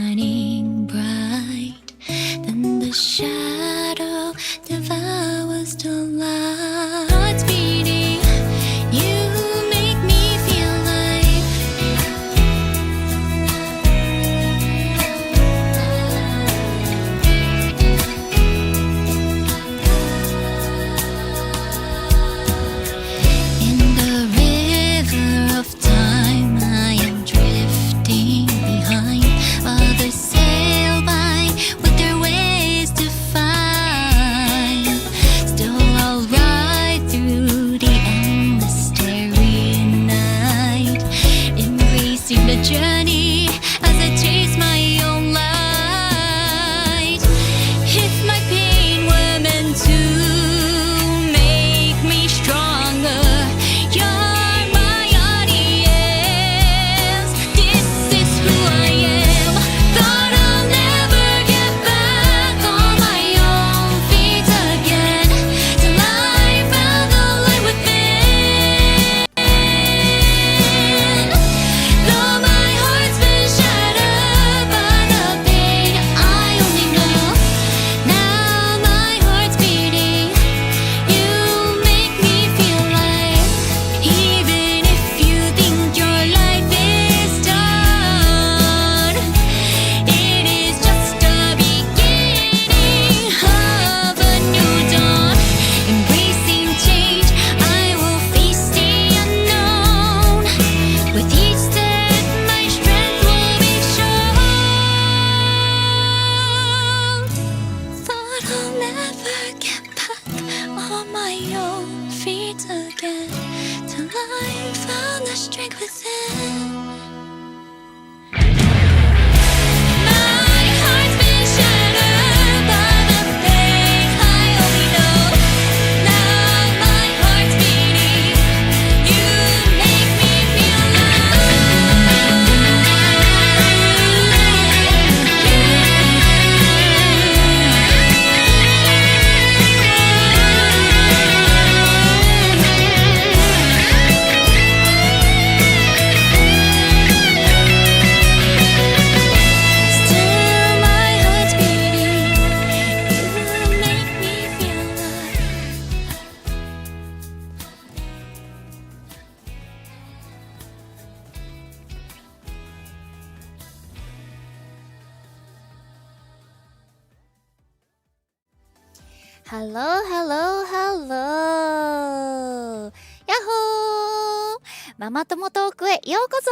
shining bright. Then the shadow devours the light. Heart's beating, you make me feel alive. In the river of time, I am drifting behind. Others sail by with their ways to find. Still I'll ride through the endless starry night, embracing the journey as I chase my own light. If my pain were meant to make me stronger, you're my audience. This is who I am. Thought I'll never get back on my own feet again, till I found the light within. Though my heart's been shattered by the pain, I only know now my heart's beating. You make me feel alive. Even if you think your life is done, it is just the beginning of a new dawn. Embracing change, I will face the unknown. With each step, my strength will be shown. Thought I'll never get back on my own feet again, till I found the strength within. My heart's been shattered by the pain, I only know now my heart's beating. You make me feel Still my heart's beating. You make me feel alive. Hello, hello, hello! やっほー！ママ友トークへようこそ！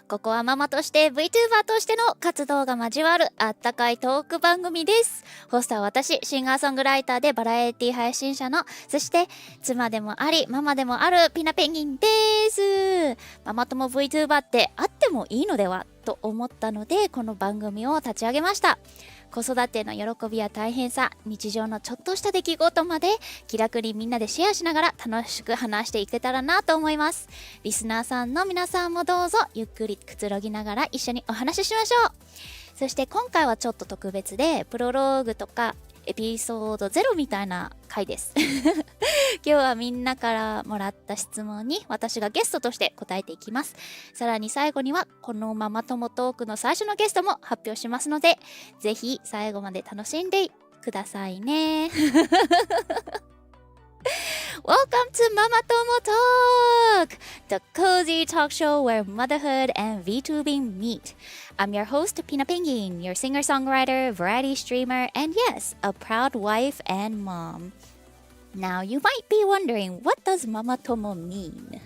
ここはママとして VTuber としての活動が交わるあったかいトーク番組です。ホストは私、シンガーソングライターでバラエティ配信者の、そして妻でもあり、ママでもあるピナペンギンです。ママ友 VTuber ってあってもいいのではと思ったので、この番組を立ち上げました。子育ての喜びや大変さ、日常のちょっとした出来事まで気楽にみんなでシェアしながら楽しく話していけたらなと思います。リスナーさんの皆さんもどうぞゆっくりくつろぎながら一緒にお話ししましょう。そして今回はちょっと特別でプロローグとかエピソード0みたいな回です今日はみんなからもらった質問に私がゲストとして答えていきます。さらに最後にはこのママ友トークの最初のゲストも発表しますので、ぜひ最後まで楽しんでくださいねWelcome to Mama Tomo Talk, the cozy talk show where motherhood and VTubing meet. I'm your host, Pina Pengin, your singer-songwriter, variety streamer, and yes, a proud wife and mom. Now, you might be wondering, what does Mama Tomo mean?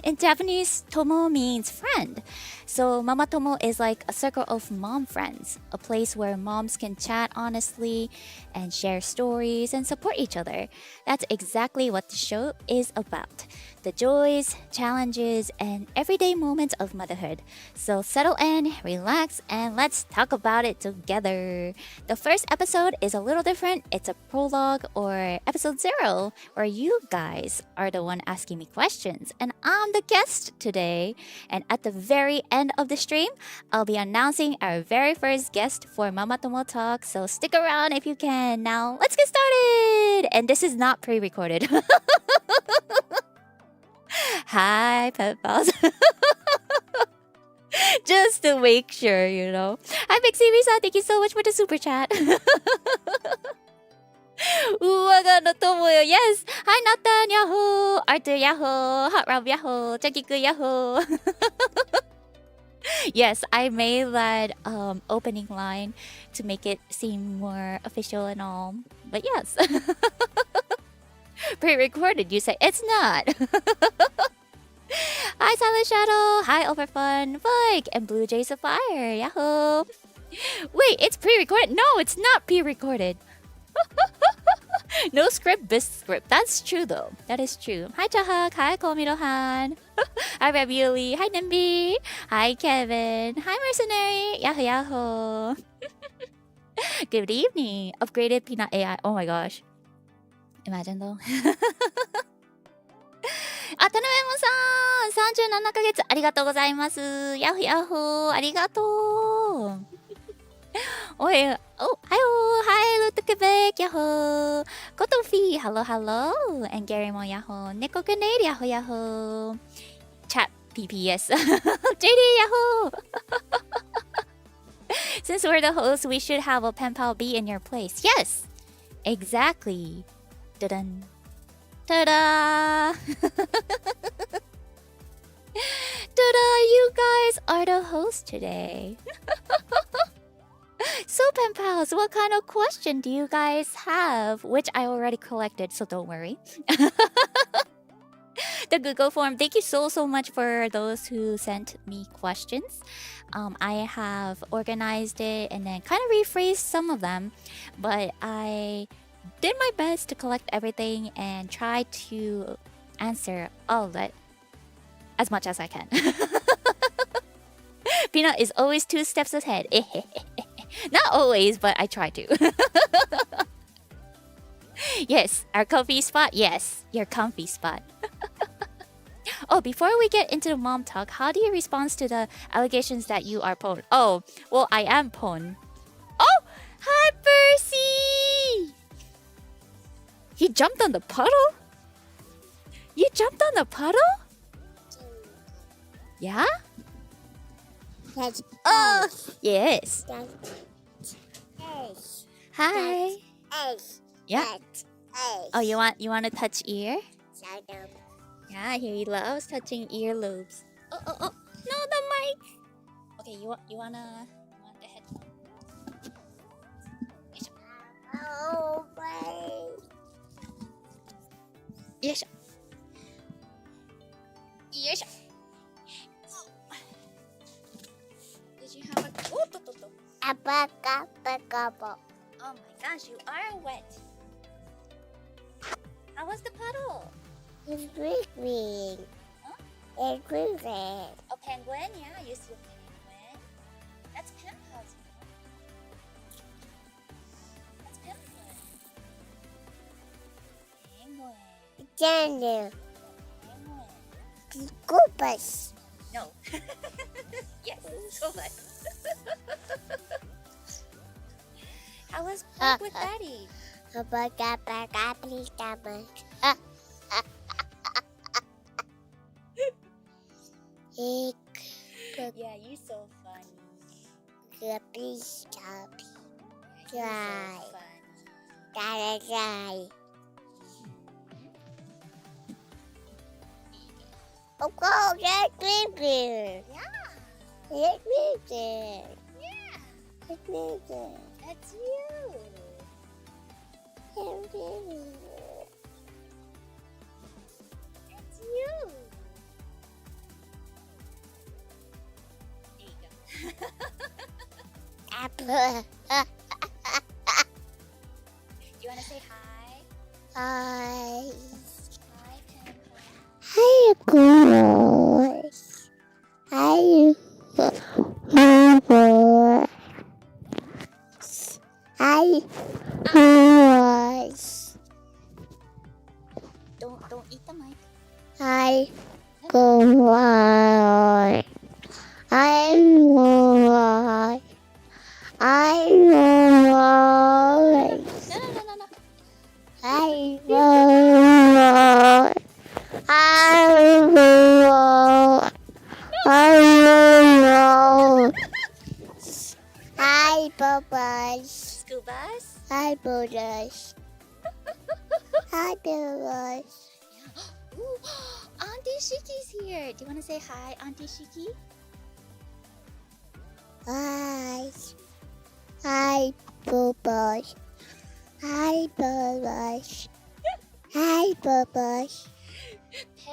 In Japanese, Tomo means friend. So Mama Tomo is like a circle of mom friends, a place where moms can chat honestly and share stories and support each other. That's exactly what the show is about. The joys, challenges, and everyday moments of motherhood. So settle in, relax, and let's talk about it together. The first episode is a little different. It's a prologue or episode 0, where you guys are the one asking me questions, and I'm the guest today. And at the very end of the stream, I'll be announcing our very first guest for Mama Tomo Talk, so stick around if you can. Now, let's get started! And this is not pre-recorded. Hi, PenPals. Just to make sure, you know. Hi, Big Risa. Thank you so much for the super chat. Uwaga no Tomoyo. Yes. Hi, Nathan. Yahoo. Arthur. Yahoo. Hot Rob. Yahoo. Jakiku. Yahoo. Yes, I made that opening line to make it seem more official and all. But yes. Pre-recorded, you say. It's not. Hi, Silent Shadow. Hi, Overfun. Vike. And Blue Jay Sapphire. Yahoo. Wait, it's pre-recorded? No, it's not pre-recorded. No script, best script. That's true, though. That is true. Hi, Chahak. Hi, Komirohan. Hi, Ravioli. Hi, Nimby. Hi, Kevin. Hi, Mercenary. Yahoo, yahoo. Good evening. Upgraded Peanut AI. Oh my gosh. Imagine, though. あ、タナメモさん、37ヶ月ありがとうございます。ヤッホーヤッホー、ありがとう。おい、お、はよ、はい、ルートケベック、ヤッホー。コトフィー、ハローハロー。and Gary もヤッホー。猫グネイル、ヤッホーヤッホー。Chat PPS。JD ヤッホー。Since we're the hosts, we should have a PenPal be in your place. Yes! Exactly. Dun. Ta-da! Ta-da! You guys are the hosts today. So, PenPals, what kind of question do you guys have? Which I already collected, so don't worry. The Google form. Thank you so much for those who sent me questions. I have organized it and then kind of rephrased some of them, but I did my best to collect everything and try to answer all of it as much as I can. Peanut is always 2 steps ahead. Not always, but I try to. Yes, our comfy spot. Yes, your comfy spot. Oh, before we get into the mom talk, how do you respond to the allegations that you are porn? Oh, well, I am porn. Oh, hi, Percy! He jumped on the puddle? You jumped on the puddle? Yeah? That's Oh, yes. Ace. Hi. Ace. Yeah. That's Ace. Oh, you want to touch ear? Shadow. Yeah, he loves touching earlobes. Oh. No, the mic. Okay, you want the headphone? Oh, wait. Yes. Yes. Did you have a... Abacabacabo. Oh my gosh, you are wet. How was the puddle? It's green. Huh? It's green. A penguin? Yeah, you see a penguin. That's PenPals. That's penguin. Penguin. Daniel. Penguin. Scoopus. No. Yes, go back. How was pork with Daddy? Abacabacabo. Yeah, you so funny. Please stop. Yeah, you so funny. Oh, go, get green. Yeah, Get green. yeah. Get green. That's you. Get green. That's you. There you go. Apple. Do you want to say hi? Hi. Hi, PenPal. Hi, girls. Hi, girls. Hi, girls. Don't eat the mic. Hi, girls. Hi, girls. Hi, girls. No. Hi, girls. Hi, girls. Hi, girls. Hi, Bubbles. School bus? Hi, Bubbles. Hi, Bubbles. Ooh, Auntie Shiki's here. Do you want to say hi, Auntie Shiki? Hi. Hi, Bubbles. Hi, Bubbles. Hi, Bubbles.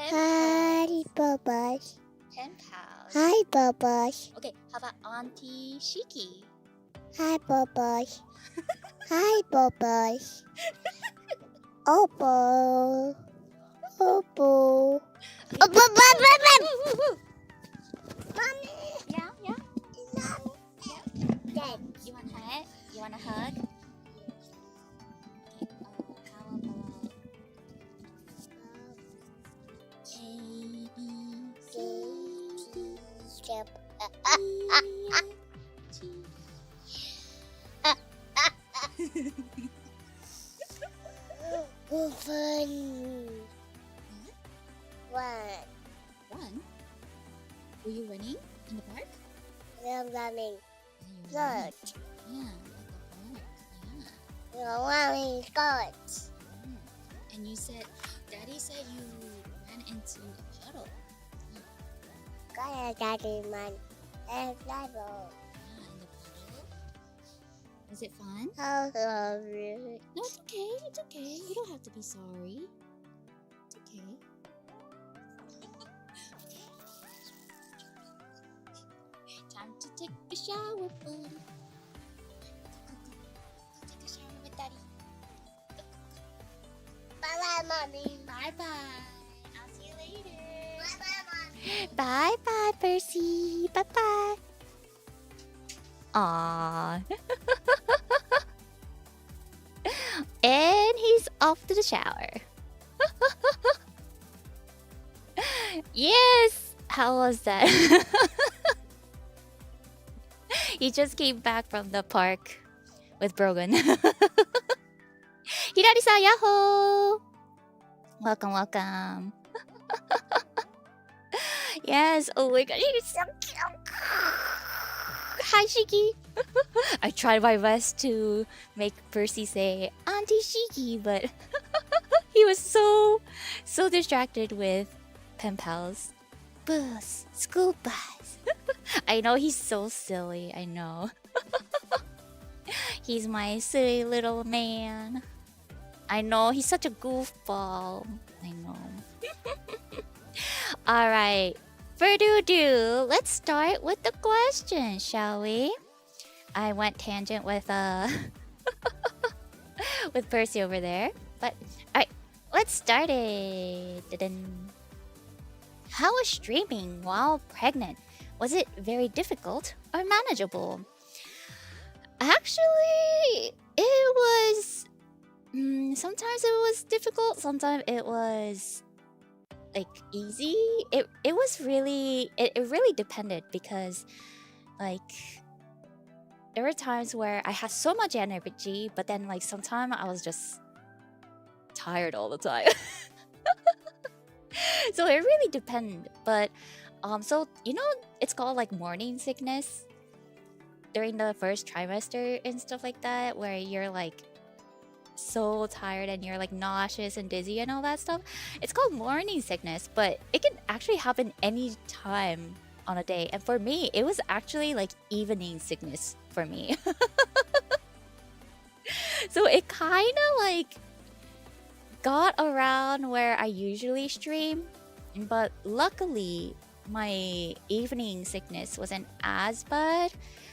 Hi, Bubbles. PenPals. Hi, Bubbles. Okay, how about Auntie Shiki? Hi, Bubbles. Hi, Bubbles. Oppo. Oppo. Okay. Woo. Mommy. Yeah. Dead. You want a hug? You want a hug? Okay, how about A, B, C, D, Step. E, F, G. Fun. What? One? Were you running in the park? I'm running. Yeah, Good. Yeah, at the park. You're running good. Yeah. And you said, Daddy said you ran into a puddle. Got a daddy man. And level. Yeah, in the puddle. Was it fun? I love you. No, it's okay. It's okay. You don't have to be sorry. It's okay. Time to take a shower, buddy. Go take a shower with Daddy. Bye-bye, Mommy. Bye-bye. I'll see you later. Bye-bye, Mommy. Bye-bye, Percy. Bye-bye. Aww. And he's off to the shower. Yes! How was that? He just came back from the park with Brogan. Hirari-san, yahoo! Welcome. Yes, oh my god, he's so cute. Hi, Shiki. I tried my best to make Percy say Auntie Shiki, but he was so distracted with PenPals. Bus, school bus. I know he's so silly, I know. He's my silly little man. I know, he's such a goofball. I know. Alright, further ado, let's start with the question, shall we? I went tangent with with Percy over there. But alright, let's start it. Dun-dun. How was streaming while pregnant? Was it very difficult or manageable? Actually, it was sometimes it was difficult, sometimes it was like easy. It was really it really depended because like there were times where I had so much energy, but then like sometimes I was just tired all the time. So it really depended. But so you know it's called like morning sickness during the first trimester and stuff like that, where you're like so tired and you're like nauseous and dizzy and all that stuff. It's called morning sickness, but it can actually happen any time on a day. And for me, it was actually like evening sickness for me. So it kind of like got around where I usually stream, but luckily my evening sickness wasn't as bad.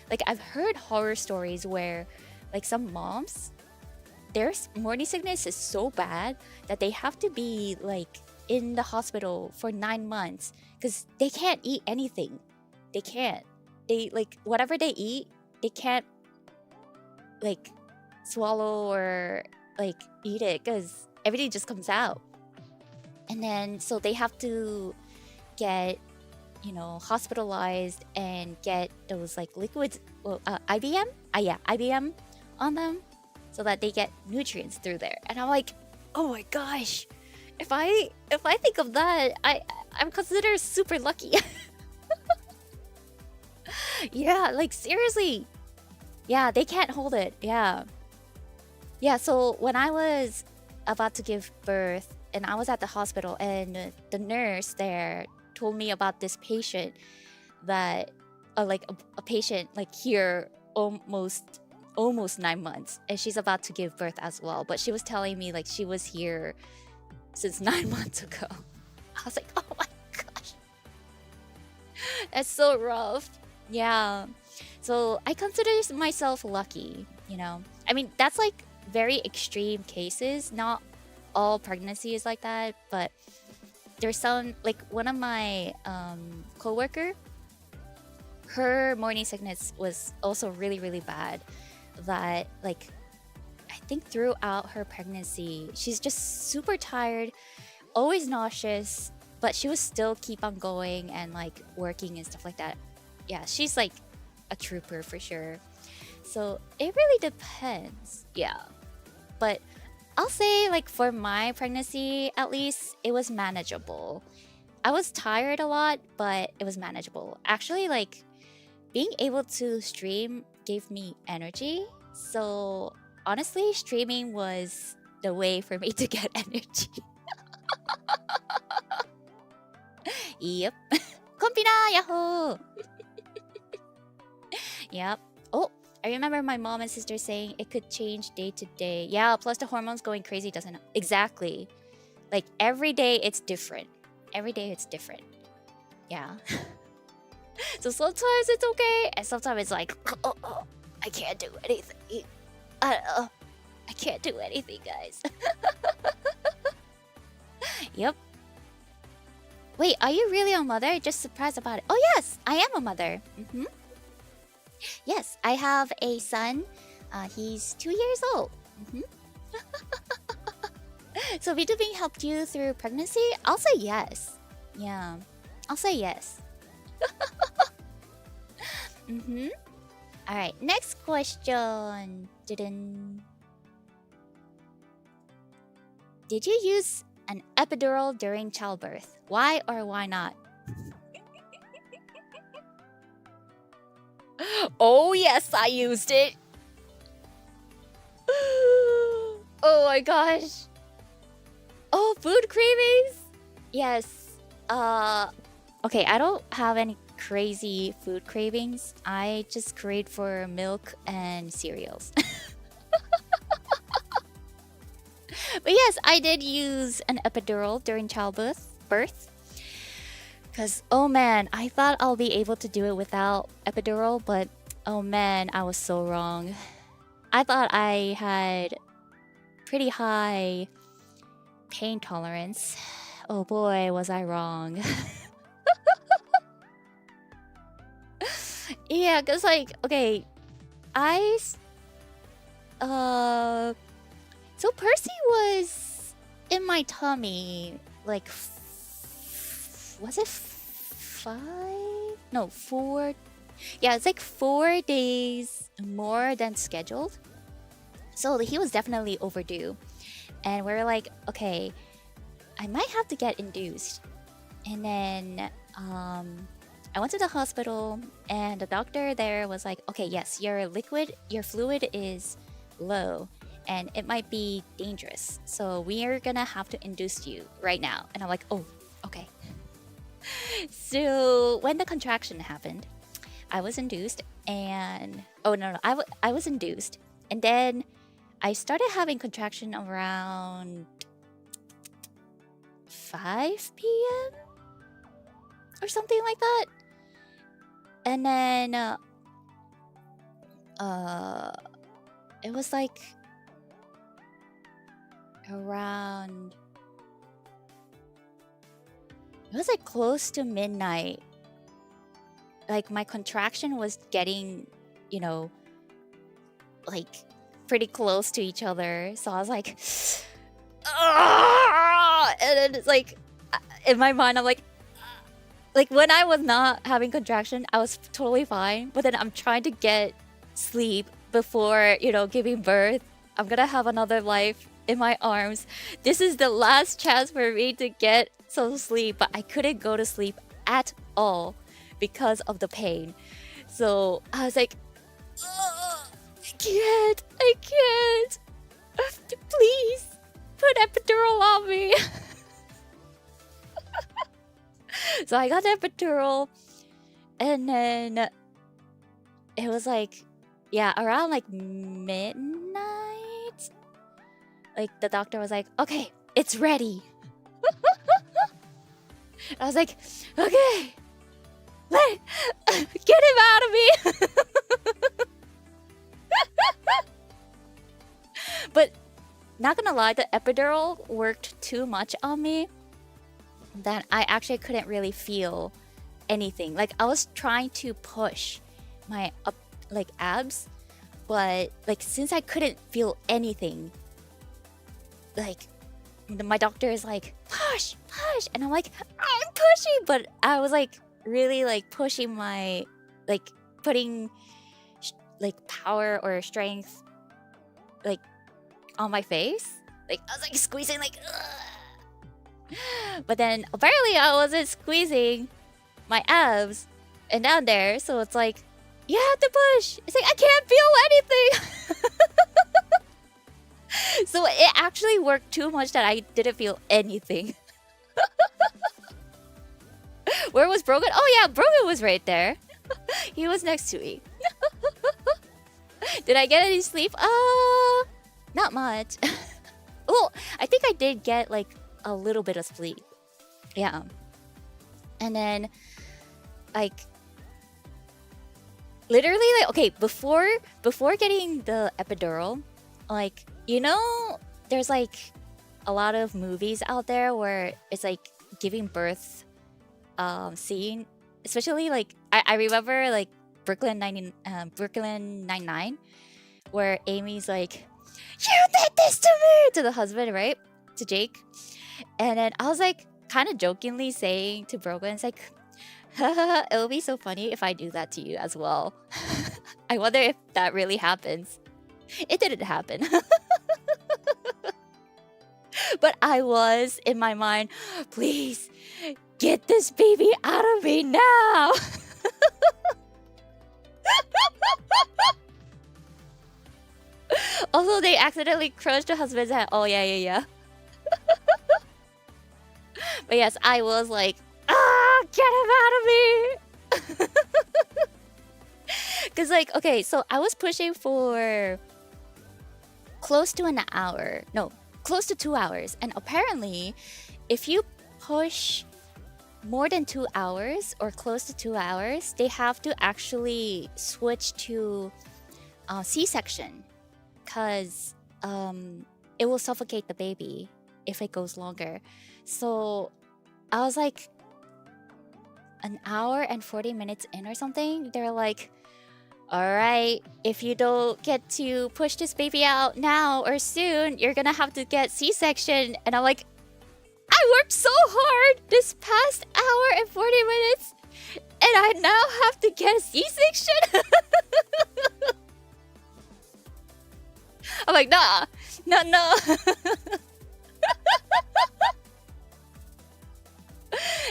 Like I've heard horror stories where like some moms, their morning sickness is so bad that they have to be like in the hospital for 9 months because they can't eat anything. They can't. They like whatever they eat, they can't like swallow or like eat it because everything just comes out. And then so they have to get, you know, hospitalized and get those like liquids, IBM? Yeah, IBM on them so that they get nutrients through there. And I'm like, oh my gosh, if I think of that, I'm considered super lucky. Yeah, like seriously. Yeah, they can't hold it. Yeah. Yeah, so when I was about to give birth and I was at the hospital and the nurse there told me about this patient that like a patient like here almost 9 months, and she's about to give birth as well, but she was telling me like she was here since 9 months ago. I was like, oh my gosh, that's so rough. Yeah, so I consider myself lucky, you know. I mean, that's like very extreme cases, not all pregnancy is like that, but there's some, like one of my coworker, her morning sickness was also really, really bad. That, like, I think throughout her pregnancy, she's just super tired, always nauseous, but she would still keep on going and like working and stuff like that. Yeah, she's like a trooper for sure. So it really depends. Yeah. But I'll say, like, for my pregnancy, at least, it was manageable. I was tired a lot, but it was manageable. Actually, like, being able to stream gave me energy. So, honestly, streaming was the way for me to get energy. Yep. Kompina! Yahoo! Yep. Oh, I remember my mom and sister saying it could change day to day. Yeah, plus the hormones going crazy doesn't... Exactly. Like, every day it's different. Every day it's different. Yeah. So sometimes it's okay, and sometimes it's like, oh, I can't do anything. I can't do anything, guys. Yep. Wait, are you really a mother? Just surprised about it. Oh yes, I am a mother. Yes, I have a son. He's 2 years old. So VTubing helped you through pregnancy? I'll say yes. Yeah, I'll say yes. Alright, next question. Did you use an epidural during childbirth? Why or why not? Oh yes, I used it. Oh my gosh. Oh, food cravings? Yes. Okay, I don't have any crazy food cravings. I just crave for milk and cereals. But yes, I did use an epidural during childbirth. Because, oh man, I thought I'll be able to do it without epidural, but oh man, I was so wrong. I thought I had pretty high pain tolerance. Oh boy, was I wrong. Yeah, because like, okay, so Percy was in my tummy, like, was it 5? No, 4. Yeah, it's like 4 days more than scheduled. So he was definitely overdue. And we were like, okay, I might have to get induced. And then I went to the hospital and the doctor there was like, okay, yes, your fluid is low and it might be dangerous. So we are gonna have to induce you right now. And I'm like, oh, okay. So when the contraction happened, I was induced and... Oh, no, I was induced. And then I started having contraction around 5 p.m. or something like that. And then it was like around... It was like close to midnight. Like my contraction was getting, you know, like pretty close to each other. So I was like, "Argh!" And then it's like, in my mind, I'm like when I was not having contraction, I was totally fine. But then I'm trying to get sleep before, you know, giving birth. I'm gonna have another life in my arms. This is the last chance for me to get some sleep, but I couldn't go to sleep at all because of the pain. So I was like, ugh. can't. Please, put epidural on me. So I got the epidural, and then it was like, yeah, around like midnight. Like the doctor was like, okay, it's ready. I was like, okay, get him out of me. But not gonna lie, the epidural worked too much on me that I actually couldn't really feel anything. Like I was trying to push my up like abs, but like since I couldn't feel anything, like my doctor is like, push, and I'm like, I'm pushing, but I was like really like pushing my, like putting like power or strength like on my face. Like I was like squeezing like ugh. But then apparently I wasn't squeezing my abs and down there, so it's like you have to push. It's like I can't feel anything. So it actually worked too much that I didn't feel anything. Where was Brogan? Oh yeah, Brogan was right there. He was next to me. Did I get any sleep? Not much. Well, I think I did get like a little bit of sleep. Yeah. And then like literally like okay, before getting the epidural, like you know there's like a lot of movies out there where it's like giving birth scene, especially like I remember like Brooklyn Nine-Nine, where Amy's like, you did this to me, to the husband, right? To Jake. And then I was like kind of jokingly saying to Brogan, it's like, it would be so funny if I do that to you as well. I wonder if that really happens. It didn't happen. But I was in my mind, please get this baby out of me now. Also, they accidentally crushed the husband's head. Oh, yeah. But yes, I was like, get him out of me. Because like, okay, so I was pushing for close to an hour. No, close to 2 hours. And apparently, if you push more than 2 hours or close to 2 hours, they have to actually switch to C-section. Because it will suffocate the baby if it goes longer. So I was like an hour and 40 minutes in or something. They're like, all right, if you don't get to push this baby out now or soon, you're gonna have to get C-section. And I'm like, I worked so hard this past hour and 40 minutes and I now have to get a C-section? I'm like, nah.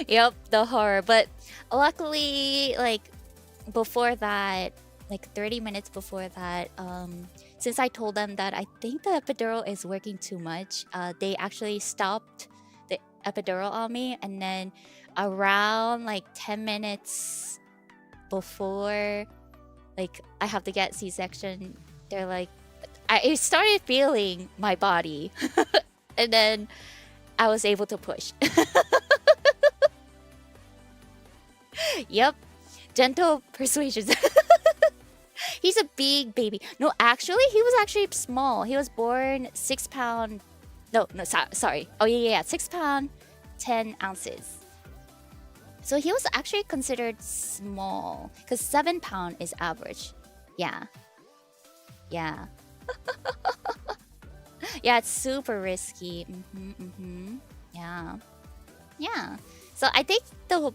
Yep, the horror. But luckily, like before that, like 30 minutes before that, since I told them that I think the epidural is working too much, they actually stopped the epidural on me. And then around like 10 minutes before like I have to get C-section, they're like, I started feeling my body. And then I was able to push. Yep. Gentle persuasions. He's a big baby. No, actually, he was actually small. He was born 6 pound. No, sorry. Oh, yeah. 6 pound, 10 ounces. So he was actually considered small. Because 7 pound is average. Yeah. Yeah, it's super risky. Yeah. So I think the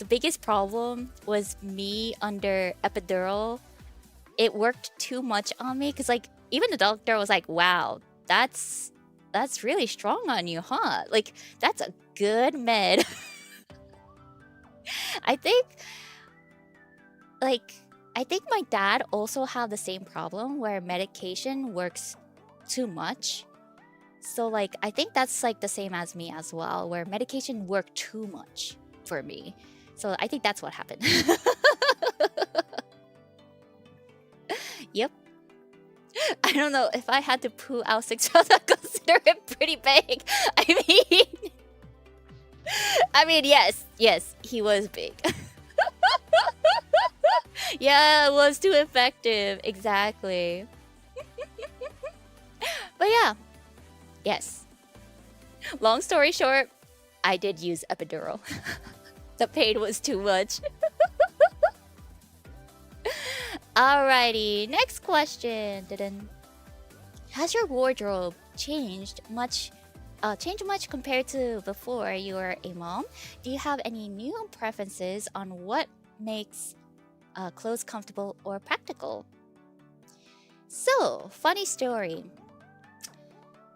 biggest problem was me under epidural. It worked too much on me because like even the doctor was like, "Wow, that's really strong on you, huh? Like that's a good med." I think like I think my dad also have the same problem where medication works too much. So like I think that's like the same as me as well, where medication worked too much for me. So I think that's what happened. Yep. I don't know if I had to poo out 6 pounds, I'd consider it pretty big. I mean, yes, he was big. Yeah, it was too effective. Exactly. But yeah, yes. Long story short, I did use epidural. The pain was too much. Alrighty, next question. Has your wardrobe changed much compared to before you were a mom? Do you have any new preferences on what makes clothes comfortable or practical? So, funny story.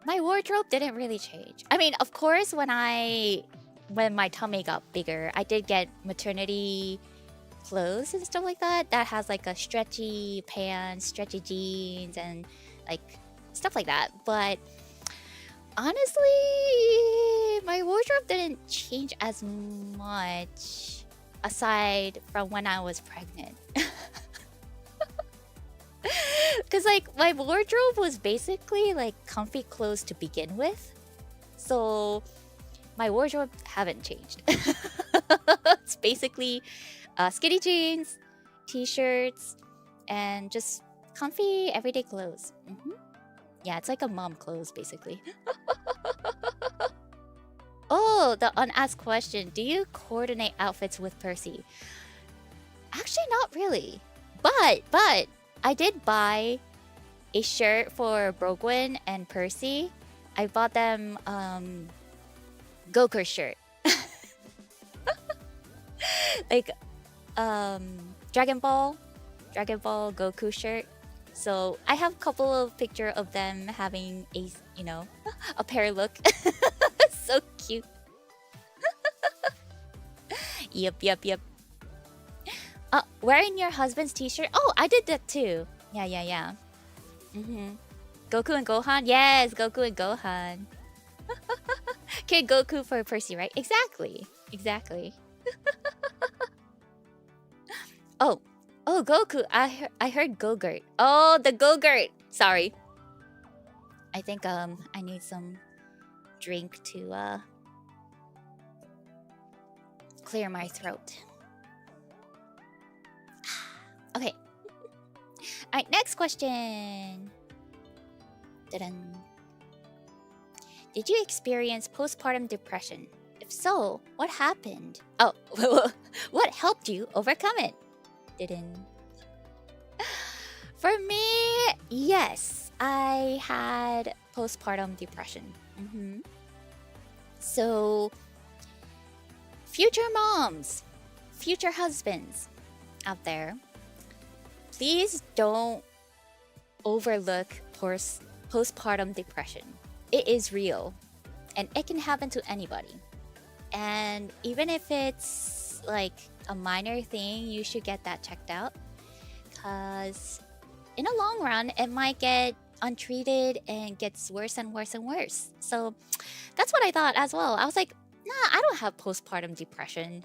My wardrobe didn't really change. I mean, of course, when my tummy got bigger, I did get maternity clothes and stuff like that. That has like a stretchy pants, stretchy jeans, and like stuff like that. But honestly, my wardrobe didn't change as much aside from when I was pregnant. Because like my wardrobe was basically like comfy clothes to begin with. So my wardrobe haven't changed. It's basically skinny jeans, t-shirts, and just comfy everyday clothes. Yeah, it's like a mom clothes basically. Oh, the unasked question. Do you coordinate outfits with Percy? Actually, not really. But I did buy a shirt for Brogwin and Percy. I bought them Goku shirt. Like Dragon Ball Goku shirt. So I have a couple of pictures of them having a pair look. So cute. Yep. Wearing your husband's t-shirt. Oh, I did that too. Yeah. Goku and Gohan. Yes, Goku and Gohan. Kid Goku for Percy, right? Exactly. Oh, Goku. I heard Gogurt. Oh, the Gogurt. Sorry. I think I need some drink to clear my throat. Okay. Alright, next question. Did you experience postpartum depression? If so, what happened? Oh, what helped you overcome it? For me, yes, I had postpartum depression. So, future moms, future husbands out there, please don't overlook postpartum depression. It is real, and it can happen to anybody. And even if it's like a minor thing, you should get that checked out, because in the long run, it might get untreated and gets worse and worse and worse. So that's what I thought as well. I was like, nah, I don't have postpartum depression.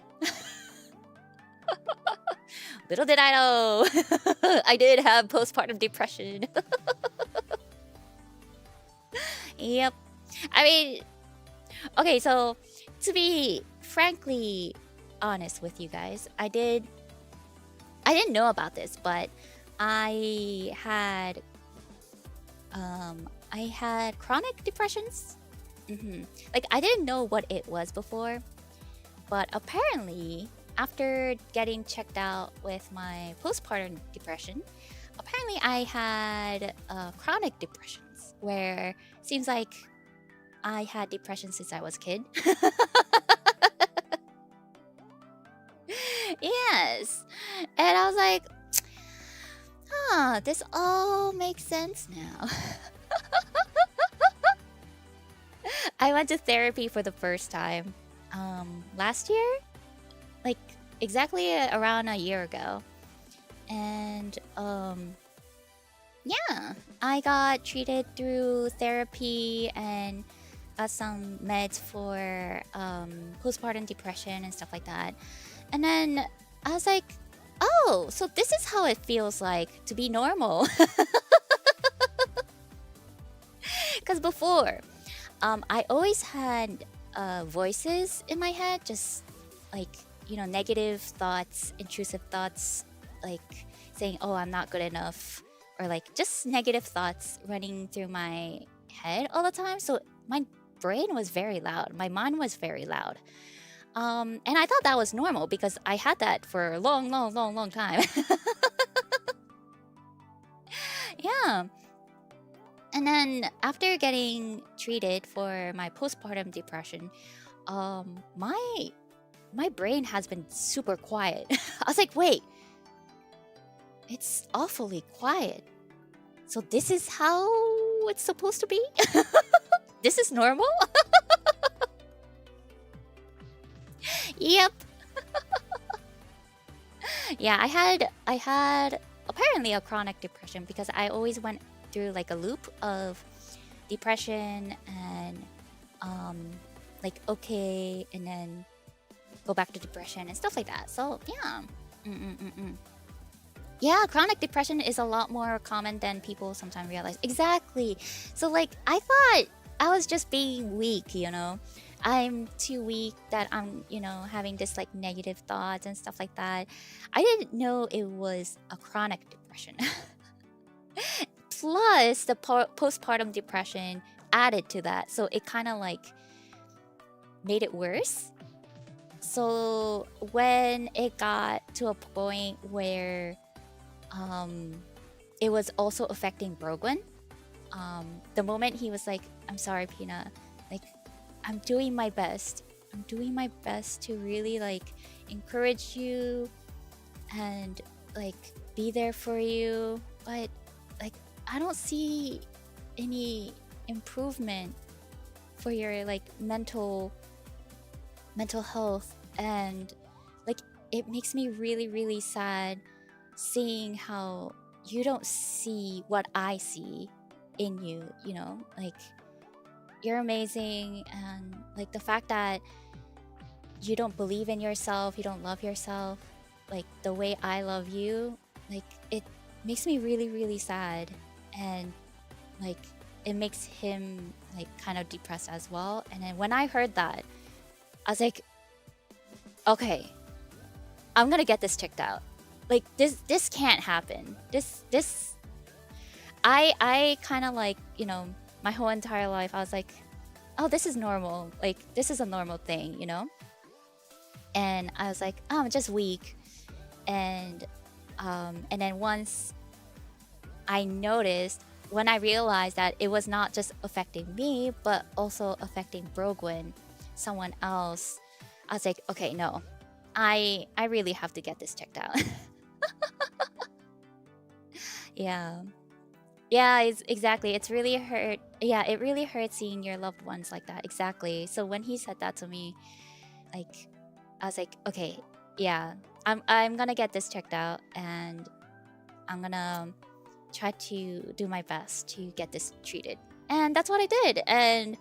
Little did I know, I did have postpartum depression. Yep. I mean, okay, so to be frankly honest with you guys, I didn't know about this, but I had chronic depressions. Like I didn't know what it was before, but apparently after getting checked out with my postpartum depression, apparently I had chronic depressions, where it seems like I had depression since I was a kid. Yes. And I was like, this all makes sense now. I went to therapy for the first time last year, like exactly around a year ago. And yeah, I got treated through therapy and got some meds for postpartum depression and stuff like that. And then I was like, oh, so this is how it feels like to be normal. Because before, I always had voices in my head, just like, negative thoughts, intrusive thoughts, like saying, oh, I'm not good enough, or like just negative thoughts running through my head all the time. So my brain was very loud, my mind was very loud. And I thought that was normal because I had that for a long, long, long, long time. Yeah. And then after getting treated for my postpartum depression, my brain has been super quiet. I was like, wait, it's awfully quiet. So this is how it's supposed to be? This is normal? Yep. Yeah, I had apparently a chronic depression because I always went through like a loop of depression and like okay, and then go back to depression and stuff like that. So yeah. Yeah, chronic depression is a lot more common than people sometimes realize. Exactly. So like I thought I was just being weak, I'm too weak that I'm, having this like negative thoughts and stuff like that. I didn't know it was a chronic depression. Plus the postpartum depression added to that. So it kind of like made it worse. So when it got to a point where it was also affecting Brogwin, the moment he was like, I'm sorry, Pina, like I'm doing my best. I'm doing my best to really like encourage you and like be there for you, but like I don't see any improvement for your like mental health, and like it makes me really, really sad seeing how you don't see what I see in you, like you're amazing, and like the fact that you don't believe in yourself, you don't love yourself like the way I love you, like it makes me really, really sad, and like it makes him like kind of depressed as well. And then when I heard that, I was like, okay, I'm gonna get this checked out. Like this can't happen. This I kind of like, my whole entire life I was like, oh, this is normal. Like this is a normal thing, And I was like, oh, I'm just weak. And then once I noticed, when I realized that it was not just affecting me, but also affecting Brogwin, someone else, I was like, okay, no, I really have to get this checked out. Yeah. Yeah, exactly. It's really hurt. Yeah, it really hurts seeing your loved ones like that. Exactly. So when he said that to me, like, I was like, okay, yeah, I'm gonna get this checked out, and I'm gonna try to do my best to get this treated. And that's what I did. And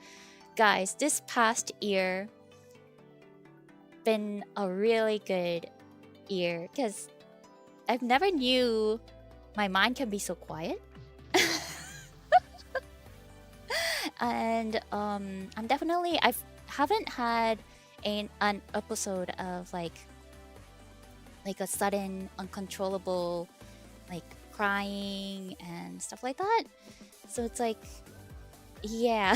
guys, this past year been a really good year because I've never knew my mind can be so quiet. And I'm definitely, I haven't had an episode of like a sudden uncontrollable like crying and stuff like that. So it's like, yeah.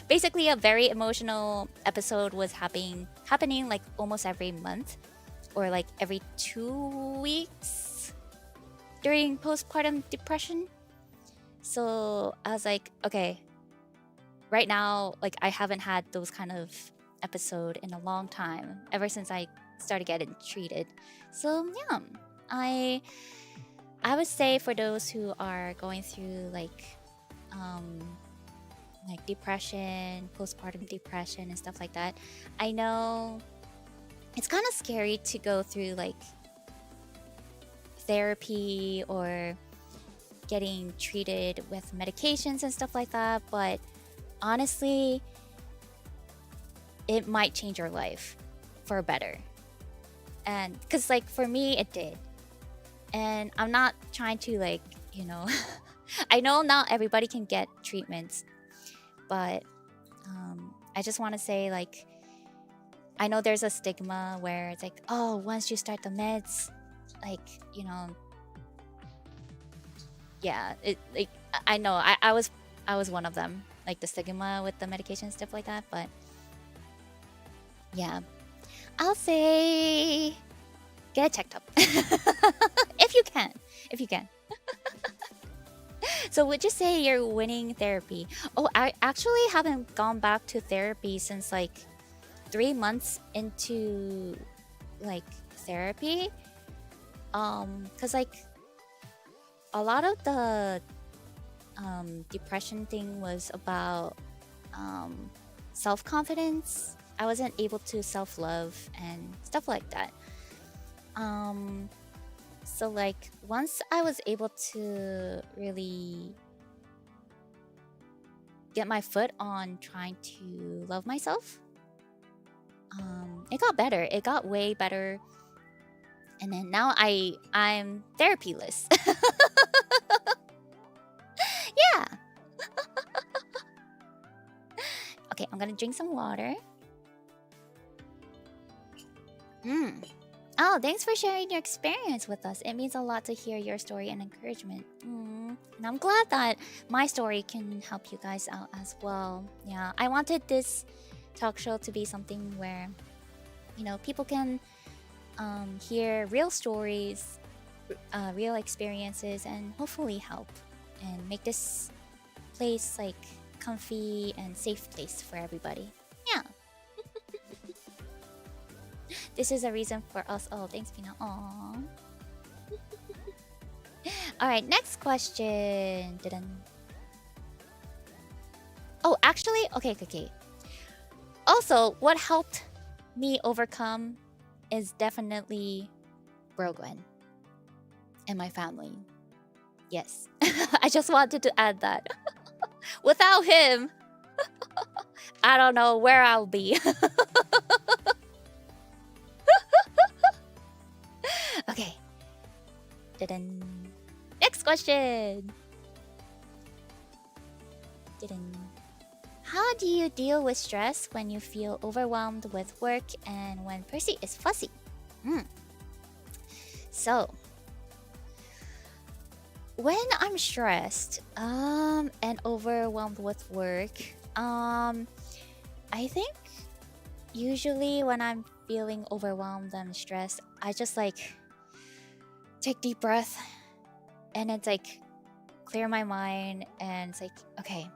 Basically a very emotional episode was happening like almost every month or like every 2 weeks during postpartum depression. So I was like, okay, right now, like I haven't had those kind of episode in a long time, ever since I started getting treated. So yeah, I would say for those who are going through like depression, postpartum depression and stuff like that, I know it's kind of scary to go through like therapy or getting treated with medications and stuff like that, but honestly, it might change your life for better. And because, like, for me, it did. And I'm not trying to, like, I know not everybody can get treatments, but I just want to say, like, I know there's a stigma where it's like, oh, once you start the meds, like, yeah, I know I was one of them, like the stigma with the medication and stuff like that, but yeah, I'll say get it checked up if you can. So would you say you're winning therapy? Oh, I actually haven't gone back to therapy since like 3 months into like therapy. Cause like a lot of the depression thing was about self-confidence. I wasn't able to self-love and stuff like that. So like once I was able to really get my foot on trying to love myself, it got better. It got way better. And then now I'm therapyless. Yeah. Okay, I'm gonna drink some water. Oh, thanks for sharing your experience with us. It means a lot to hear your story and encouragement. And I'm glad that my story can help you guys out as well. Yeah, I wanted this talk show to be something where, people can hear real stories, real experiences, and hopefully help and make this place like comfy and safe place for everybody. Yeah. This is a reason for us. Oh, thanks, Pina. Aww. Alright, next question. Dun-dun. Oh, actually, okay. Also, what helped me overcome is definitely Brogwen and my family. Yes. I just wanted to add that. Without him, I don't know where I'll be. Okay. Dun-dun. Next question. Dun-dun. How do you deal with stress when you feel overwhelmed with work and when Percy is fussy? So, when I'm stressed and overwhelmed with work, I think usually when I'm feeling overwhelmed and stressed, I just like take deep breath and it's like clear my mind and it's like, okay,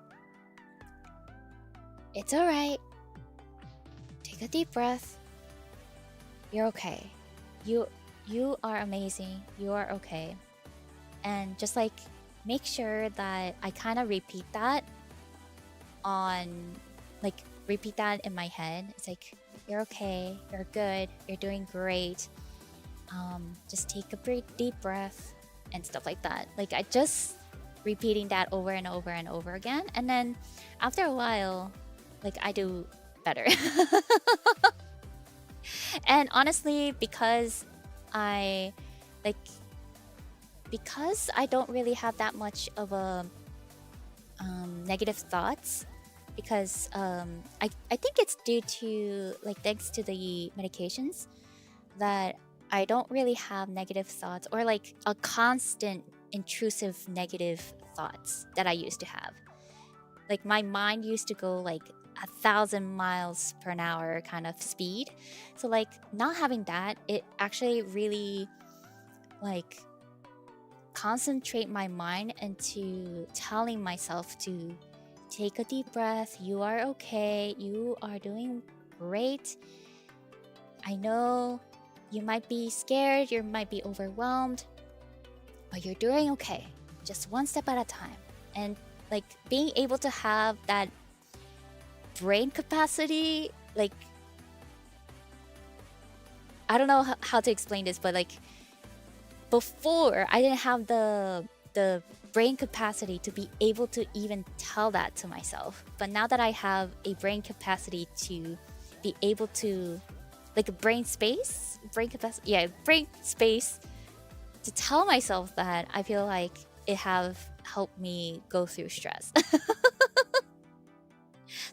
it's all right. Take a deep breath. You're okay. You are amazing. You are okay. And just like make sure that I kind of repeat that in my head. It's like, you're okay, you're good, you're doing great. Just take a deep breath and stuff like that. Like I just repeating that over and over and over again. And then after a while, like I do better. And honestly, because I don't really have that much of a negative thoughts, because I think it's due to like thanks to the medications that I don't really have negative thoughts or like a constant intrusive negative thoughts that I used to have. Like my mind used to go like 1,000 miles per hour kind of speed. So like not having that, it actually really like concentrate my mind into telling myself to take a deep breath. You are okay. You are doing great. I know you might be scared, you might be overwhelmed, but you're doing okay. Just one step at a time. And like being able to have that brain capacity, like I don't know how to explain this, but like before I didn't have the brain capacity to be able to even tell that to myself. But now that I have a brain capacity to be able to, like a brain space, brain space to tell myself that, I feel like it have helped me go through stress.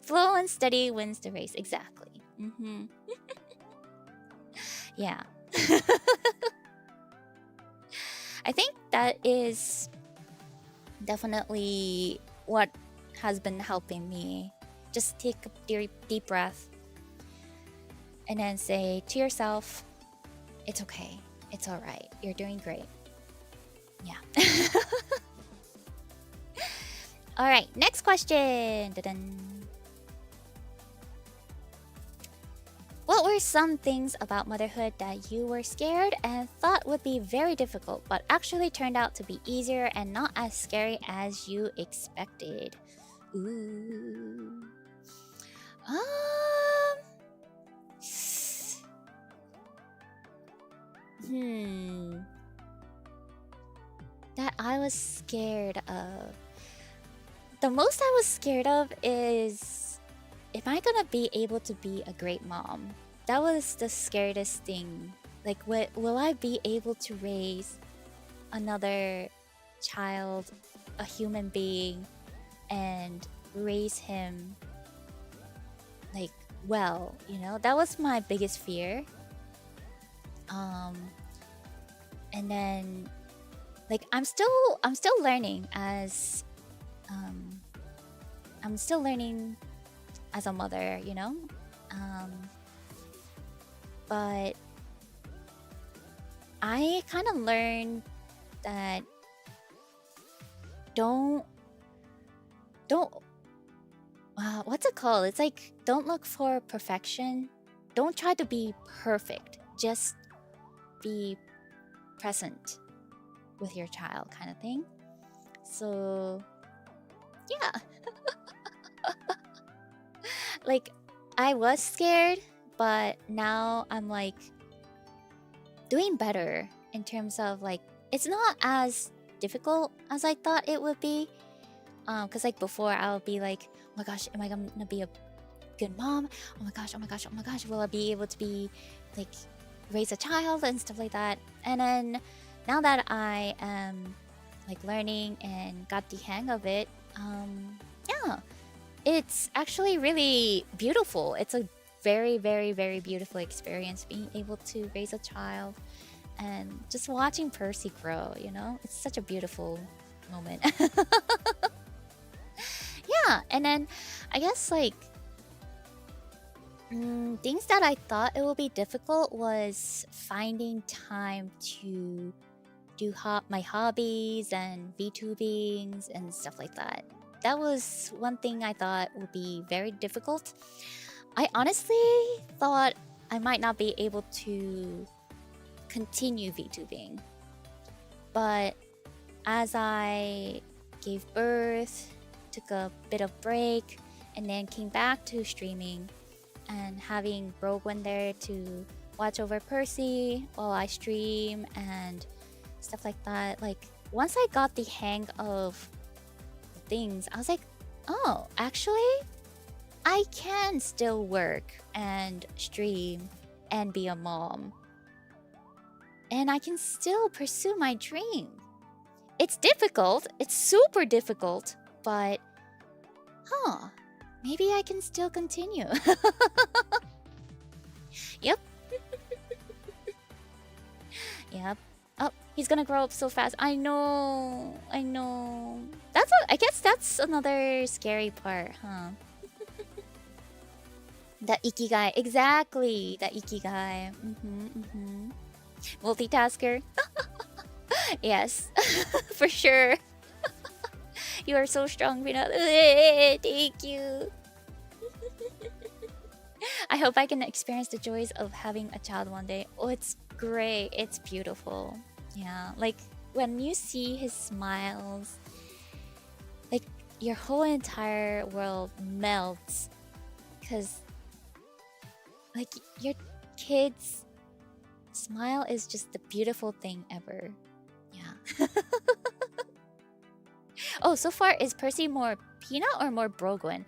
Slow and steady wins the race. Exactly. Yeah. I think that is definitely what has been helping me. Just take a deep breath and then say to yourself, it's okay. It's all right. You're doing great. Yeah. All right. Next question. Dun-dun. What were some things about motherhood that you were scared and thought would be very difficult, but actually turned out to be easier and not as scary as you expected? Ooh. That I was scared of. The most I was scared of is, am I gonna be able to be a great mom? That was the scariest thing. Like, will I be able to raise another child, a human being, and raise him like well, you know? That was my biggest fear. And then like I'm still learning as I'm still learning as a mother, you know? But I kind of learned that don't what's it called? It's like, don't look for perfection. Don't try to be perfect. Just be present with your child, kind of thing. So yeah. Like, I was scared, but now I'm like doing better in terms of like, it's not as difficult as I thought it would be. Because like before I'll be like, oh my gosh, am I gonna be a good mom? Oh my gosh, will I be able to be like raise a child and stuff like that? And then now that I am like learning and got the hang of it, yeah, it's actually really beautiful. It's a very, very, very beautiful experience being able to raise a child and just watching Percy grow, you know? It's such a beautiful moment. Yeah, and then I guess like things that I thought it would be difficult was finding time to do my hobbies and VTubings and stuff like that. That was one thing I thought would be very difficult. I honestly thought I might not be able to continue VTubing. But as I gave birth, took a bit of break, and then came back to streaming and having Brogan there to watch over Percy while I stream and stuff like that. Like, once I got the hang of things, I was like, oh, actually, I can still work and stream and be a mom. And I can still pursue my dream. It's difficult. It's super difficult. But, maybe I can still continue. Yep. Yep. Oh, he's gonna grow up so fast. I know. I guess that's another scary part, huh? The ikigai. Exactly. The ikigai. Multitasker. Yes. For sure. You are so strong, Pina. Thank you. I hope I can experience the joys of having a child one day. Oh, it's great. It's beautiful. Yeah, like when you see his smiles, like your whole entire world melts. Because like your kids Smile is just the beautiful thing ever. Yeah. Oh, so far, is Percy more Pina or more Brogwyn?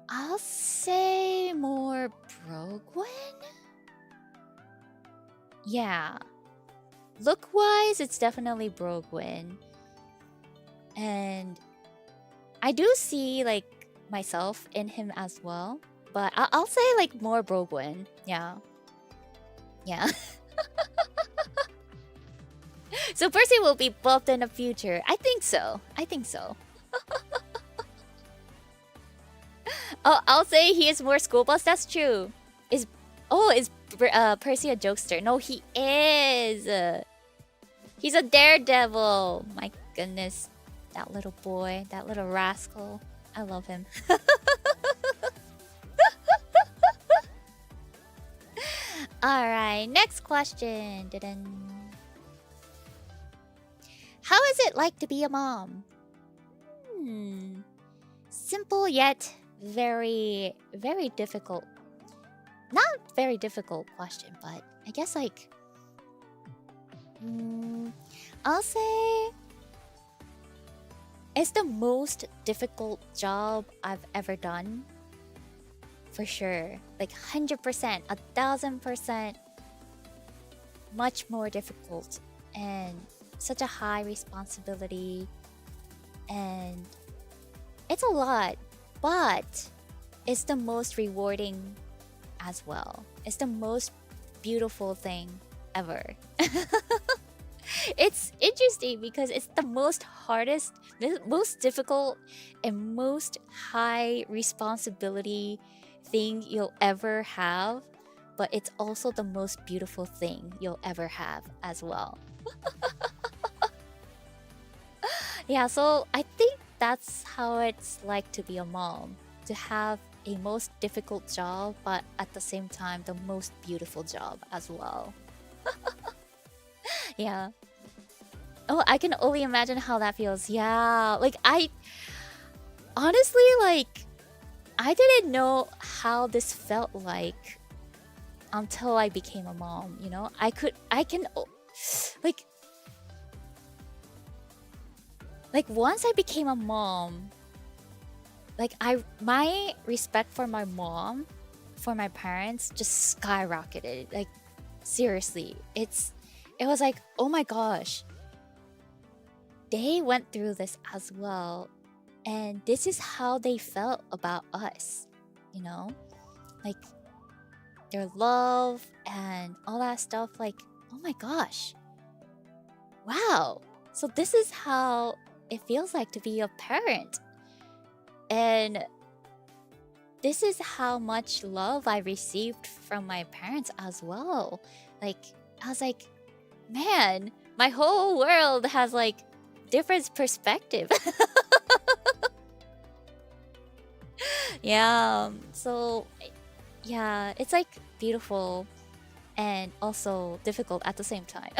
I'll say more Brogwyn? Yeah. Look-wise, it's definitely Brogwyn. And I do see, like, myself in him as well. But I'll say, like, more Brogwyn. Yeah. Yeah. So Percy will be buffed in the future. I think so. I think so. Oh, I'll say he is more school bus. That's true. Is Percy a jokester? No, he is. He's a daredevil. My goodness, that little boy, that little rascal. I love him. All right, next question. How is it like to be a mom? Simple yet very, very difficult. Not very difficult question, but I guess like... I'll say... it's the most difficult job I've ever done. For sure. Like 100%, 1000% much more difficult. And such a high responsibility. And it's a lot. But it's the most rewarding as well. It's the most beautiful thing ever. It's interesting because it's the most difficult and most high responsibility thing you'll ever have, but it's also the most beautiful thing you'll ever have as well. Yeah, so I think that's how it's like to be a mom. To have a most difficult job, but at the same time, the most beautiful job as well. Yeah. Oh, I can only imagine how that feels. Yeah. Like, honestly, like, I didn't know how this felt like until I became a mom, you know? Like, once I became a mom, like, my respect for my mom, for my parents, just skyrocketed. Like, seriously, it was like, oh my gosh, they went through this as well, and this is how they felt about us, you know? Like, their love and all that stuff. Like, oh my gosh, wow, so this is how it feels like to be a parent. And this is how much love I received from my parents as well. Like, I was like, man, my whole world has like different perspective. Yeah, so yeah, it's like beautiful and also difficult at the same time.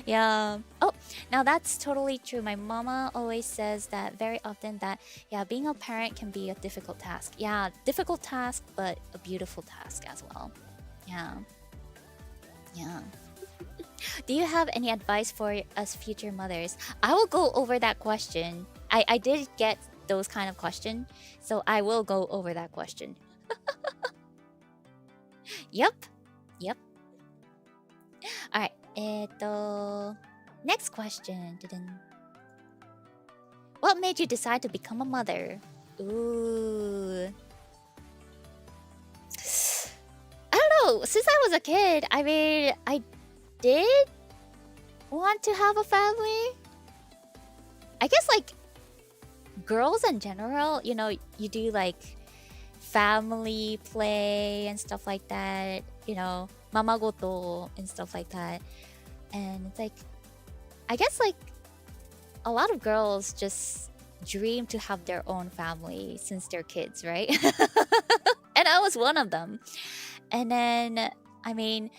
Yeah. Oh, now that's totally true. My mama always says that very often that, yeah, being a parent can be a difficult task. Yeah, difficult task, but a beautiful task as well. Yeah. Yeah. Do you have any advice for us future mothers? I will go over that question. I did get those kind of questions, so I will go over that question. Yep. Yep. Alright. Next question. What made you decide to become a mother? Ooh. I don't know. Since I was a kid, I mean, I did want to have a family. I guess, like, girls in general, you know, you do, like, family play and stuff like that. You know, mamagoto and stuff like that. And it's like, I guess, like, a lot of girls just dream to have their own family since they're kids, right? And I was one of them. And then, I mean,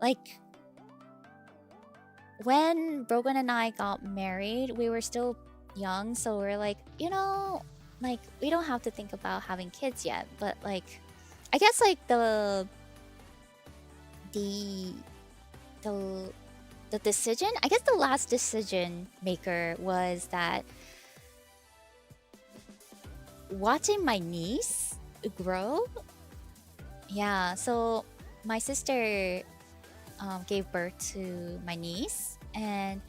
like, when Brogan and I got married, we were still young, so we're like, you know, like we don't have to think about having kids yet, but like I guess like the the the decision, I guess the last decision maker was that watching my niece grow. Yeah, so my sister gave birth to my niece, and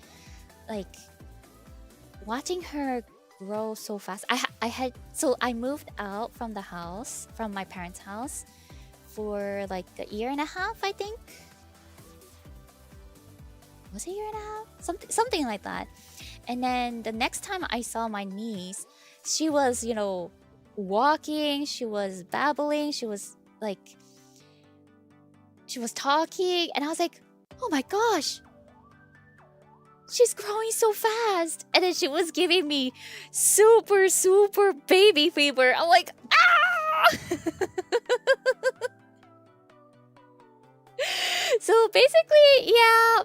like watching her grow so fast. I moved out from the house, from my parents' house, for like a year and a half, I think. Was it a year and a half? Something like that. And then the next time I saw my niece, she was, you know, walking, she was babbling, she was talking, and I was like, oh my gosh, she's growing so fast. And then she was giving me super, super baby fever. I'm like, ah! So basically, yeah,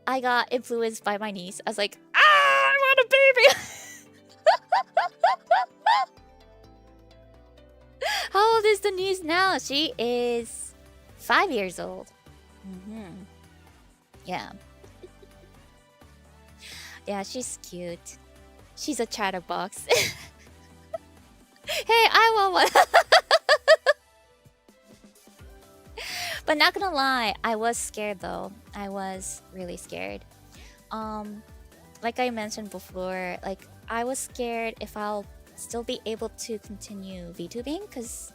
I got influenced by my niece. I was like, ah, I want a baby. How old is the niece now? She is 5 years old. Yeah. Yeah, she's cute. She's a chatterbox. Hey, I want one. But not gonna lie, I was scared though. I was really scared. Like I mentioned before, like I was scared if I'll still be able to continue VTubing, because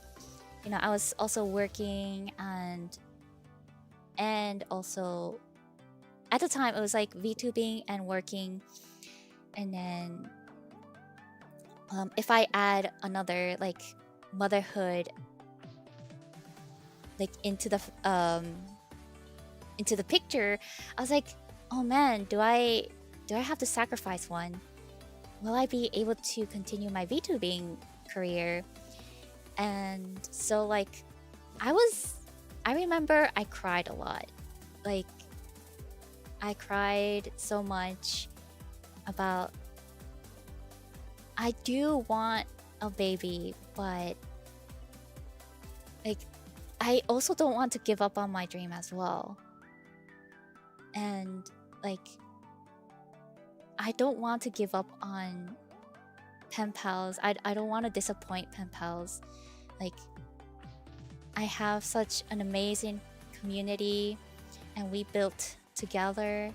you know I was also working, and also at the time it was like VTubing and working, and then if I add another like motherhood like into the picture, I was like, oh man, do I have to sacrifice one? Will I be able to continue my VTubing career? And so like I remember I cried a lot. Like I cried so much about, I do want a baby, but like I also don't want to give up on my dream as well. And like I don't want to give up on PenPals. I don't want to disappoint PenPals. Like I have such an amazing community, and we built together,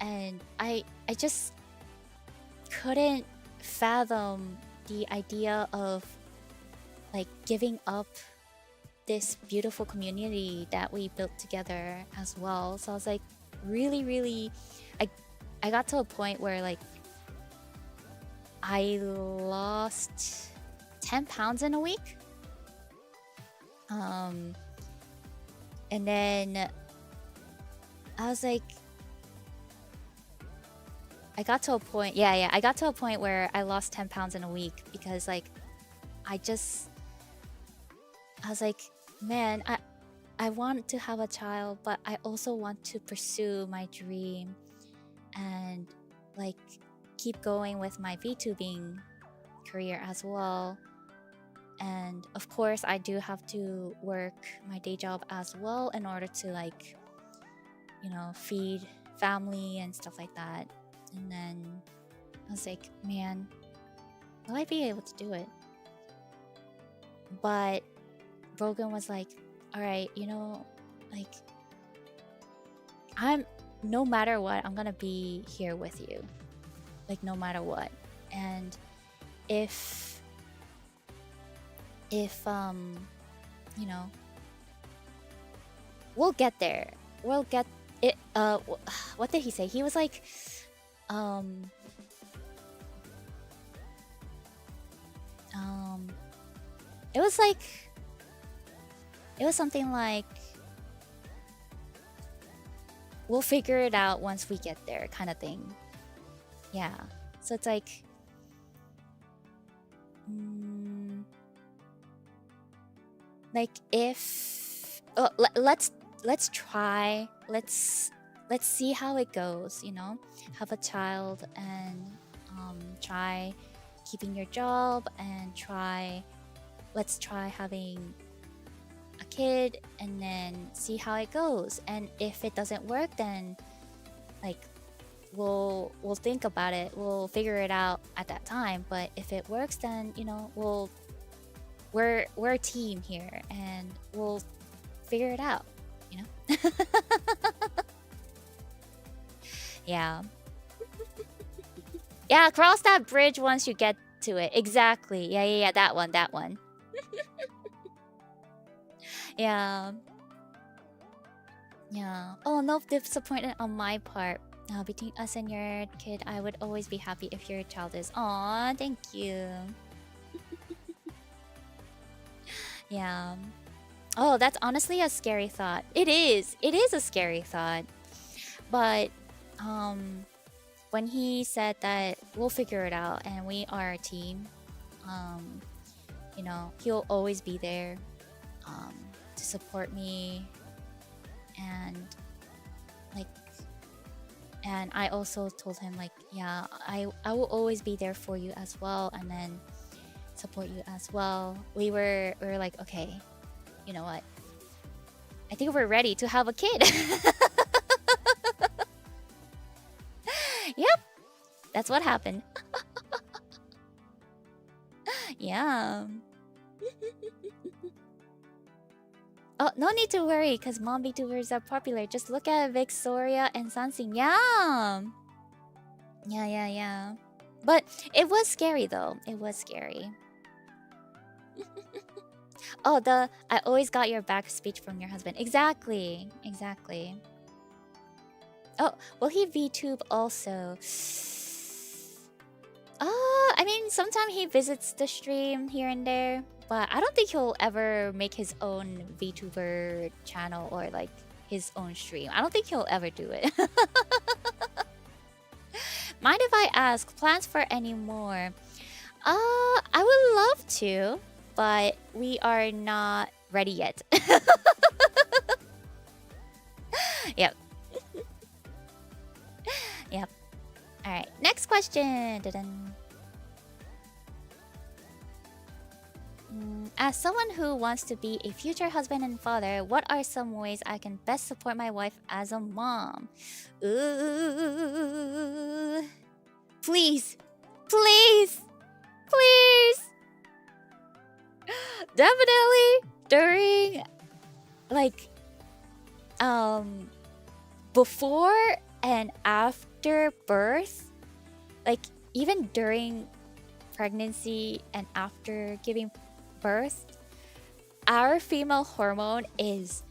and I just couldn't fathom the idea of like giving up this beautiful community that we built together as well. So I was like really I got to a point where like I lost 10 pounds in a week. And then I was like, I got to a point, I got to a point where I lost 10 pounds in a week, because like I was like, man, I want to have a child, but I also want to pursue my dream and like keep going with my VTubing career as well. And of course I do have to work my day job as well in order to like, you know, feed family and stuff like that. And then I was like, man, will I be able to do it? But Brogan was like, all right, you know, like no matter what, I'm gonna be here with you, like no matter what. And if you know, we'll get there, we'll get it. What did he say? He was like it was something like, we'll figure it out once we get there, kind of thing. Yeah. So it's like, like if let's let's see how it goes, have a child and try keeping your job and let's try having a kid and then see how it goes. And if it doesn't work, then like we'll think about it, we'll figure it out at that time. But if it works, then we're a team here and we'll figure it out. Yeah. Yeah, cross that bridge once you get to it. Exactly. Yeah, that one. Yeah. Oh, no disappointment on my part. Between us and your kid, I would always be happy if your child is. Aw, thank you. Yeah. Oh, that's honestly a scary thought. It is a scary thought. But when he said that we'll figure it out and we are a team, he'll always be there to support me, and I also told him yeah, I will always be there for you as well, and then support you as well. We were like, okay, you know what? I think we're ready to have a kid. Yep, that's what happened. Yeah. Oh, no need to worry, because MomVTubers are popular. Just look at Victoria and Sansing. Yeah. Yeah. But it was scary, though. It was scary. Oh, I always got your back speech from your husband. Exactly. Oh, will he VTube also? I mean, sometimes he visits the stream here and there, but I don't think he'll ever make his own VTuber channel or his own stream. I don't think he'll ever do it. Mind if I ask, plans for any more? I would love to, but we are not ready yet. Yep. Yep. Alright, next question. Dun-dun. As someone who wants to be a future husband and father, what are some ways I can best support my wife as a mom? Ooh. Please. Definitely during before and after birth, even during pregnancy and after giving birth, our female hormone is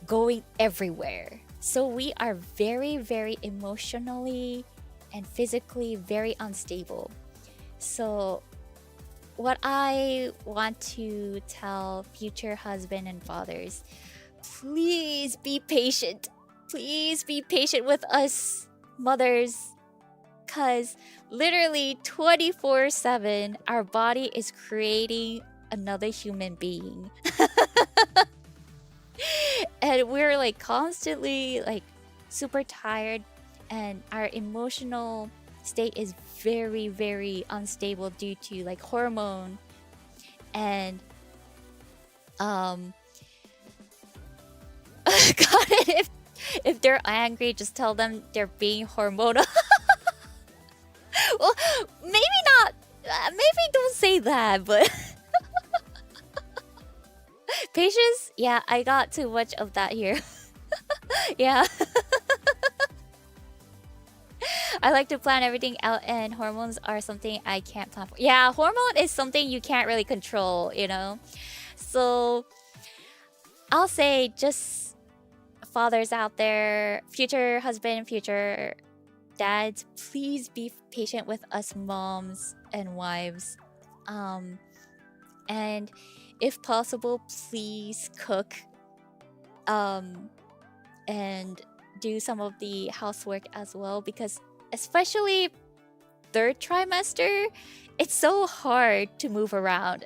going everywhere. So we are very, very emotionally and physically very unstable. So what I want to tell future husband and fathers, please be patient. Please be patient with us mothers, because literally 24/7 our body is creating another human being. And we're constantly super tired, and our emotional state is very, very unstable due to hormone. And God, if they're angry, just tell them they're being hormonal. Well, maybe not. Maybe don't say that, but patience. Yeah, I got too much of that here. Yeah. I like to plan everything out, and hormones are something I can't plan for. Yeah, hormone is something you can't really control, So I'll say, just fathers out there, future husband, future dads, please be patient with us moms and wives. And if possible, please cook and do some of the housework as well, because especially third trimester, it's so hard to move around.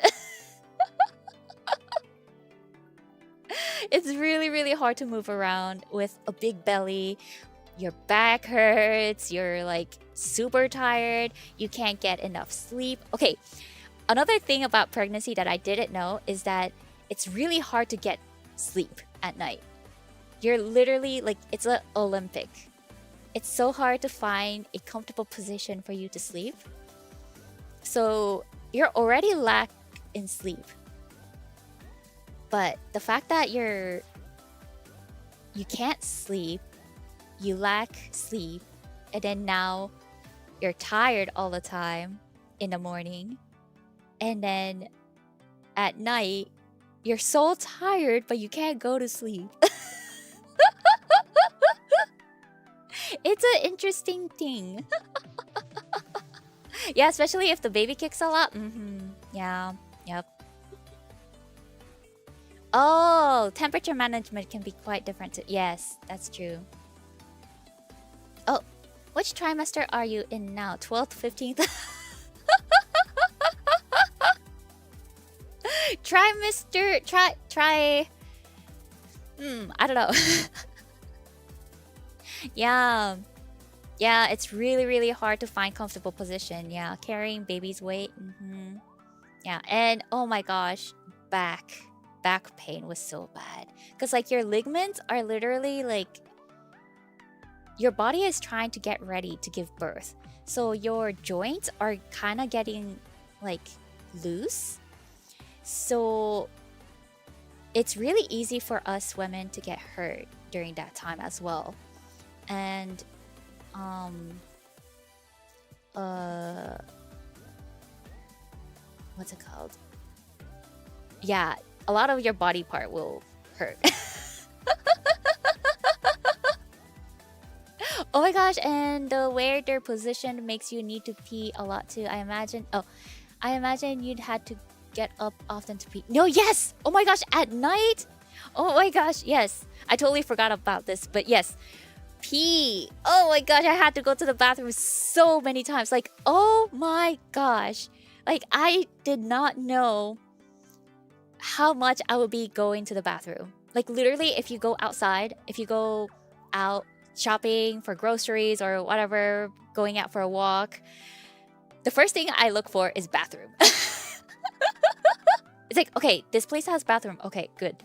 It's really, really hard to move around with a big belly, your back hurts, you're like super tired, you can't get enough sleep. Okay, another thing about pregnancy that I didn't know is that it's really hard to get sleep at night. You're literally like, it's an Olympic. It's so hard to find a comfortable position for you to sleep. So you're already lack in sleep. But the fact that you can't sleep, you lack sleep, and then now you're tired all the time in the morning, and then at night you're so tired but you can't go to sleep. It's an interesting thing. Yeah, especially if the baby kicks a lot. Yeah, yep. Oh, temperature management can be quite different too. Yes, that's true. Oh, which trimester are you in now? 12th, 15th? Trimester, try. I don't know. Yeah. Yeah, it's really, really hard to find comfortable position. Yeah, carrying baby's weight. Yeah, and oh my gosh, back pain was so bad. Because like your ligaments are literally like, your body is trying to get ready to give birth. So your joints are kind of getting like loose. So it's really easy for us women to get hurt during that time as well. And what's it called? Yeah, a lot of your body part will hurt. Oh my gosh, and the where they're positioned makes you need to pee a lot too. I imagine you'd had to get up often to pee. No, yes! Oh my gosh, at night? Oh my gosh, yes. I totally forgot about this, but yes. Pee. Oh my gosh, I had to go to the bathroom so many times. Like, oh my gosh. Like, I did not know how much I would be going to the bathroom. Like, literally, if you go outside, if you go out shopping for groceries or whatever, going out for a walk, the first thing I look for is bathroom. It's like, okay, this place has bathroom. Okay, good.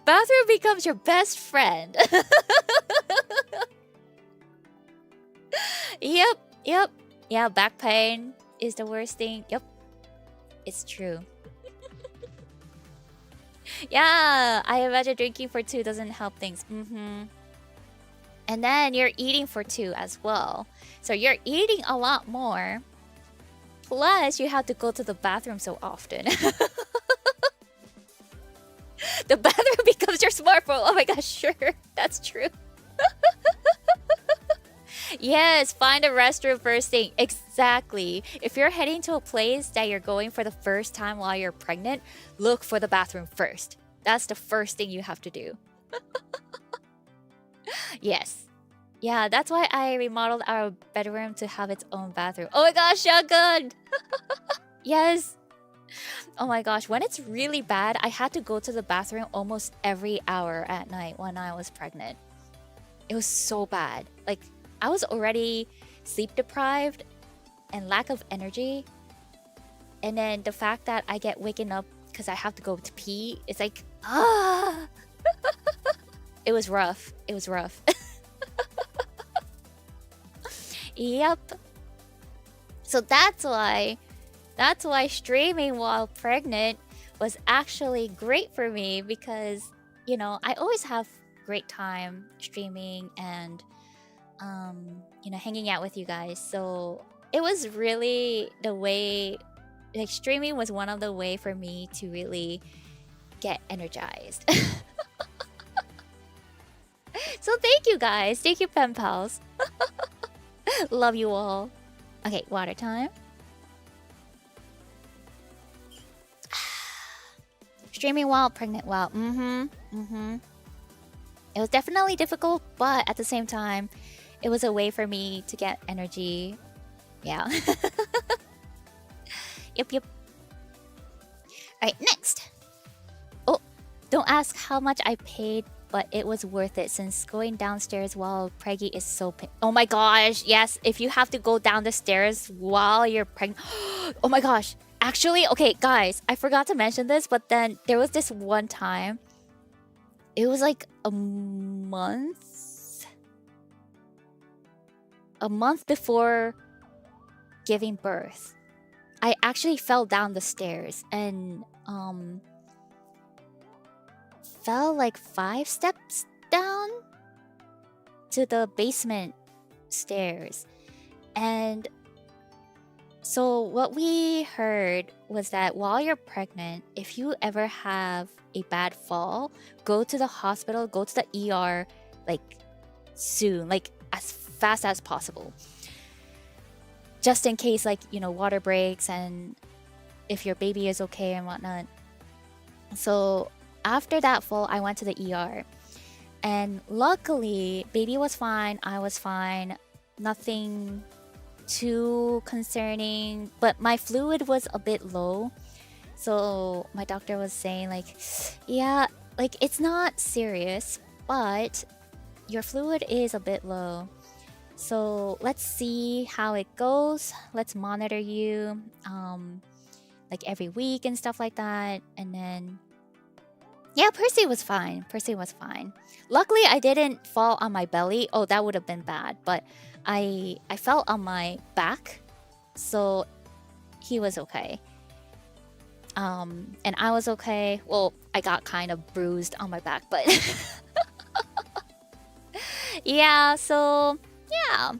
Bathroom becomes your best friend. Yep. Yeah, back pain is the worst thing. Yep. It's true. Yeah, I imagine drinking for 2 doesn't help things. And then you're eating for 2 as well. So you're eating a lot more. Plus, you have to go to the bathroom so often. The bathroom becomes your smartphone. Oh my gosh, sure. That's true. Yes, find a restroom first thing. Exactly. If you're heading to a place that you're going for the first time while you're pregnant, look for the bathroom first. That's the first thing you have to do. Yes. Yeah, that's why I remodeled our bedroom to have its own bathroom. Oh my gosh, shotgun! Yes. Oh my gosh, when it's really bad, I had to go to the bathroom almost every hour at night when I was pregnant. It was so bad. Like, I was already sleep deprived and lack of energy. And then the fact that I get waken up because I have to go to pee, it's like, ah! It was rough. It was rough. Yep. So that's why streaming while pregnant was actually great for me because, you know, I always have great time streaming and, you know, hanging out with you guys. So it was really the way, like streaming was one of the way for me to really get energized. So thank you guys. Thank you, PenPals. Love you all. Okay, water time. Streaming while pregnant. Wow. It was definitely difficult, but at the same time, it was a way for me to get energy. Yeah. Yep. Alright, next. Oh, don't ask how much I paid but it was worth it since going downstairs while preggy is so oh my gosh, yes, if you have to go down the stairs while you're pregnant. Oh my gosh. Actually, okay, guys, I forgot to mention this, but then there was this one time. It was like a month before giving birth. I actually fell down the stairs and fell like 5 steps down to the basement stairs. And so what we heard was that while you're pregnant, if you ever have a bad fall, go to the hospital, go to the ER like soon, like as fast as possible. Just in case, like, you know, water breaks and if your baby is okay and whatnot. So after that fall, I went to the ER. And luckily, baby was fine, I was fine. Nothing too concerning. But my fluid was a bit low. So my doctor was saying like, yeah, like it's not serious, but your fluid is a bit low. So let's see how it goes. Let's monitor you like every week and stuff like that. And then yeah, Percy was fine. Percy was fine. Luckily, I didn't fall on my belly. Oh, that would have been bad. But I fell on my back. So he was okay. And I was okay. Well, I got kind of bruised on my back, but yeah, so yeah,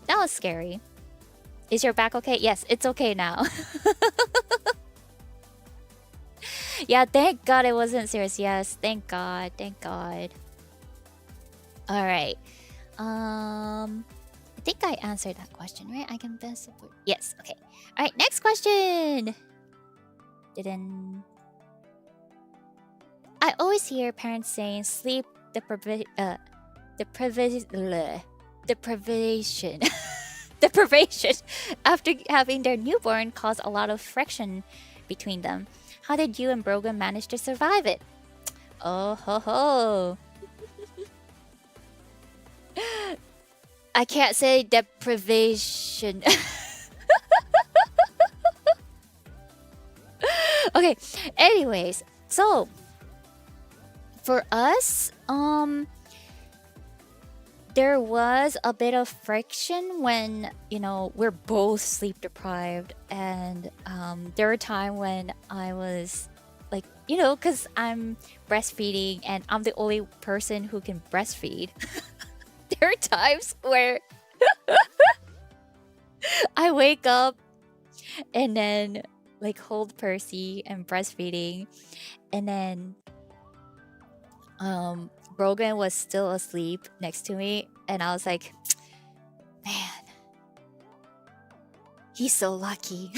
that was scary. Is your back okay? Yes, it's okay now. Yeah, thank God it wasn't serious. Yes, thank God. Thank God. All right. I think I answered that question, right? I can best support. Yes, okay. All right, next question. I always hear parents saying sleep deprivation after having their newborn cause a lot of friction between them. How did you and Brogan manage to survive it? Oh ho ho. I can't say deprivation. Okay, anyways, so for us, there was a bit of friction when, you know, we're both sleep deprived. And there were times when I was like, you know, because I'm breastfeeding and I'm the only person who can breastfeed. There are times where I wake up and then like hold Percy and breastfeeding. And then Brogan was still asleep next to me, and I was like, man, he's so lucky.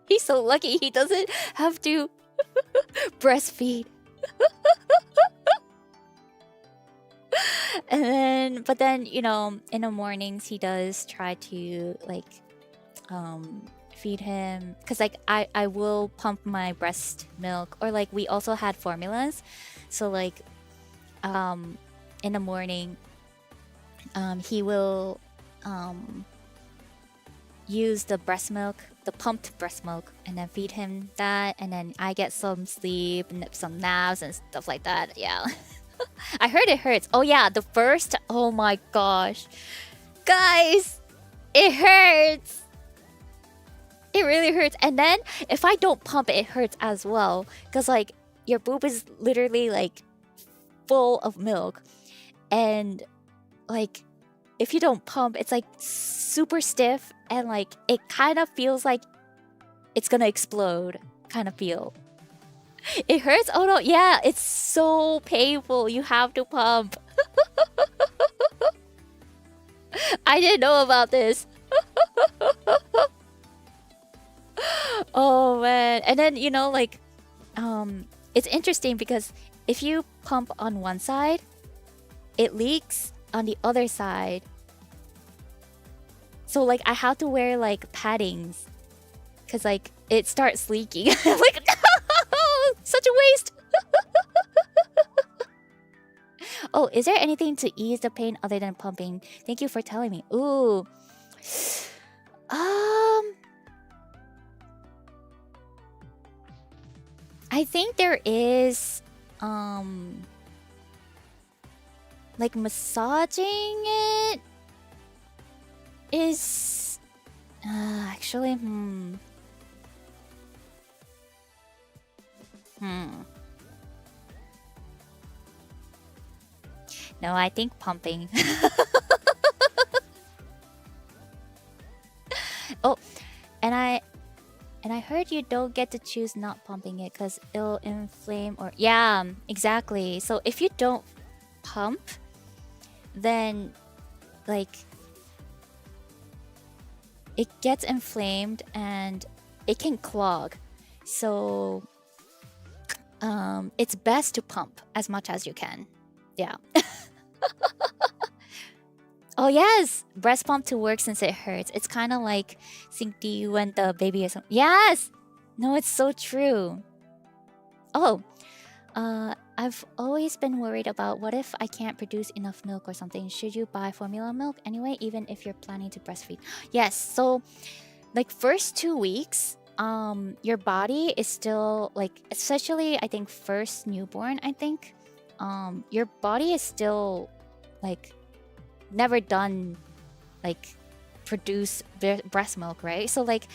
He's so lucky he doesn't have to breastfeed. And then, but then, you know, in the mornings he does try to like feed him, because like I will pump my breast milk, or like we also had formulas. So like in the morning he will use the breast milk, the pumped breast milk, and then feed him that, and then I get some sleep and some naps and stuff like that. Yeah. I heard it hurts. Oh yeah, the first, oh my gosh, guys, it hurts. It really hurts. And then if I don't pump it hurts as well, because like your boob is literally like full of milk, and like if you don't pump, it's like super stiff, and like it kind of feels like it's gonna explode kind of feel. It hurts. Oh no, yeah, it's so painful. You have to pump. I didn't know about this. Oh man. And then, you know, like it's interesting because if you pump on one side, it leaks on the other side. So like I have to wear like paddings, because like it starts leaking. I'm like, no, such a waste. is there anything to ease the pain other than pumping? Thank you for telling me. Ooh. I think there is like massaging it is actually No, I think pumping. Oh, and I heard you don't get to choose not pumping it because it'll inflame or yeah, exactly. So if you don't pump, then like it gets inflamed and it can clog. So it's best to pump as much as you can. Yeah. Oh yes, breast pump to work since it hurts. It's kind of like Syncti when the baby is. Yes, no, it's so true. Oh, I've always been worried about what if I can't produce enough milk or something. Should you buy formula milk anyway, even if you're planning to breastfeed? Yes. So, like first 2 weeks, your body is still like, especially I think first newborn. I think, your body is still like never done like produce breast milk, right? So like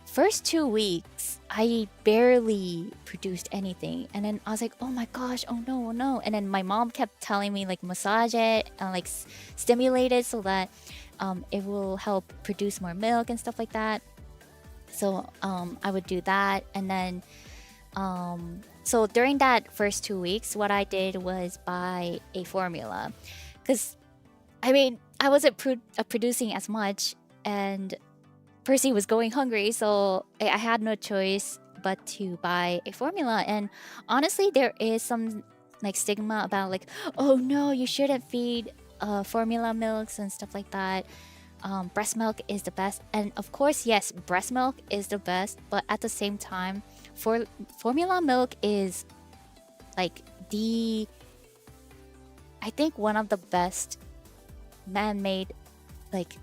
first 2 weeks I barely produced anything, and then I was like, oh my gosh, oh no, oh no. And then my mom kept telling me like massage it and like stimulate it so that it will help produce more milk and stuff like that. So I would do that, and then so during that first 2 weeks, what I did was buy a formula, because I mean I wasn't producing as much, and Percy was going hungry, so I had no choice but to buy a formula. And honestly, there is some like stigma about like, oh no, you shouldn't feed formula milks and stuff like that. Breast milk is the best, and of course, yes, breast milk is the best, but at the same time, formula milk is like I think one of the best man-made, like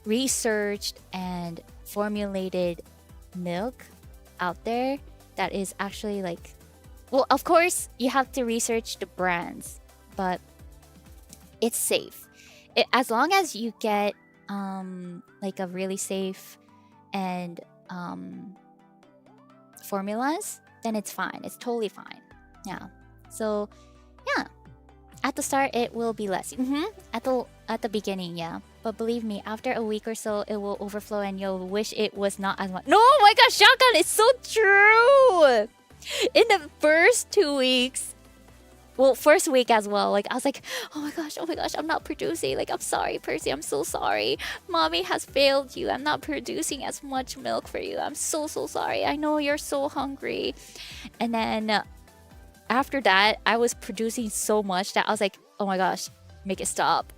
researched and formulated milk out there that is actually like, well, of course you have to research the brands, but it's safe. As long as you get like a really safe and formulas, then it's fine. It's totally fine. Yeah. So yeah, at the start it will be less. At the beginning, yeah. But believe me, after a week or so, it will overflow and you'll wish it was not as much. No, oh my gosh, Shotgun, it's so true. In the first 2 weeks, well, first week as well, like I was like, oh my gosh, I'm not producing. Like, I'm sorry, Percy, I'm so sorry. Mommy has failed you. I'm not producing as much milk for you. I'm so sorry. I know you're so hungry. And then after that, I was producing so much that I was like, oh my gosh, make it stop.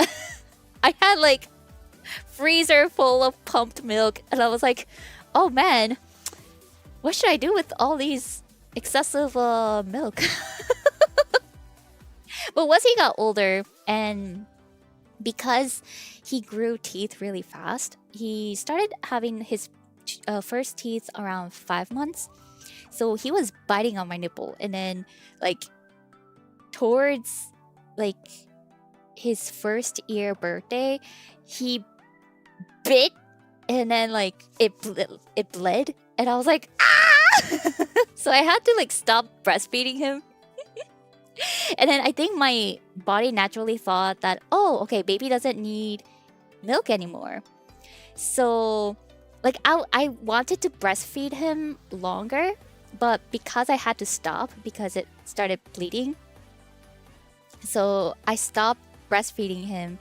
I had like freezer full of pumped milk, and I was like, oh man, what should I do with all these excessive milk? But once he got older, and because he grew teeth really fast, he started having his first teeth around 5 months. So he was biting on my nipple, and then like towards like his first year birthday, he bit, and then like it bled, and I was like, ah! So I had to like stop breastfeeding him. And then I think my body naturally thought that, oh, okay, baby doesn't need milk anymore. So like I wanted to breastfeed him longer, but because I had to stop because it started bleeding, so I stopped breastfeeding him.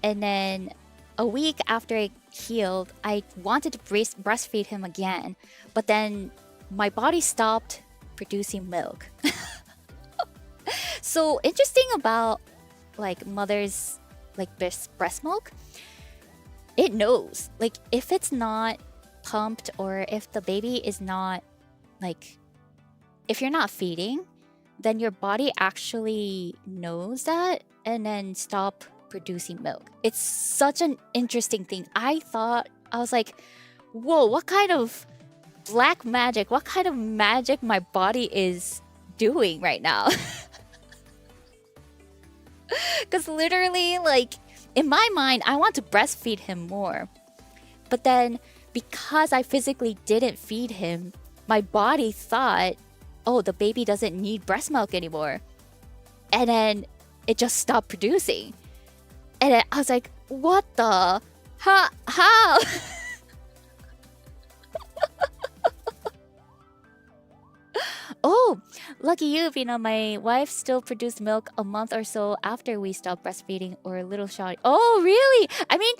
And then a week after it healed, I wanted to breastfeed him again, but then my body stopped producing milk. So interesting about like mother's like breast milk, it knows like if it's not pumped, or if the baby is not like, if you're not feeding, then your body actually knows that and then stop producing milk. It's such an interesting thing. I was like, whoa, what kind of black magic, what kind of magic my body is doing right now? Because literally, like, in my mind, I want to breastfeed him more. But then, because I physically didn't feed him, my body thought, oh, the baby doesn't need breast milk anymore. And then it just stopped producing. And then I was like, what the? How? Oh, lucky you, Pina. My wife still produced milk a month or so after we stopped breastfeeding, or a little shot. Oh, really? I mean,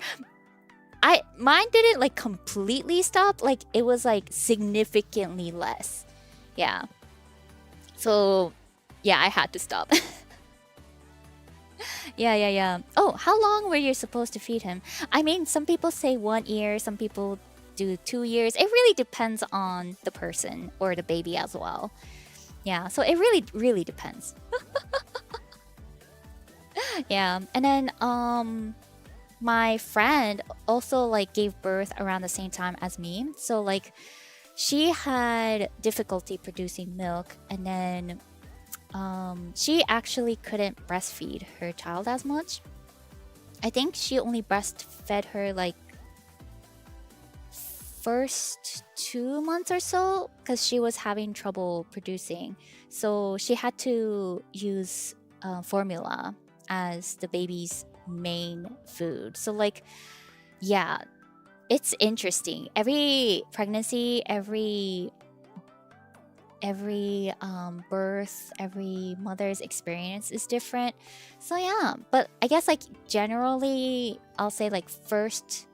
mine didn't like completely stop. Like, it was like significantly less. Yeah. So, yeah, I had to stop. Yeah. Oh, how long were you supposed to feed him? I mean, some people say 1 year, some people do 2 years. It really depends on the person or the baby as well. Yeah, so it really depends. Yeah, and then my friend also like gave birth around the same time as me. So like she had difficulty producing milk, and then she actually couldn't breastfeed her child as much. I think she only breastfed her like first 2 months or so because she was having trouble producing. So she had to use formula as the baby's main food. So like, yeah, it's interesting. Every pregnancy, every birth, every mother's experience is different. So yeah, but I guess like generally I'll say like first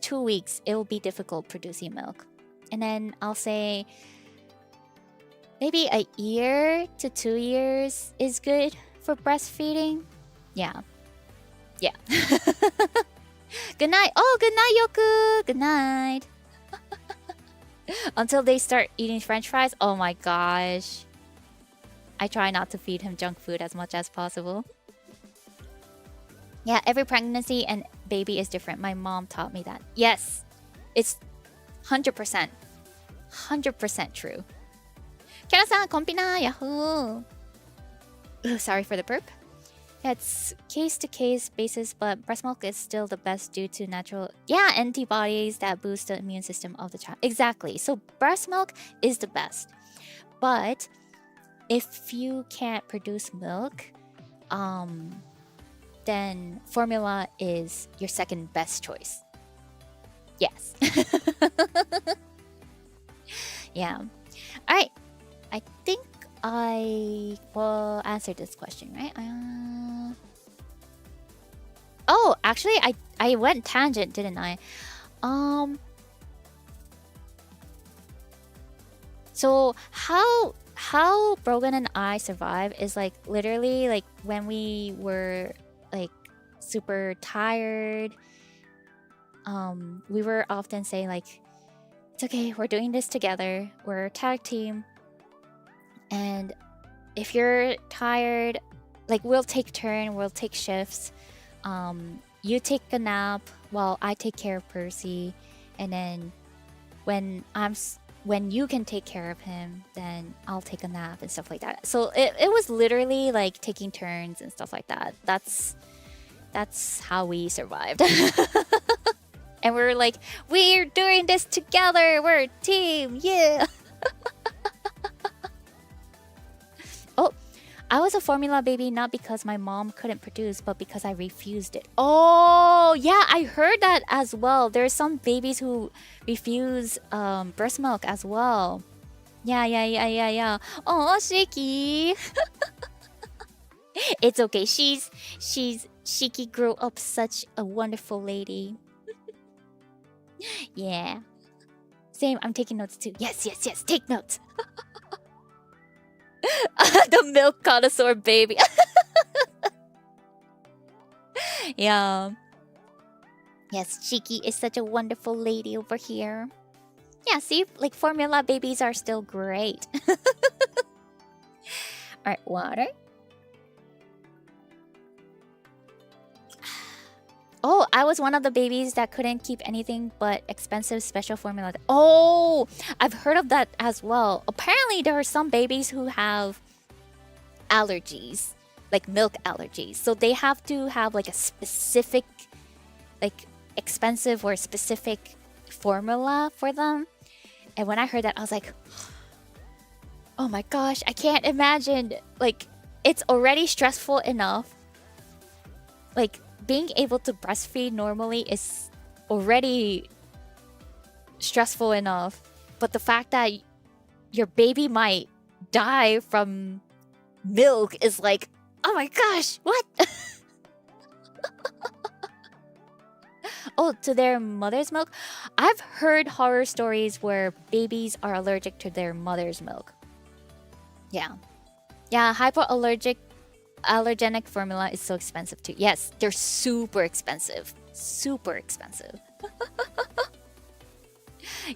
2 weeks it will be difficult producing milk, and then I'll say maybe a year to 2 years is good for breastfeeding. Yeah. Good night. Oh, good night, Yoku. Good night. Until they start eating french fries. Oh my gosh, I try not to feed him junk food as much as possible. Yeah, every pregnancy and baby is different. My mom taught me that. Yes, it's 100% true. Kara-san, konpina, yahoo! Ooh, sorry for the burp. Yeah, it's case-to-case basis, but breast milk is still the best due to natural antibodies that boost the immune system of the child. Exactly. So breast milk is the best. But if you can't produce milk, then formula is your second best choice. Yes. Yeah. All right. I think I will answer this question, right? Oh, actually, I went tangent, didn't I? So how Brogan and I survive is like literally like when we were like super tired. We were often saying like, it's okay, we're doing this together. We're a tag team. And if you're tired, like we'll take shifts. You take a nap while I take care of Percy, and then when you can take care of him, then I'll take a nap and stuff like that. So it was literally like taking turns and stuff like that. That's how we survived. And we're like, we're doing this together. We're a team. Yeah. Oh, I was a formula baby not because my mom couldn't produce, but because I refused it. Oh, yeah, I heard that as well. There's some babies who refuse breast milk as well. Yeah. Oh, Shiki. It's okay. Shiki grew up such a wonderful lady. Yeah. Same, I'm taking notes too. Yes, take notes. The milk connoisseur baby. Yeah. Yes, Shiki is such a wonderful lady over here. Yeah, see, like formula babies are still great. Alright, water. Oh, I was one of the babies that couldn't keep anything but expensive special formula. Oh, I've heard of that as well. Apparently, there are some babies who have allergies, like milk allergies. So they have to have like a specific, like expensive or specific formula for them. And when I heard that, I was like, oh my gosh, I can't imagine. Like, it's already stressful enough. Like, being able to breastfeed normally is already stressful enough. But the fact that your baby might die from milk is like, oh my gosh, what? Oh, to their mother's milk? I've heard horror stories where babies are allergic to their mother's milk. Yeah. Yeah, allergenic formula is so expensive too. Yes, they're super expensive. Super expensive.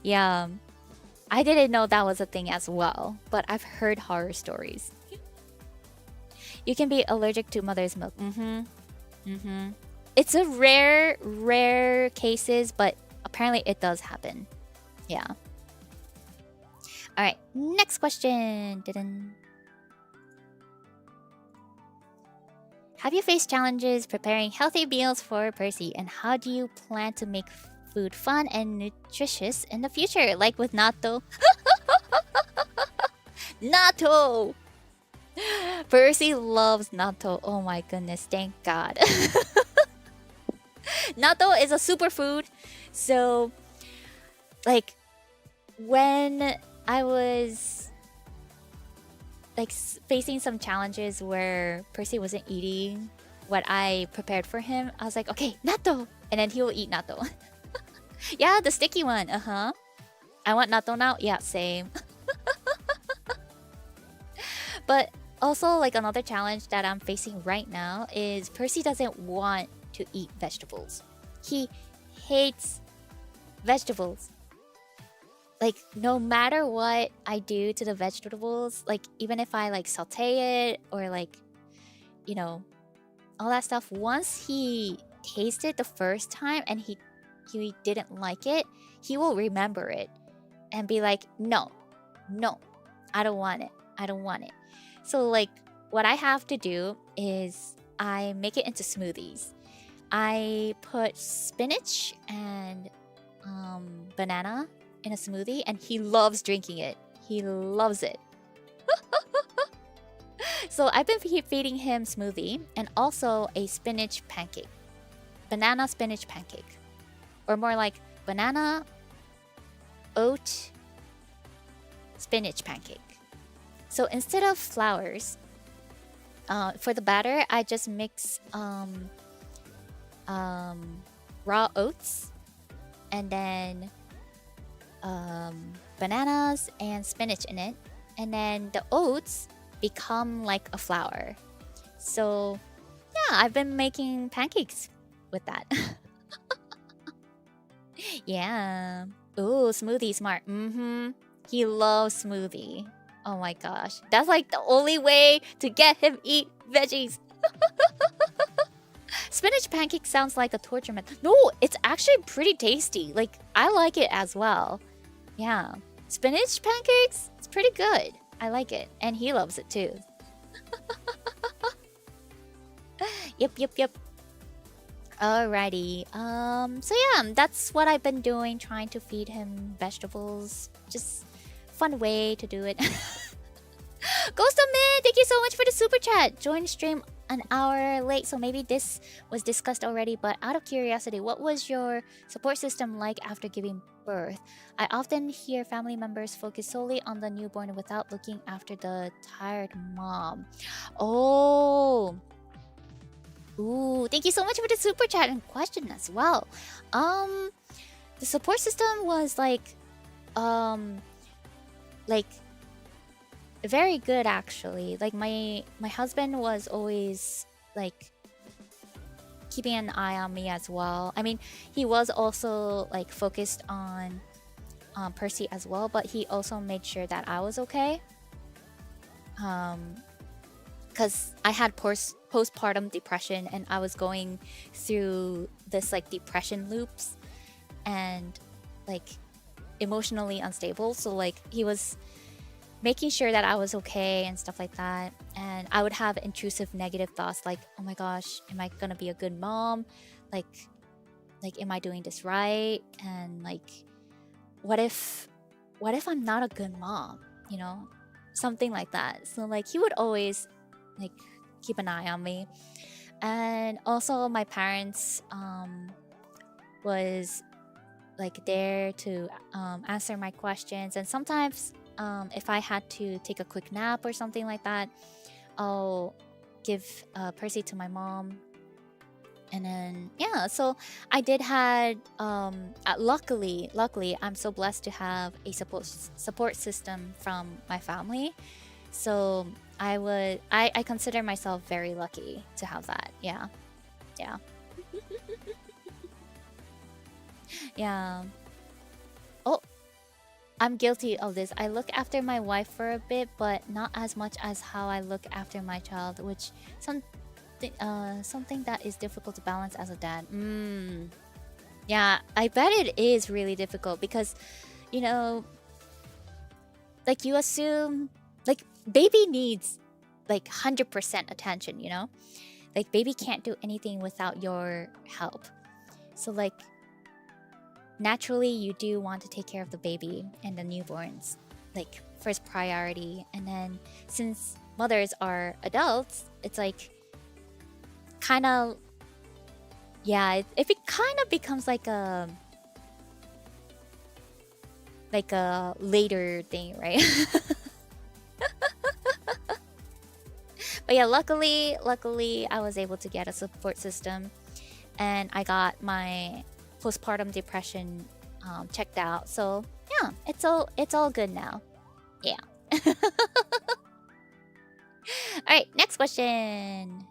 Yeah. I didn't know that was a thing as well, but I've heard horror stories. You can be allergic to mother's milk. It's a rare cases, but apparently it does happen. Yeah. All right, next question. Have you faced challenges preparing healthy meals for Percy, and how do you plan to make food fun and nutritious in the future, like with natto? Natto! Percy loves natto. Oh my goodness, thank God. Natto is a superfood. So, like, when I was like facing some challenges where Percy wasn't eating what I prepared for him, I was like, okay, natto, and then he will eat natto. Yeah, the sticky one. I want natto now. Yeah, same. But also, like, another challenge that I'm facing right now is Percy doesn't want to eat vegetables. He hates vegetables. Like, no matter what I do to the vegetables, like, even if I like saute it or like, you know, all that stuff, once he tasted the first time and he didn't like it, he will remember it and be like, no, I don't want it. So, like, what I have to do is I make it into smoothies. I put spinach and banana in a smoothie, and he loves drinking it. He loves it. So I've been feeding him smoothie and also a spinach pancake. Banana spinach pancake. Or more like banana oat spinach pancake. So instead of flours, for the batter, I just mix raw oats and then bananas and spinach in it, and then the oats become like a flour. So yeah, I've been making pancakes with that. Yeah. Ooh, smoothie smart. He loves smoothie. Oh my gosh, that's like the only way to get him eat veggies. Spinach pancake sounds like a torture method. No, it's actually pretty tasty. Like, I like it as well. Yeah. Spinach pancakes, it's pretty good. I like it. And he loves it too. Yep. Alrighty. So yeah, that's what I've been doing, trying to feed him vegetables. Just fun way to do it. Ghost of Mid, thank you so much for the super chat. Joined stream an hour late, so maybe this was discussed already, but out of curiosity, what was your support system like after giving birth? I often hear family members focus solely on the newborn without looking after the tired mom. Oh. Ooh, thank you so much for the super chat and question as well. The support system was like very good actually. Like my husband was always like keeping an eye on me as well. I mean, he was also like focused on Percy as well, but he also made sure that I was okay. because I had postpartum depression, and I was going through this like depression loops and like emotionally unstable. So like he was making sure that I was okay and stuff like that. And I would have intrusive negative thoughts like, oh my gosh, am I gonna be a good mom? Like am I doing this right? And like, what if I'm not a good mom? You know, something like that. So like he would always like keep an eye on me. And also my parents was like there to answer my questions. And sometimes if I had to take a quick nap or something like that, I'll give Percy to my mom. And then yeah, so I did had luckily I'm so blessed to have a support system from my family. So I consider myself very lucky to have that. Yeah. Yeah. Oh, I'm guilty of this. I look after my wife for a bit, but not as much as how I look after my child, which something that is difficult to balance as a dad. Yeah, I bet it is really difficult because, you know, like you assume like baby needs like 100% attention, you know? Like baby can't do anything without your help. So like naturally you do want to take care of the baby and the newborns, like first priority. And then since mothers are adults, it's like kind of, yeah, if it kind of becomes like a later thing, right? But yeah, luckily I was able to get a support system, and I got my postpartum depression checked out. So yeah, it's all good now. Yeah. All right, next question.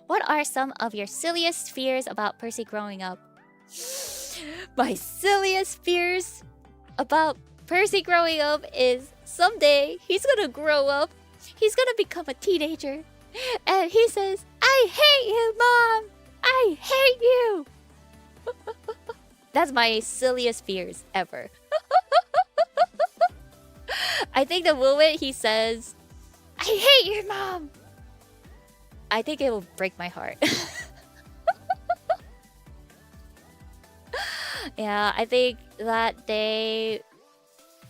What are some of your silliest fears about Percy growing up? My silliest fears about Percy growing up is someday he's gonna grow up, he's gonna become a teenager, and he says, "I hate you, Mom! I hate you!" That's my silliest fears ever. I think the moment he says, "I hate you, Mom," I think it will break my heart. Yeah, I think that day,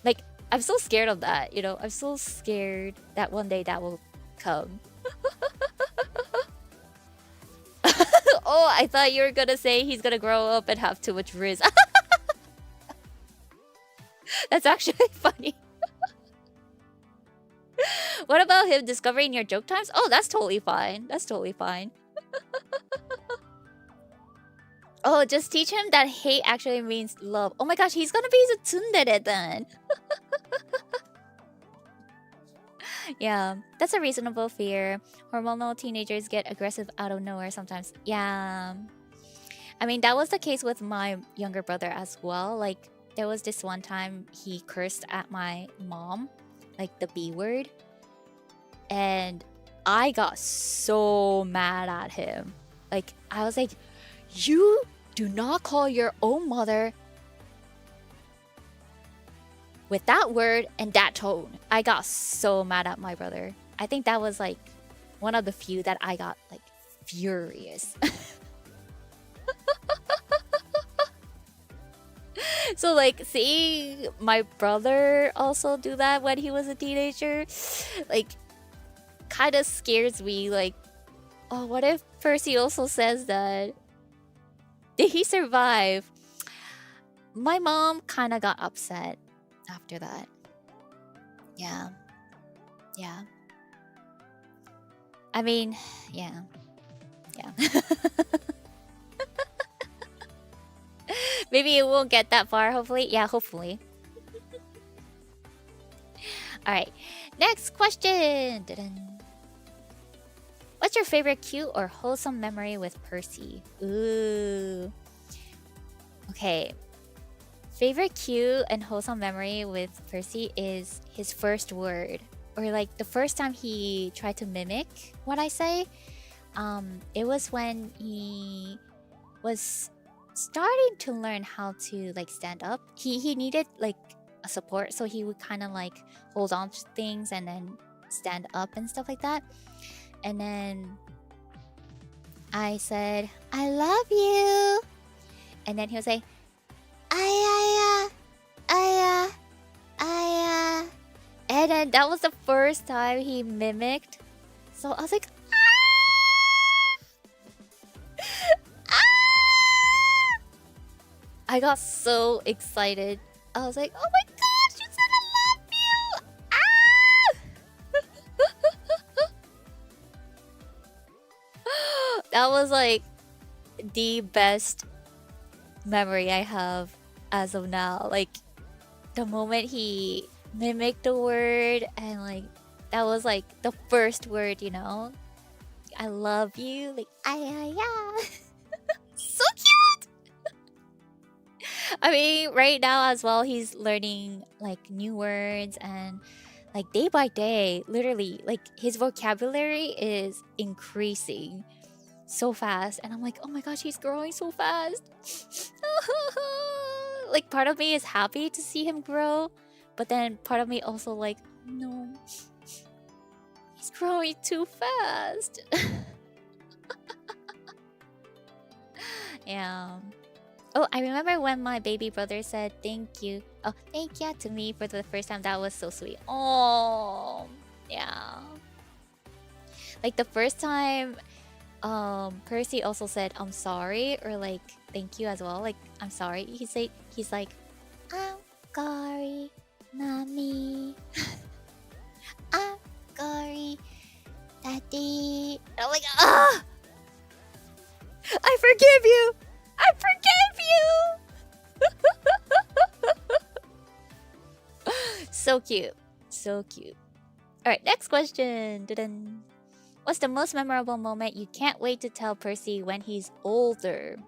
like, I'm so scared of that, you know? I'm so scared that one day that will come. Oh, I thought you were gonna say he's gonna grow up and have too much riz. That's actually funny. What about him discovering your joke times? Oh, that's totally fine. That's totally fine. Oh, just teach him that hate actually means love. Oh my gosh, he's gonna be a tsundere then. Yeah, that's a reasonable fear. Hormonal teenagers get aggressive out of nowhere sometimes. Yeah. I mean, that was the case with my younger brother as well. Like, there was this one time he cursed at my mom, like the B word. And I got so mad at him. Like, I was like, you do not call your own mother with that word and that tone. I got so mad at my brother. I think that was like one of the few that I got like furious. So like seeing my brother also do that when he was a teenager, like kind of scares me. Like, oh, what if Percy also says that? Did he survive? My mom kind of got upset after that. Yeah. I mean, yeah. Maybe it won't get that far, hopefully. Yeah, hopefully. Alright, next question. What's your favorite cute or wholesome memory with Percy? Ooh. Okay. Favorite cute and wholesome memory with Percy is his first word. or like the first time he tried to mimic what I say, it was when he was starting to learn how to like stand up. He needed like a support, so he would kind of like hold on to things and then stand up and stuff like that. And then I said, I love you. And then he'll say, Aya, Aya, Aya. And then that was the first time he mimicked. So I was like, ah! Ah! I got so excited. I was like, oh my gosh, you said I love you! Ah! That was like the best memory I have as of now. Like the moment he mimicked the word, and like that was like the first word, you know? I love you, like yeah. So cute. I mean, right now as well, he's learning like new words, and like day by day, literally, like his vocabulary is increasing so fast, and I'm like, oh my gosh, he's growing so fast. Like part of me is happy to see him grow, but then part of me also like, no, he's growing too fast. Yeah. Oh, I remember when my baby brother said thank you. Oh, thank you to me for the first time. That was so sweet. Oh, yeah. Like the first time, Percy also said I'm sorry, or like thank you as well. Like I'm sorry. He's like I'm sorry, mommy. I'm sorry, daddy. And I'm like, ah, I forgive you. I forgive you. So cute. So cute. Alright, next question. Dun-dun. What's the most memorable moment you can't wait to tell Percy when he's older?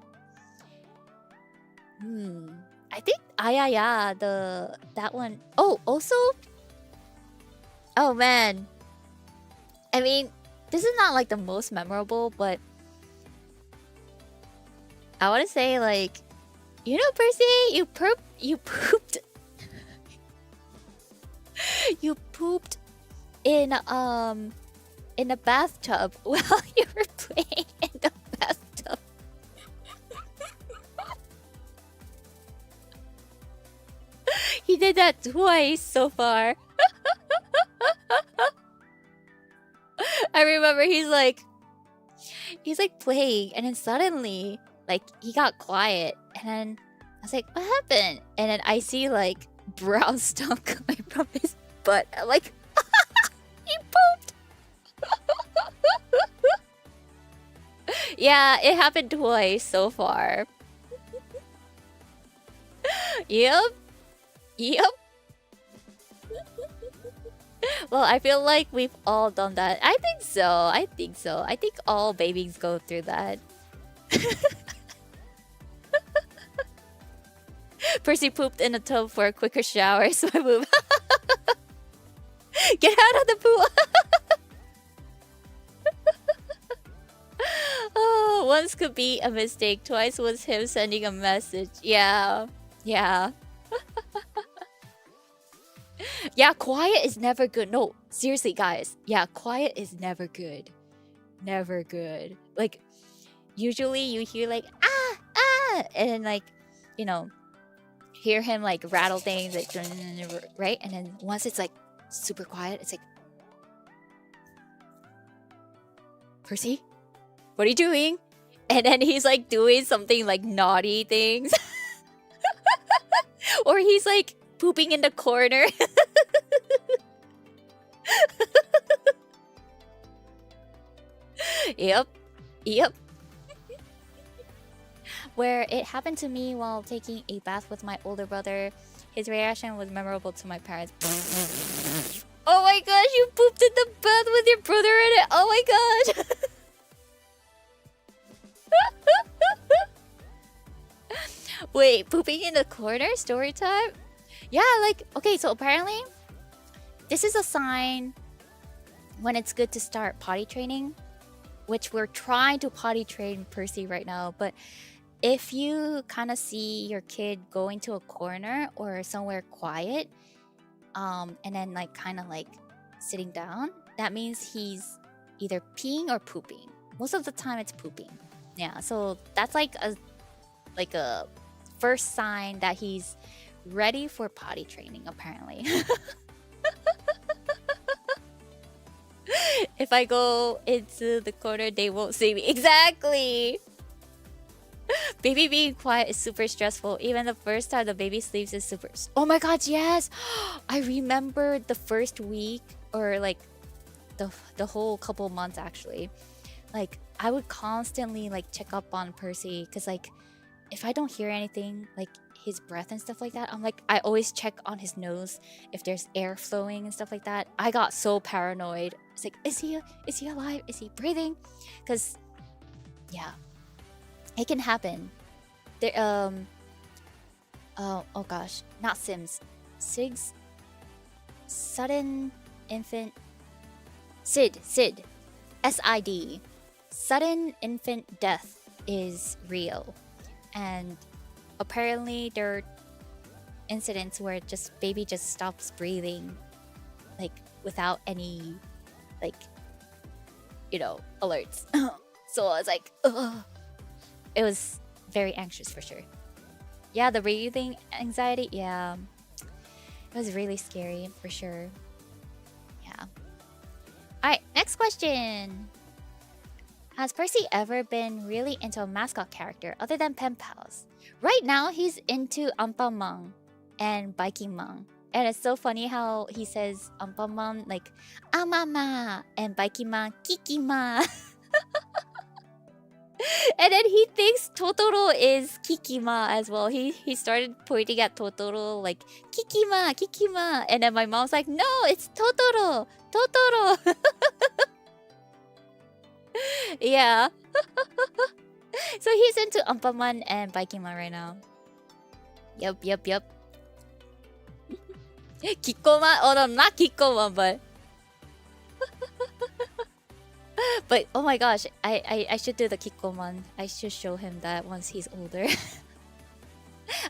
I think yeah, that one. Oh, also. Oh man. I mean, this is not like the most memorable, but I want to say like, you know, Percy, you pooped. You pooped in a bathtub while you were playing in the bathtub. He did that twice so far. I remember he's like playing, and then suddenly like he got quiet, and then I was like, what happened? And then I see like brown stuff coming from his butt. I'm like, he pooped. Yeah, it happened twice so far. Yep. Well, I feel like we've all done that. I think so. I think all babies go through that. Percy pooped in a tub for a quicker shower, so I moved. Get out of the pool! Oh, once could be a mistake. Twice was him sending a message. Yeah. Yeah, quiet is never good. No, seriously, guys. Yeah, quiet is never good. Never good. Like, usually you hear like, ah, and then like, you know, hear him like rattle things, like, right? And then once it's like super quiet, it's like, Percy, what are you doing? And then he's like doing something like naughty things. Or he's like pooping in the corner. Yep. Where it happened to me while taking a bath with my older brother. His reaction was memorable to my parents. Oh my gosh, you pooped in the bath with your brother in it. Oh my god. Wait, pooping in the corner? Story time? Yeah, like, okay, so apparently this is a sign when it's good to start potty training, which we're trying to potty train Percy right now. But if you kind of see your kid go into a corner or somewhere quiet, and then like kind of like sitting down, that means he's either peeing or pooping. Most of the time it's pooping. Yeah, so that's like a first sign that he's ready for potty training, apparently. If I go into the corner, they won't see me. Exactly. Baby being quiet is super stressful. Even the first time the baby sleeps is super. Oh my god, yes! I remember the first week, or like the whole couple months actually. Like I would constantly like check up on Percy, because like if I don't hear anything, like his breath and stuff like that, I'm like, I always check on his nose if there's air flowing and stuff like that. I got so paranoid. It's like, is he alive? Is he breathing? Because yeah, it can happen. There, oh gosh, not Sims, Sigs, sudden infant, SID, SID, sudden infant death is real, and apparently there are incidents where just baby just stops breathing, like without any, like, you know, alerts. So I was like, ugh. It was very anxious for sure. Yeah, the breathing anxiety, yeah. It was really scary for sure. Yeah. Alright, next question. Has Percy ever been really into a mascot character other than PenPals? Right now, he's into Ampamang and Baikimang. And it's so funny how he says Ampamang like Amama and Baikimang Kikima. And then he thinks Totoro is Kikima as well. He started pointing at Totoro like Kikima. And then my mom's like, no, it's Totoro. Yeah. So he's into Ampaman and Baikima right now. Yup. Kikoma? Oh no, not Kikoma, but but oh my gosh, I should do the Kikoman. I should show him that once he's older.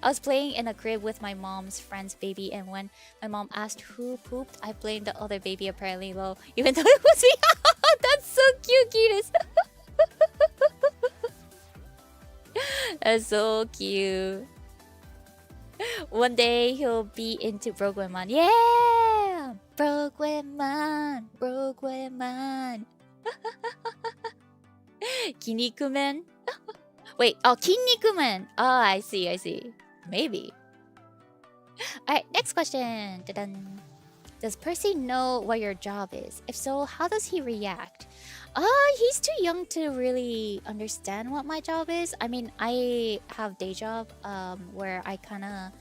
I was playing in a crib with my mom's friend's baby, and when my mom asked who pooped, I blamed the other baby apparently low, even though it was me. That's so cute, cuteness. That's so cute. One day he'll be into Brogwenman. Yeah! Brogwenman. Kinnikumen? Wait, oh, Kinnikumen. Oh, I see. Maybe. Alright, next question. Ta-dan. Does Percy know what your job is? If so, how does he react? He's too young to really understand what my job is. I mean, I have day job where I kind of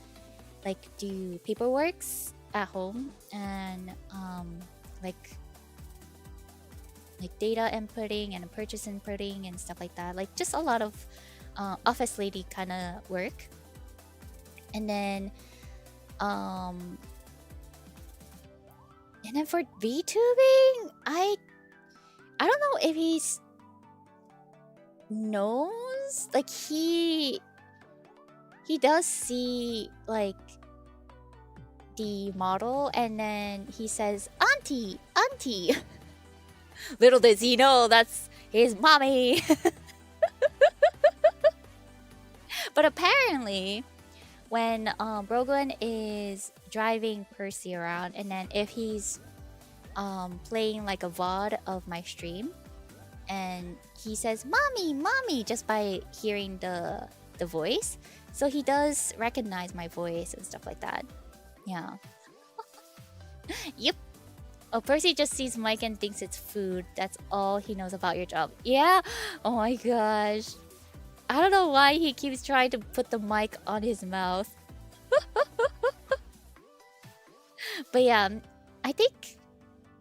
like do paperworks at home, and like data inputting and purchase inputting and stuff like that. Like just a lot of office lady kind of work. And then for VTubing, I don't know if he knows. Like he does see like the model, and then he says, "Auntie." Little does he know that's his mommy. But apparently, when Brogan is driving Percy around, and then if he's playing like a VOD of my stream, and he says mommy just by hearing the voice, so he does recognize my voice and stuff like that. Yeah. Yep. Oh, Percy just sees Mike and thinks it's food. That's all he knows about your job. Yeah. Oh my gosh. I don't know why he keeps trying to put the mic on his mouth. But yeah, I think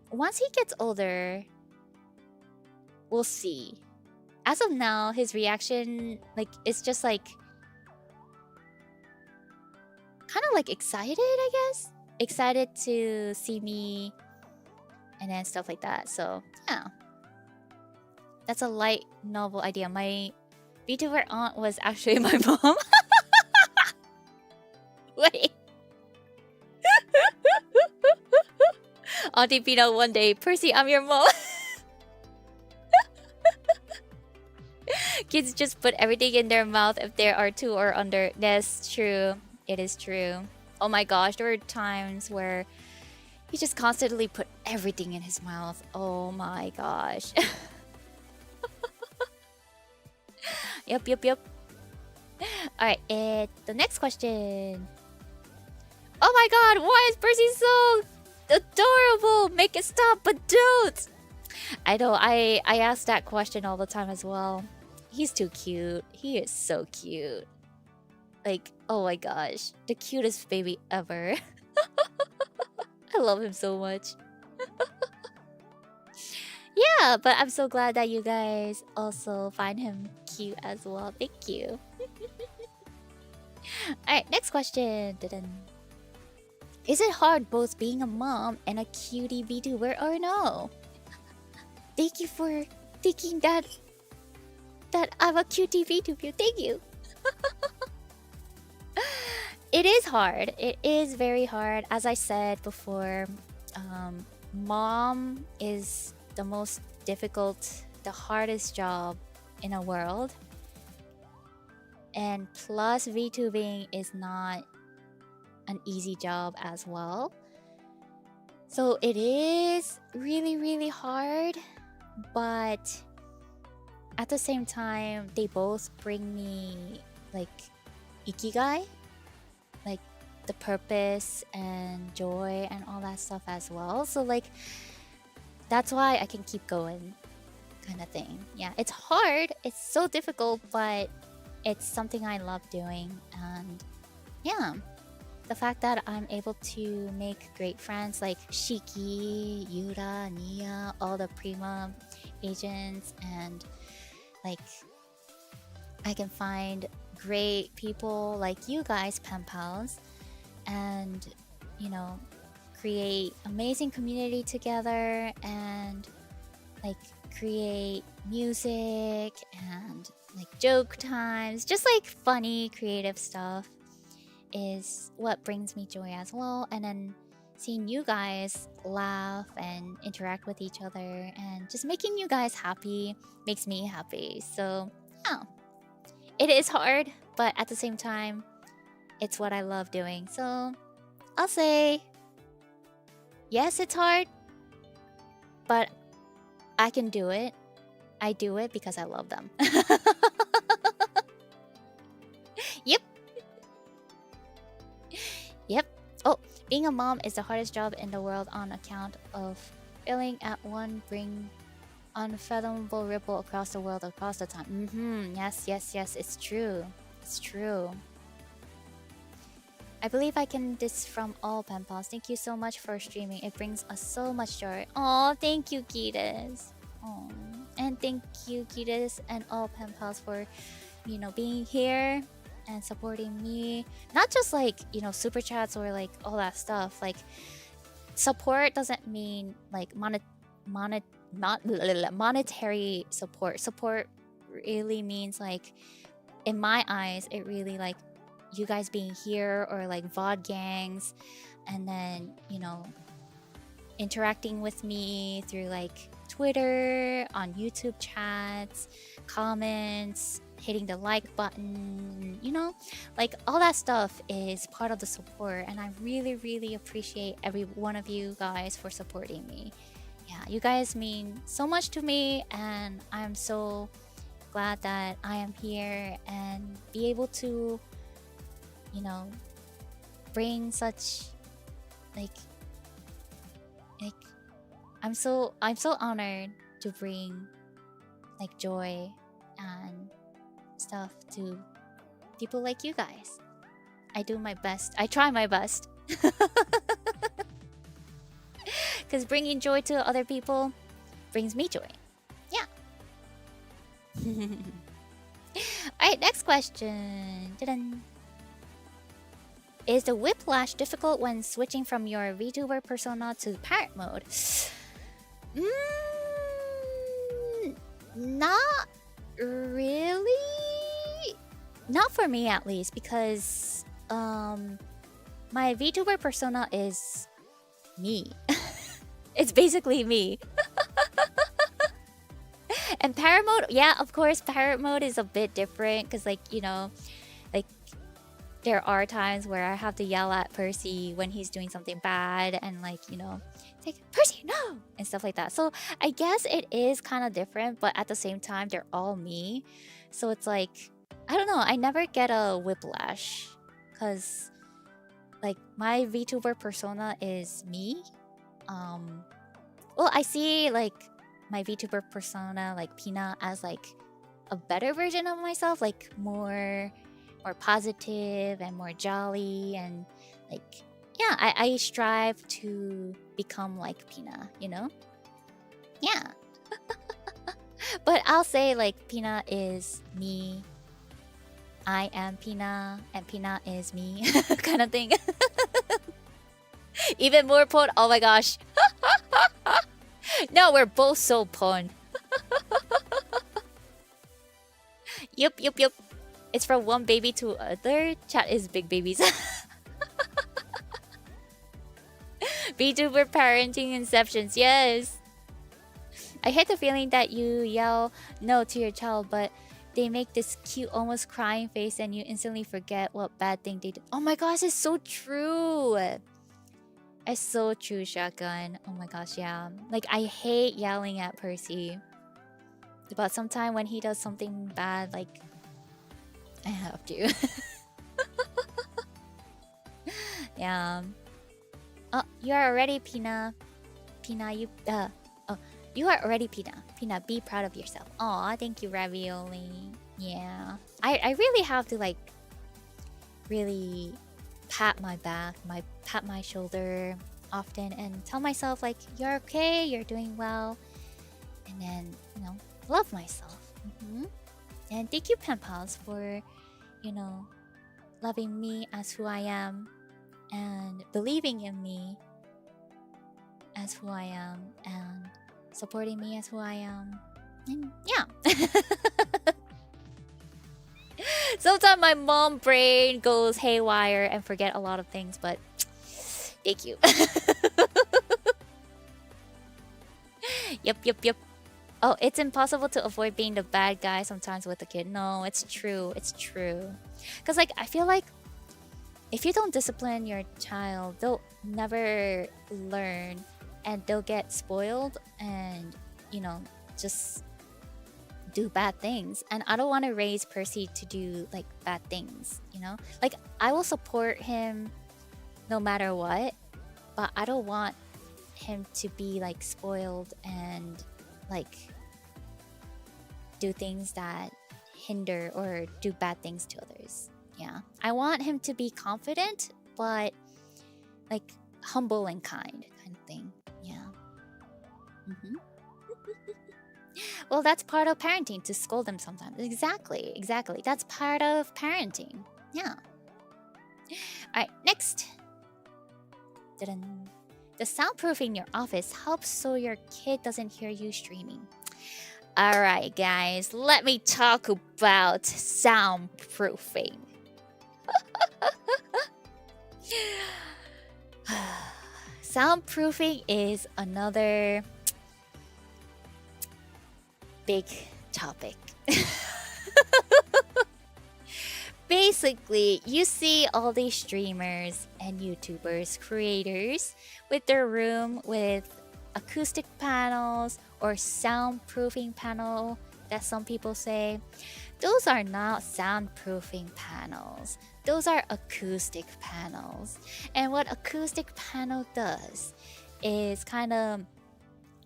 once he gets older, we'll see. As of now, his reaction, like, it's just like kind of like excited, I guess. Excited to see me and then stuff like that. So yeah, that's a light novel idea. My VTuber aunt was actually my mom. Wait. Auntie Pina one day, Percy, I'm your mom. Kids just put everything in their mouth if there are two or under. That's true. It is true. Oh my gosh, there were times where he just constantly put everything in his mouth. Oh my gosh. Yep. Alright, the next question. Oh my god, why is Percy so adorable? Make it stop, but don't! I know, I ask that question all the time as well. He's too cute. He is so cute. Like, oh my gosh. The cutest baby ever. I love him so much. Yeah, but I'm so glad that you guys also find him cute as well. Thank you. Alright, next question. Is it hard both being a mom and a cutie VTuber or no? Thank you for thinking that I'm a cutie VTuber. Thank you. It is hard. It is very hard. As I said before, mom is the most difficult, the hardest job in a world. And plus VTubing is not an easy job as well. So it is really, really hard. But at the same time, they both bring me like ikigai, like the purpose and joy and all that stuff as well. So like that's why I can keep going, kind of thing. Yeah, it's hard, it's so difficult, but it's something I love doing. And yeah, the fact that I'm able to make great friends like Shiki, Yura, Nia, all the Prima agents, and like I can find great people like you guys, PenPals, and you know, create amazing community together and like create music and like joke times, just like funny creative stuff is what brings me joy as well. And then seeing you guys laugh and interact with each other and just making you guys happy makes me happy. So yeah, it is hard, but at the same time it's what I love doing. So I'll say yes, it's hard, but I can do it. I do it because I love them. Yep. Yep. Oh, being a mom is the hardest job in the world on account of failing at one bring unfathomable ripple across the world across the time. Yes, it's true. It's true. I believe I can this from all PenPals. Thank you so much for streaming. It brings us so much joy. Oh, thank you, Kitas. Oh, and thank you, Kitas, and all PenPals for, you know, being here and supporting me. Not just like, you know, super chats or like all that stuff. Like support doesn't mean like monetary support. Support really means like, in my eyes, it really like you guys being here or like VOD gangs, and then, you know, interacting with me through like Twitter, on YouTube chats, comments, hitting the like button, you know, like all that stuff is part of the support. And I really, really appreciate every one of you guys for supporting me. Yeah, you guys mean so much to me, and I'm so glad that I am here and be able to, you know, bring such like I'm so honored to bring like joy and stuff to people like you guys. I do my best. I try my best. Because bringing joy to other people brings me joy. Yeah. Alright, next question. Ta-da. Is the whiplash difficult when switching from your VTuber persona to parent mode? Not really. Not for me, at least, because my VTuber persona is me. It's basically me. And parent mode, yeah, of course, parent mode is a bit different because, like, you know, like there are times where I have to yell at Percy when he's doing something bad, and, like, you know, it's like, Percy, no, and stuff like that. So I guess it is kind of different, but at the same time, they're all me. So it's like, I don't know, I never get a whiplash because, like, my VTuber persona is me. Well, I see, like, my VTuber persona, like Pina, as like a better version of myself, like more positive and more jolly, and like, yeah, I strive to become like Pina, you know? Yeah. But I'll say, like, Pina is me, I am Pina, and Pina is me, kind of thing. Even more pun. Oh my gosh. No, we're both so pun. Yup. It's from one baby to other. Chat is big babies. VTuber parenting inceptions. Yes. I hate the feeling that you yell no to your child, but they make this cute, almost crying face, and you instantly forget what bad thing they did. Oh my gosh, it's so true. It's so true, Shotgun. Oh my gosh, yeah. Like, I hate yelling at Percy. But sometimes when he does something bad, like, I have to. Yeah. Oh, you are already Pina. Pina, you... oh, you are already Pina. Pina, be proud of yourself. Aw, thank you, Ravioli. Yeah. I really have to, like, really pat my back, pat my shoulder often, and tell myself, like, you're okay, you're doing well, and then, you know, love myself. And thank you, PenPals, for, you know, loving me as who I am and believing in me as who I am and supporting me as who I am. And yeah. Sometimes my mom brain goes haywire and forget a lot of things, but thank you. Yep. Oh, it's impossible to avoid being the bad guy sometimes with a kid. No, it's true. It's true. Because, like, I feel like if you don't discipline your child, they'll never learn, and they'll get spoiled and, you know, just do bad things. And I don't want to raise Percy to do, like, bad things, you know? Like, I will support him no matter what, but I don't want him to be, like, spoiled and, like, do things that hinder or do bad things to others. Yeah. I want him to be confident, but, like, humble and kind of thing. Yeah. Well, that's part of parenting, to scold them sometimes. Exactly. That's part of parenting. Yeah. Alright, next. The soundproofing your office helps so your kid doesn't hear you streaming. Alright, guys, let me talk about soundproofing. Soundproofing is another big topic. Basically, you see all these streamers and YouTubers, creators, with their room with acoustic panels or soundproofing panel that some people say. Those are not soundproofing panels. Those are acoustic panels. And what acoustic panel does is kind of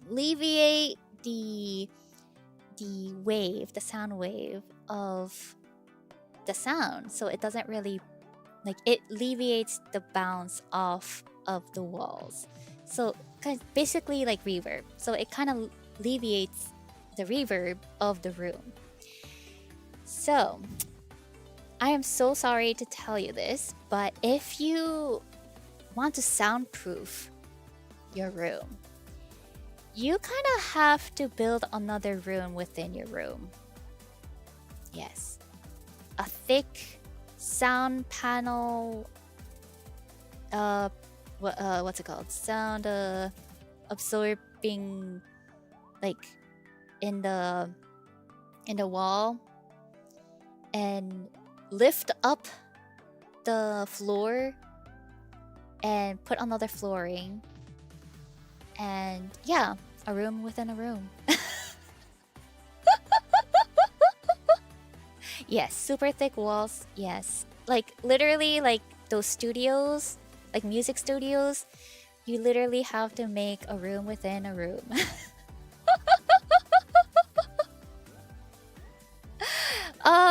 alleviate the wave, the sound wave of the sound. So it doesn't really, like, it alleviates the bounce off of the walls. So basically like reverb. So it kind of alleviates the reverb of the room. So I am so sorry to tell you this, but if you want to soundproof your room, you kind of have to build another room within your room. Yes. A thick sound panel, what's it called? Sound absorbing, like in the wall, and lift up the floor and put another flooring, and yeah, a room within a room. Yes, super thick walls. Yes, like literally, like those studios, like music studios, you literally have to make a room within a room.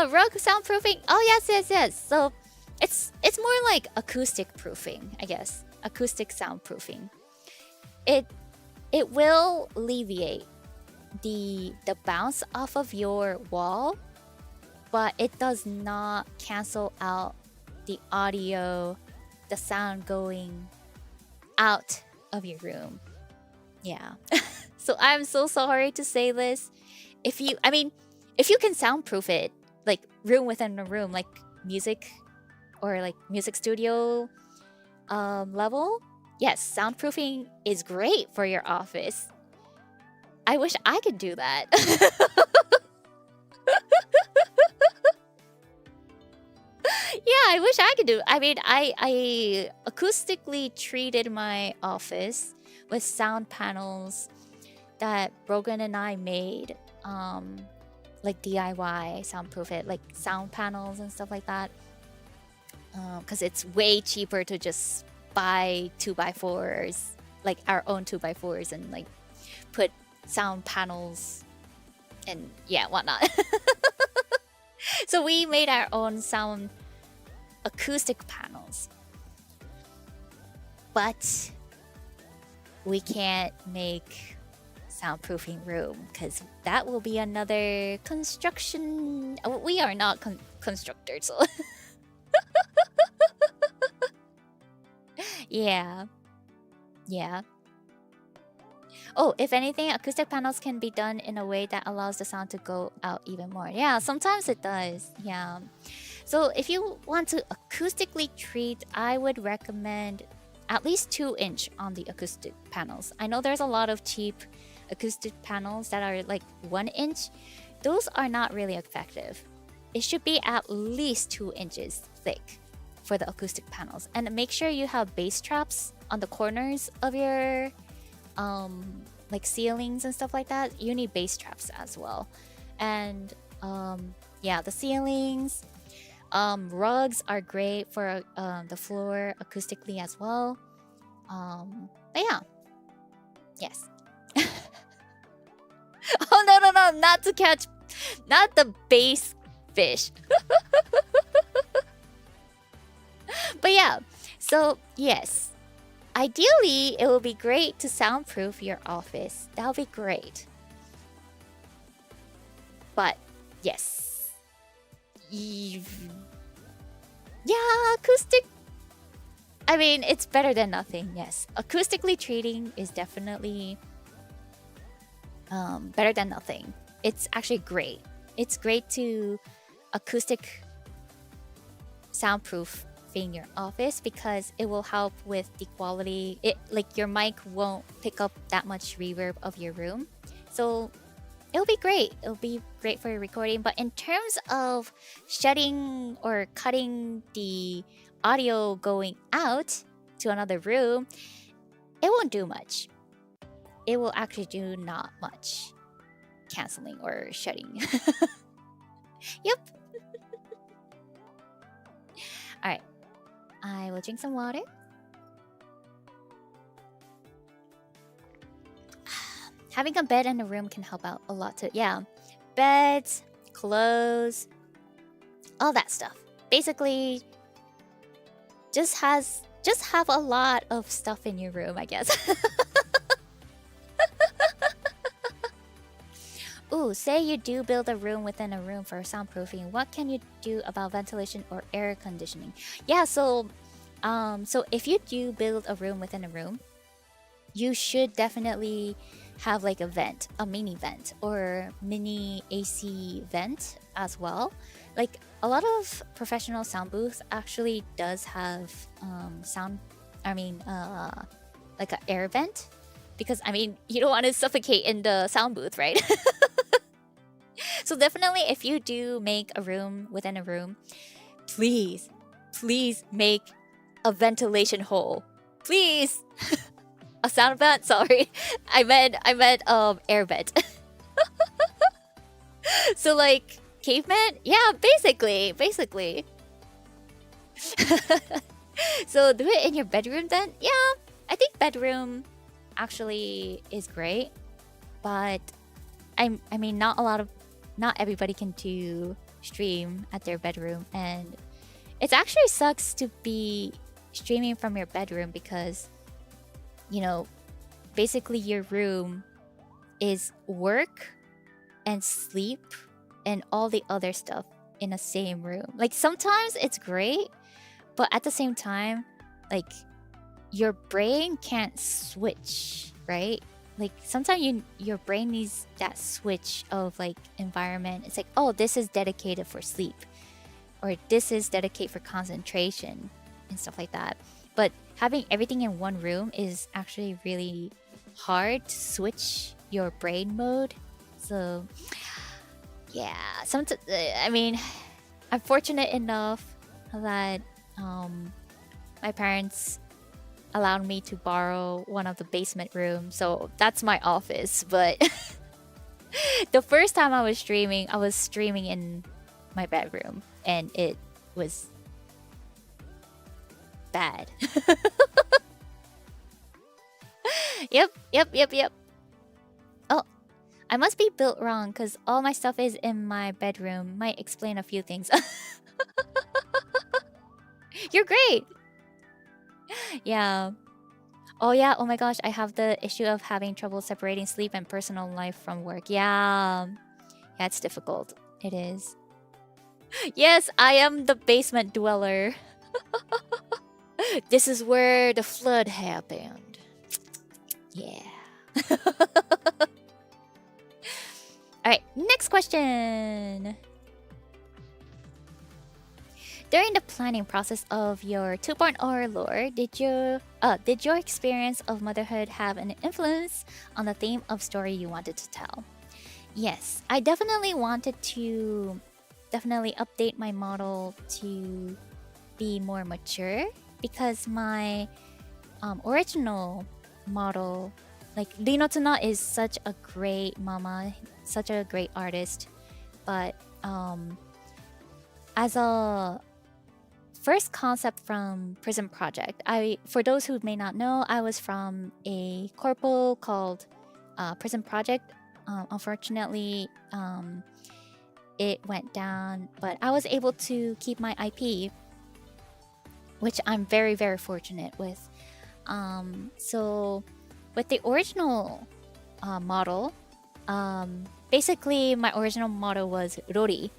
Rug soundproofing. Oh yes. So it's more like acoustic proofing, I guess. Acoustic soundproofing. It will alleviate the bounce off of your wall, but it does not cancel out the audio, the sound going out of your room. Yeah. So I'm so sorry to say this. If you can soundproof it, like room within a room, like music or like music studio level, yes, soundproofing is great for your office. I wish I could do that. Yeah, I wish I could do. I mean, I acoustically treated my office with sound panels that Brogan and I made, like DIY soundproof it, like sound panels and stuff like that. Because it's way cheaper to just buy 2x4s, like our own 2x4s, and like put sound panels and yeah, whatnot. So we made our own sound acoustic panels, but we can't make soundproofing room because that will be another construction. We are not constructors, so yeah. Oh, if anything, acoustic panels can be done in a way that allows the sound to go out even more. Yeah, sometimes it does. Yeah. So if you want to acoustically treat, I would recommend at least 2-inch on the acoustic panels. I know there's a lot of cheap acoustic panels that are like 1-inch. Those are not really effective. It should be at least 2 inches thick for the acoustic panels. And make sure you have bass traps on the corners of your like ceilings and stuff like that. You need bass traps as well. And yeah, the ceilings, rugs are great for the floor acoustically as well. But yeah, yes. Oh no, not to catch, not the bass fish. But yeah, so yes, ideally it would be great to soundproof your office. That would be great. But yes, yeah, acoustic, I mean, it's better than nothing. Yes, acoustically treating is definitely better than nothing. It's actually great. It's great to acoustic soundproof your office because it will help with the quality. It, like, your mic won't pick up that much reverb of your room, so it'll be great. It'll be great for your recording. But in terms of shutting or cutting the audio going out to another room, it won't do much. It will actually do not much canceling or shutting. Yep. All right, I will drink some water. Having a bed in a room can help out a lot too. Yeah, beds, clothes, all that stuff. Basically, just have a lot of stuff in your room, I guess. Ooh, say you do build a room within a room for soundproofing. What can you do about ventilation or air conditioning? Yeah, so if you do build a room within a room, you should definitely have like a vent, a mini vent or mini AC vent as well. Like a lot of professional sound booths actually does have like an air vent, because I mean you don't want to suffocate in the sound booth, right? So definitely if you do make a room within a room, please make a ventilation hole, please. A sound vent, sorry. I meant air vent. So like caveman, yeah, basically. So do it in your bedroom then. Yeah, I think bedroom actually is great, but I mean not everybody can do stream at their bedroom, and it actually sucks to be streaming from your bedroom because, you know, basically your room is work and sleep and all the other stuff in the same room. Like sometimes it's great, but at the same time, like your brain can't switch, right? Like sometimes your brain needs that switch of like environment. It's like, oh, this is dedicated for sleep, or this is dedicated for concentration and stuff like that. But having everything in one room is actually really hard to switch your brain mode. So yeah, I mean, I'm fortunate enough that my parents allowed me to borrow one of the basement rooms, so that's my office. But the first time I was streaming in my bedroom, and it was bad. Yep. Oh, I must be built wrong because all my stuff is in my bedroom. Might explain a few things. You're great. Yeah. Oh yeah, oh my gosh, I have the issue of having trouble separating sleep and personal life from work. Yeah. Yeah, it's difficult. It is. Yes, I am the basement dweller. This is where the flood happened. Yeah. Alright, next question. During the planning process of your 2.0 lore, did your experience of motherhood have an influence on the theme of story you wanted to tell? Yes, I definitely wanted to update my model to be more mature, because my original model, like Rinotuna, is such a great mama, such a great artist, but as a first concept from Prison Project, for those who may not know, I was from a corpo called Prison Project. Unfortunately, it went down, but I was able to keep my IP, which I'm very, very fortunate with. So with the original model, basically my original model was Rory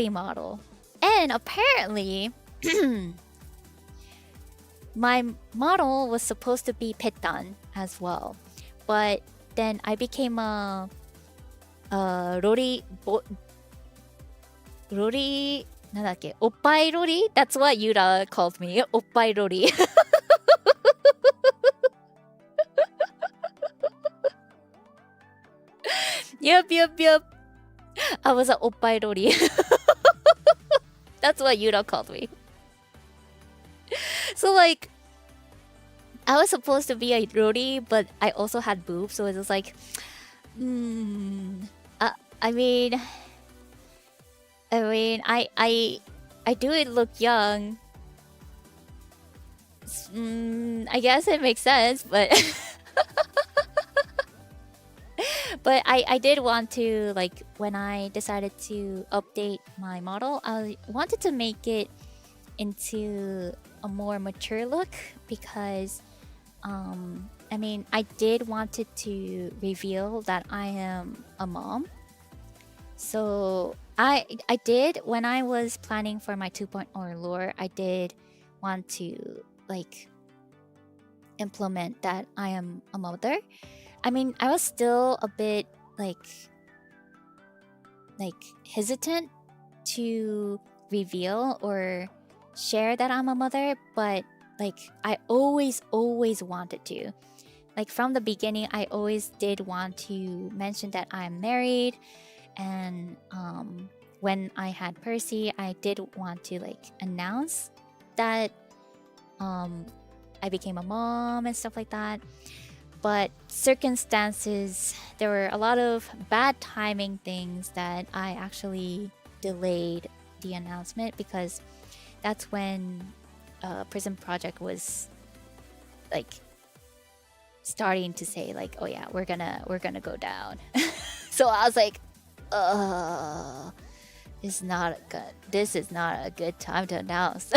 model. And apparently, my model was supposed to be Pettan as well. But then I became a Rory, nandakke, Oppai Rory? That's what Yura called me, Oppai Rory. Yep. I was an Oppai Rory. That's what Yura called me. So like, I was supposed to be a Rory, but I also had boobs, so it was like, I mean, I do it look young. I guess it makes sense, but but I did want to, like, when I decided to update my model, I wanted to make it into a more mature look, because I mean, I did wanted to reveal that I am a mom. So I did, when I was planning for my 2.0 lore, I did want to like implement that I am a mother. I mean, I was still a bit like hesitant to reveal or share that I'm a mother, but like I always wanted to. Like from the beginning, I always did want to mention that I'm married, and when I had Percy, I did want to like announce that I became a mom and stuff like that. But circumstances, there were a lot of bad timing things that I actually delayed the announcement, because that's when Prison Project was like starting to say like, oh yeah, we're gonna go down. So I was like, this is not a good time to announce.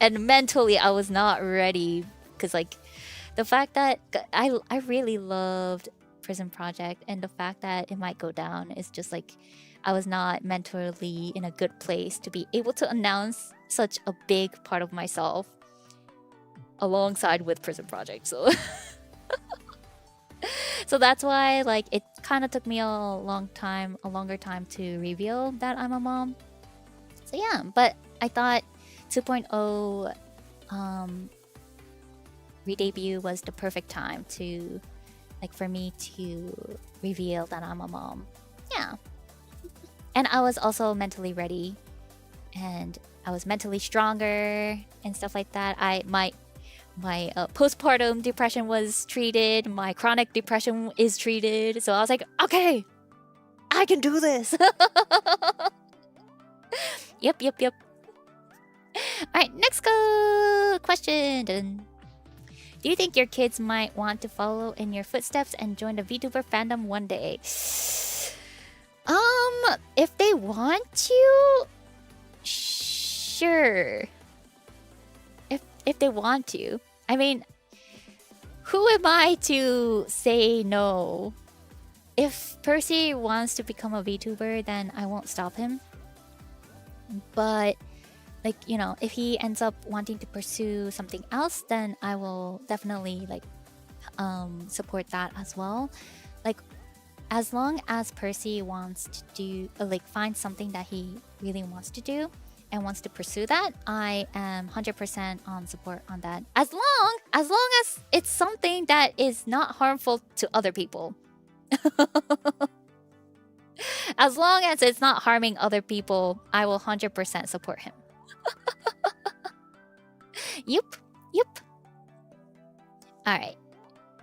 And mentally I was not ready, because like the fact that I really loved Prison Project, and the fact that it might go down is just like I was not mentally in a good place to be able to announce such a big part of myself alongside with Prison Project. So so that's why like it kind of took me a longer time to reveal that I'm a mom. So yeah, but I thought 2.0 re-debut was the perfect time to like for me to reveal that I'm a mom. Yeah. And I was also mentally ready, and I was mentally stronger and stuff like that. My postpartum depression was treated, my chronic depression is treated, so I was like, okay, I can do this. Yep. Alright, next question. Dun. Do you think your kids might want to follow in your footsteps and join the VTuber fandom one day? If they want to, sure. If they want to. I mean, who am I to say no? If Percy wants to become a VTuber, then I won't stop him. But like, you know, if he ends up wanting to pursue something else, then I will definitely like support that as well. Like, as long as Percy wants to do like find something that he really wants to do and wants to pursue that, I am 100% on support on that. As long as it's something that is not harmful to other people. As long as it's not harming other people, I will 100% support him. Yup. Alright.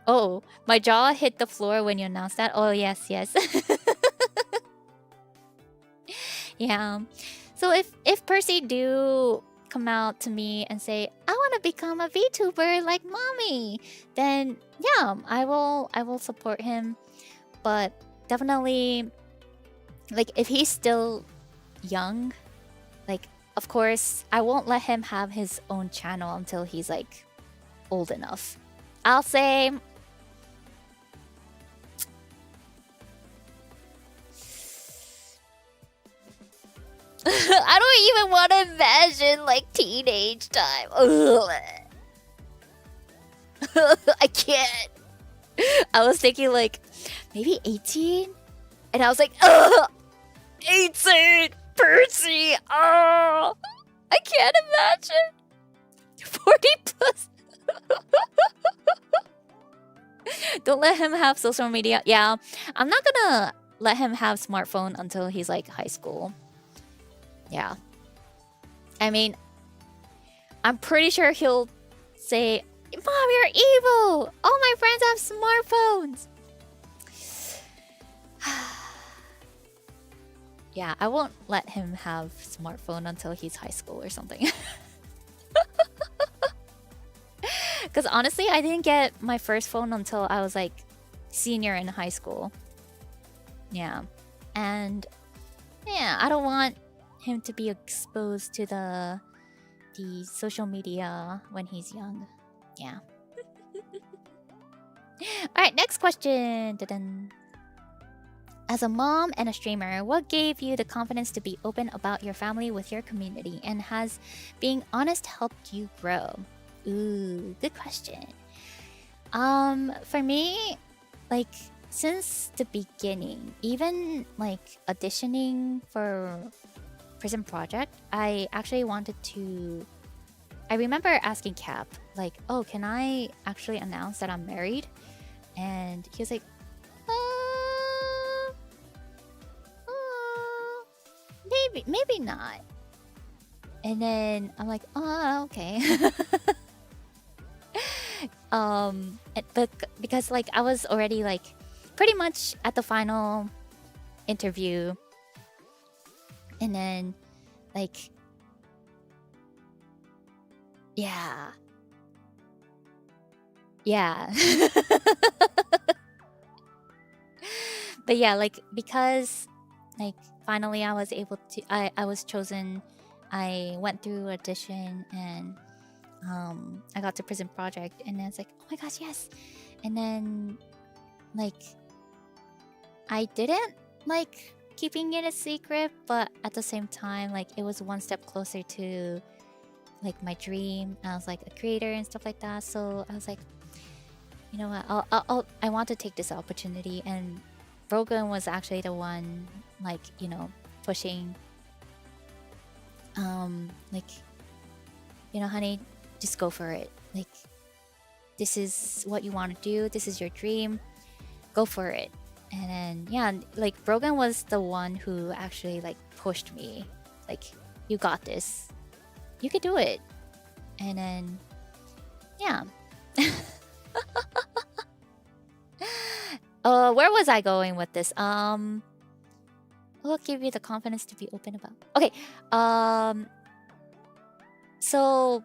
Oh, my jaw hit the floor when you announced that. Oh, yes. Yeah. So if Percy do come out to me and say, I want to become a VTuber like mommy, then yeah, I will support him. But definitely, like, if he's still young, like, of course, I won't let him have his own channel until he's like old enough. I'll say I don't even want to imagine like teenage time. I can't. I was thinking like maybe 18, and I was like, 18, Percy. Oh, I can't imagine. 40 plus. Don't let him have social media. Yeah, I'm not gonna let him have smartphone until he's like high school. Yeah. I mean, I'm pretty sure he'll say, Mom, you're evil! All my friends have smartphones! Yeah, I won't let him have smartphone until he's high school or something. Because honestly, I didn't get my first phone until I was like senior in high school. Yeah. And yeah, I don't want him to be exposed to the social media when he's young. Yeah. Alright, next question. Dun-dun. As a mom and a streamer, what gave you the confidence to be open about your family with your community? And has being honest helped you grow? Ooh, good question. For me, like since the beginning, even like auditioning for Prison Project, I actually wanted to. I remember asking Cap, like, "Oh, can I actually announce that I'm married?" And he was like, "Uh, maybe not." And then I'm like, "Oh, okay." But because like I was already like pretty much at the final interview, and then like yeah, yeah. But yeah, like because like finally I was able to, I was chosen. I went through audition and I got to Prison Project, and then it's like, oh my gosh, yes. And then like I didn't like keeping it a secret, but at the same time, like it was one step closer to like my dream. I was like a creator and stuff like that. So I was like, you know what? I want to take this opportunity. And Brogan was actually the one, like, you know, pushing. Like, you know, honey, just go for it. Like, this is what you want to do. This is your dream. Go for it. And then yeah, like Brogan was the one who actually like pushed me. Like, you got this. You could do it. And then yeah. Where was I going with this? What gave you the confidence to be open about? Okay. So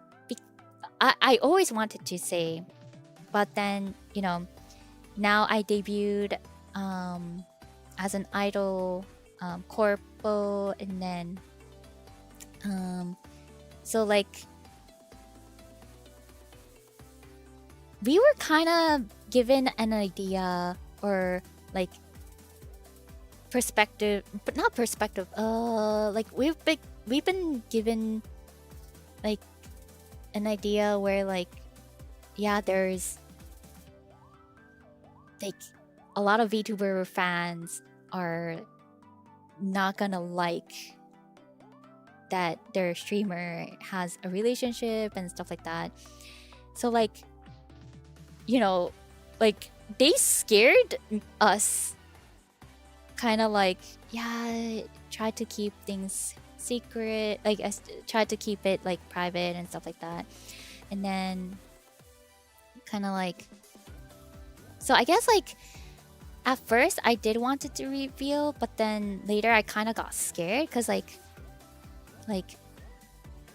I always wanted to say, but then you know, now I debuted as an idol, corpo, and then so like we were kind of given an idea or like perspective, but not perspective. Like we've been given like an idea where like yeah, there's like a lot of VTuber fans are not gonna like that their streamer has a relationship and stuff like that. So like, you know, like they scared us, kind of like, yeah, try to keep things secret, like I tried to keep it like private and stuff like that. And then kind of like, so I guess like at first I did want it to reveal, but then later I kind of got scared because like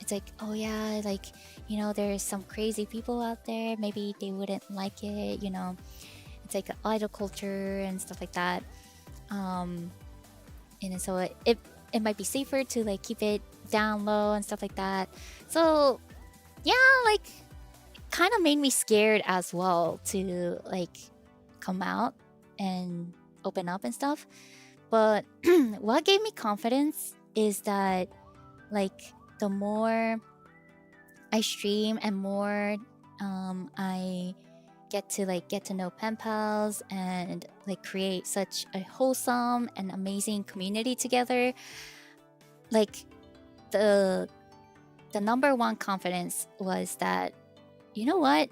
it's like, oh yeah, like, you know, there's some crazy people out there, maybe they wouldn't like it, you know, it's like idol culture and stuff like that. And so it might be safer to like keep it down low and stuff like that. So yeah, like kind of made me scared as well to like come out and open up and stuff. But what gave me confidence is that like the more I stream and more I get to know PenPals and like create such a wholesome and amazing community together, like the number one confidence was that, you know what,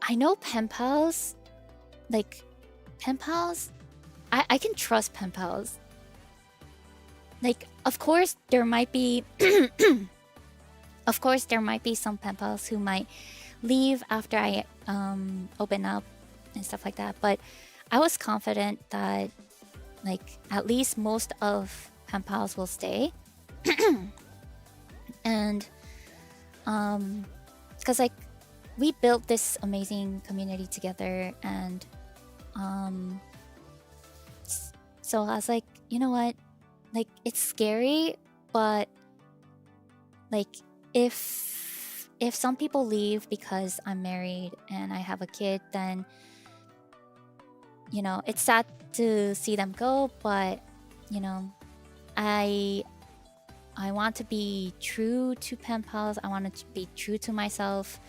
I know PenPals, like PenPals, I can trust PenPals. Like, of course there might be of course there might be some PenPals who might leave after I open up and stuff like that, but I was confident that like at least most of PenPals will stay. And because like we built this amazing community together, and so I was like, you know what, like it's scary, but like if some people leave because I'm married and I have a kid, then you know it's sad to see them go, but you know I I want to be true to PenPals. I wanted to be true to myself.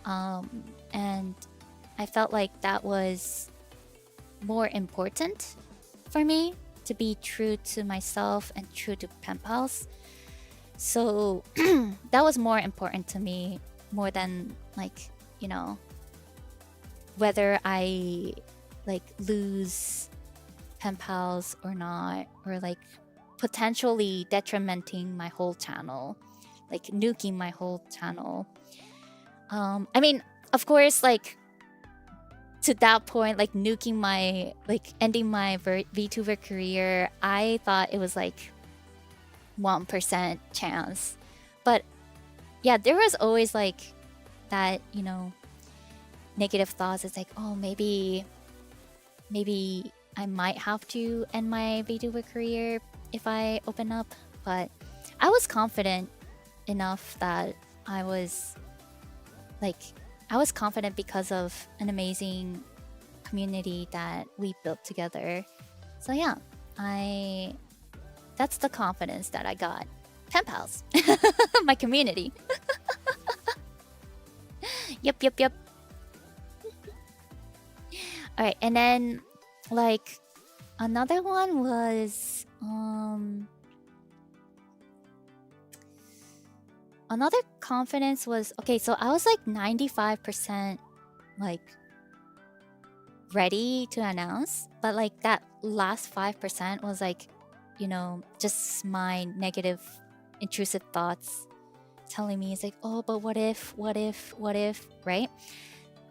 And I felt like that was more important for me, to be true to myself and true to PenPals. So that was more important to me, more than like, you know, whether I like lose PenPals or not, or like potentially detrimenting my whole channel, like nuking my whole channel. I mean, of course, like to that point, like nuking my, like ending my VTuber career, I thought it was like 1% chance. But yeah, there was always like that, you know, negative thoughts. It's like, oh, maybe I might have to end my VTuber career if I open up. But I was confident enough that I was confident because of an amazing community that we built together. So yeah, that's the confidence that I got. PenPals, my community. Yep. All right, and then like another one was another confidence was, okay, so I was like 95% like ready to announce, but like that last 5% was like, you know, just my negative intrusive thoughts telling me, it's like, oh, but what if, right?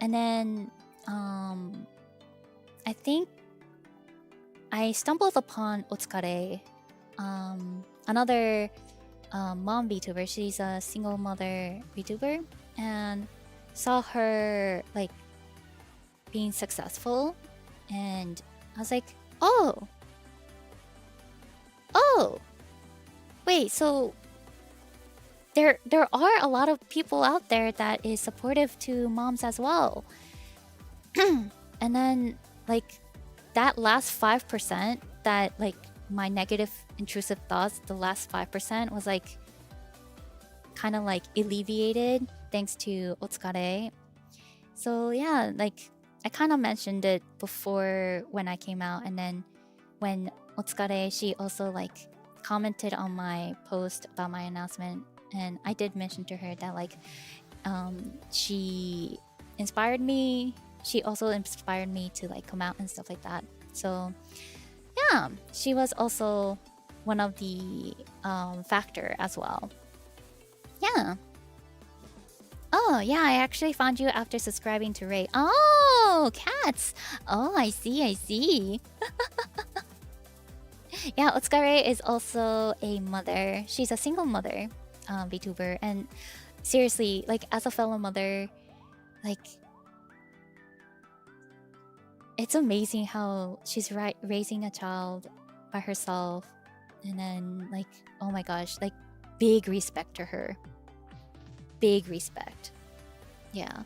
And then I think I stumbled upon Otsukare, another mom VTuber. She's a single mother VTuber, and saw her like being successful, and I was like, oh, wait, so there are a lot of people out there that is supportive to moms as well. And then like that last 5%, that like my negative intrusive thoughts, the last 5% was like kind of like alleviated thanks to Otsukare. So yeah, like I kind of mentioned it before when I came out, and then when Otsukare, she also like commented on my post about my announcement, and I did mention to her that like she inspired me. She also inspired me to like come out and stuff like that. So yeah, she was also one of the factor as well. Yeah. Oh yeah, I actually found you after subscribing to Ray. Oh, cats. Oh, I see. Yeah, Otsukare is also a mother. She's a single mother VTuber, and seriously, like as a fellow mother, like it's amazing how she's raising a child by herself, and then like, oh my gosh, like big respect to her. Big respect. Yeah,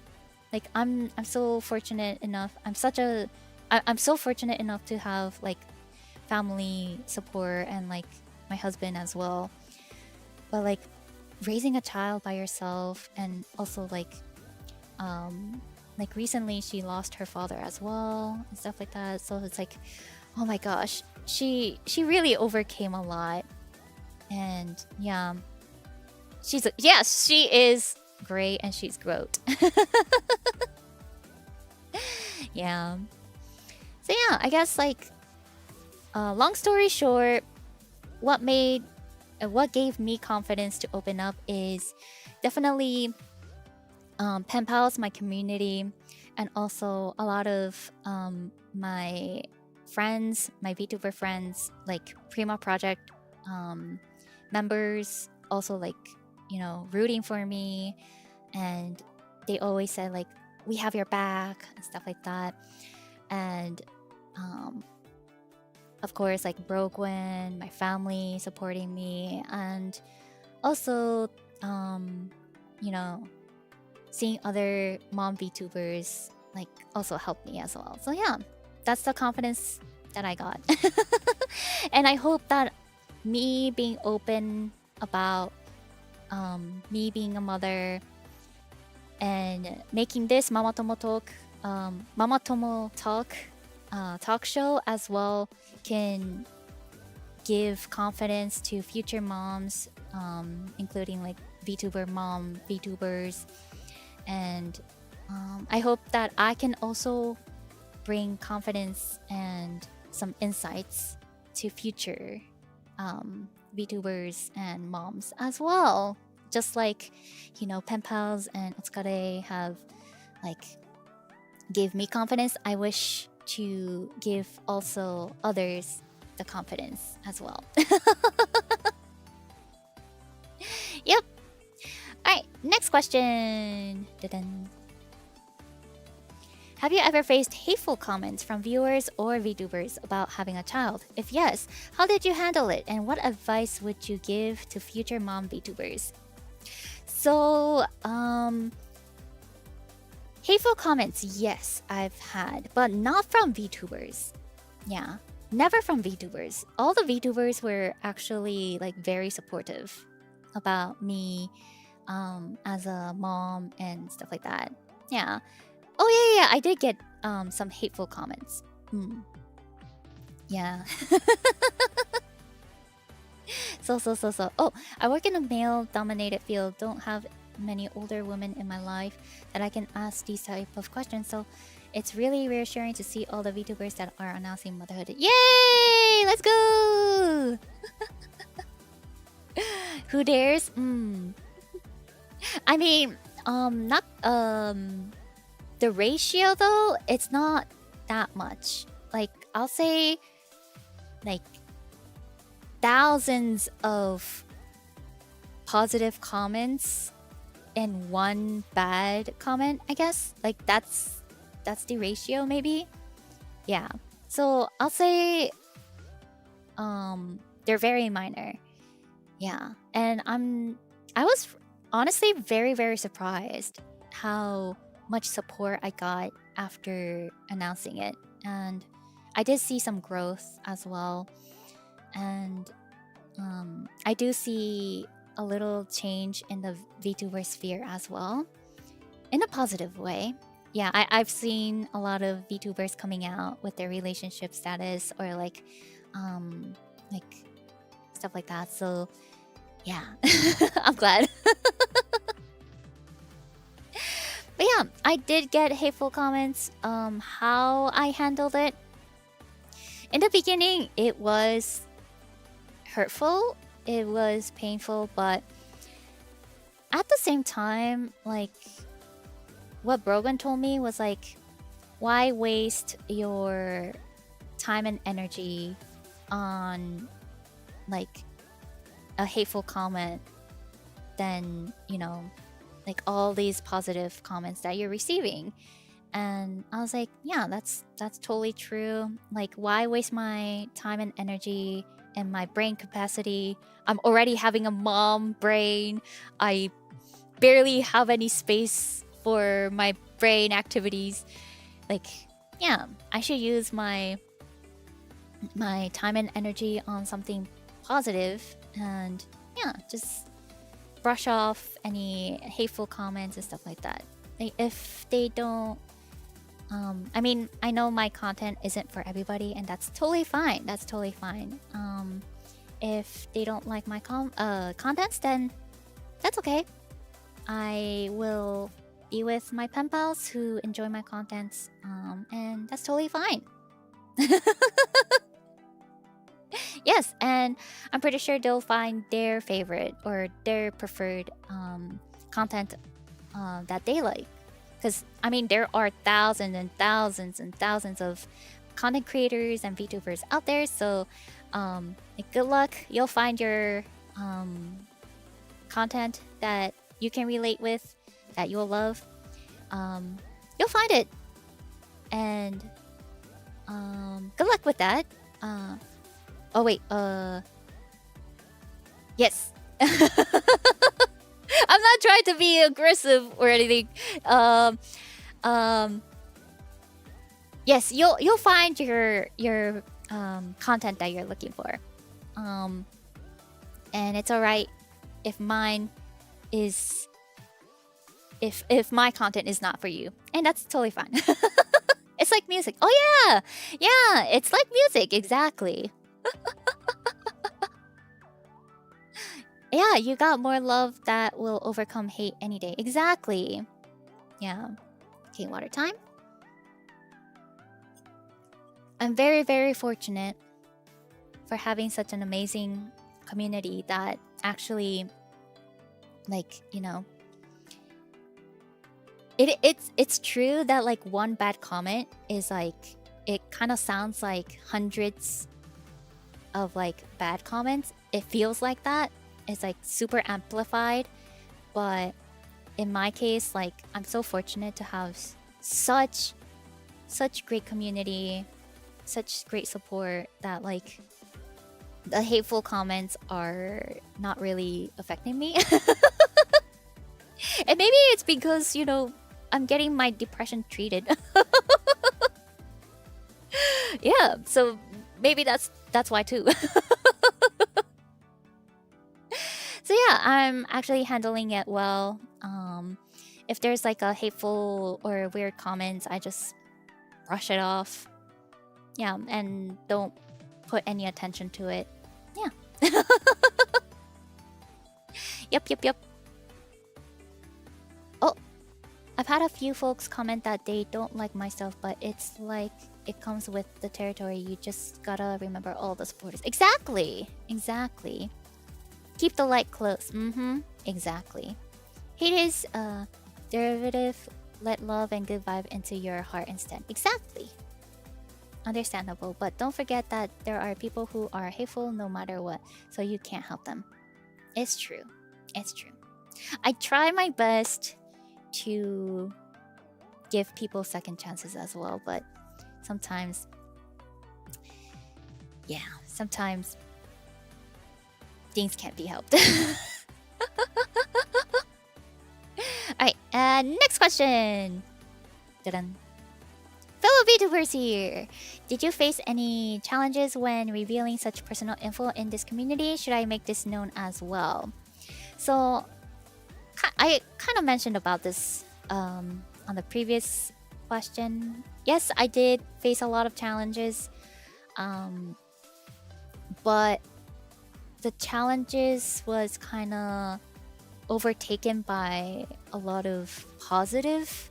like I'm so fortunate enough. I'm so fortunate enough to have like family support and like my husband as well. But like raising a child by yourself, and also like recently she lost her father as well and stuff like that. So it's like, oh my gosh, she really overcame a lot. And yeah, she is great, and she's Groot. Yeah. So yeah, I guess like long story short, what gave me confidence to open up is definitely PenPals, my community, and also a lot of my friends, my VTuber friends, like Prima Project members, also like, you know, rooting for me, and they always said like, we have your back and stuff like that. And of course, like Brooklyn, my family supporting me, and also you know, seeing other mom VTubers like also helped me as well. So yeah, that's the confidence that I got. And I hope that me being open about me being a mother and making this Mama Tomo Talk, Mama Tomo Talk talk show as well can give confidence to future moms, including like VTuber mom, VTubers, and I hope that I can also bring confidence and some insights to future VTubers and moms as well. Just like, PenPals and Otsukare have like give me confidence, I wish to give also others the confidence as well. Yep. Alright, next question. Dun-dun. Have you ever faced hateful comments from viewers or VTubers about having a child? If yes, how did you handle it? And what advice would you give to future mom VTubers? So, hateful comments, yes, I've had, but not from VTubers. Yeah, never from VTubers. All the VTubers were actually like very supportive about me as a mom and stuff like that. Yeah. Oh yeah, I did get some hateful comments. Yeah. So. Oh, I work in a male-dominated field. Don't have many older women in my life that I can ask these type of questions. So it's really reassuring to see all the VTubers that are announcing motherhood. Yay! Let's go! Who dares? I mean, not the ratio though, it's not that much. Like, I'll say like thousands of positive comments and one bad comment, I guess. Like that's the ratio maybe. Yeah. So I'll say they're very minor. Yeah. And I was honestly very, very surprised how much support I got after announcing it. And I did see some growth as well. And I do see a little change in the VTuber sphere as well, in a positive way. Yeah, I've seen a lot of VTubers coming out with their relationship status or like stuff like that. So yeah, I'm glad. But yeah, I did get hateful comments. How I handled it. In the beginning, it was hurtful. It was painful, but at the same time, like what Brogan told me was like, why waste your time and energy on like a hateful comment than, like all these positive comments that you're receiving. And I was like, yeah, that's totally true. Like, why waste my time and energy and my brain capacity? I'm already having a mom brain. I barely have any space for my brain activities. Like, yeah, I should use my time and energy on something positive and yeah, just brush off any hateful comments and stuff like that. Like, if they don't I mean, I know my content isn't for everybody, and that's totally fine. That's totally fine. If they don't like my contents, then that's okay. I will be with my PenPals who enjoy my contents, and that's totally fine. Yes, and I'm pretty sure they'll find their favorite or their preferred content that they like. Because, I mean, there are thousands and thousands and thousands of content creators and VTubers out there. So, good luck. You'll find your content that you can relate with, that you'll love. You'll find it. And good luck with that. Oh, wait. Yes. I'm not trying to be aggressive or anything. Yes, you'll find your content that you're looking for. And it's alright if mine is if my content is not for you, and that's totally fine. It's like music. Oh yeah, it's like music, exactly. Yeah, you got more love that will overcome hate any day. Exactly. Yeah. Okay, water time. I'm very, very fortunate for having such an amazing community that actually, like, it's true that like one bad comment is like, it kind of sounds like hundreds of like bad comments. It feels like that. It's like super amplified. But in my case, like, I'm so fortunate to have such great community, such great support that like the hateful comments are not really affecting me. And maybe it's because, I'm getting my depression treated. Yeah, so maybe that's why too. So yeah, I'm actually handling it well. If there's like a hateful or weird comments, I just brush it off. Yeah, and don't put any attention to it. Yeah. Yep. Oh, I've had a few folks comment that they don't like my stuff, but it's like it comes with the territory. You just gotta remember all the supporters. Exactly. Keep the light close. Exactly. Hate is derivative. Let love and good vibe into your heart instead. Exactly. Understandable, but don't forget that there are people who are hateful no matter what, so you can't help them. It's true. I try my best to give people second chances as well, but sometimes things can't be helped. Alright, next question. Dun-dun. Fellow VTubers here! Did you face any challenges when revealing such personal info in this community? Should I make this known as well? So, I kind of mentioned about this on the previous question. Yes, I did face a lot of challenges. But the challenges was kind of overtaken by a lot of positivity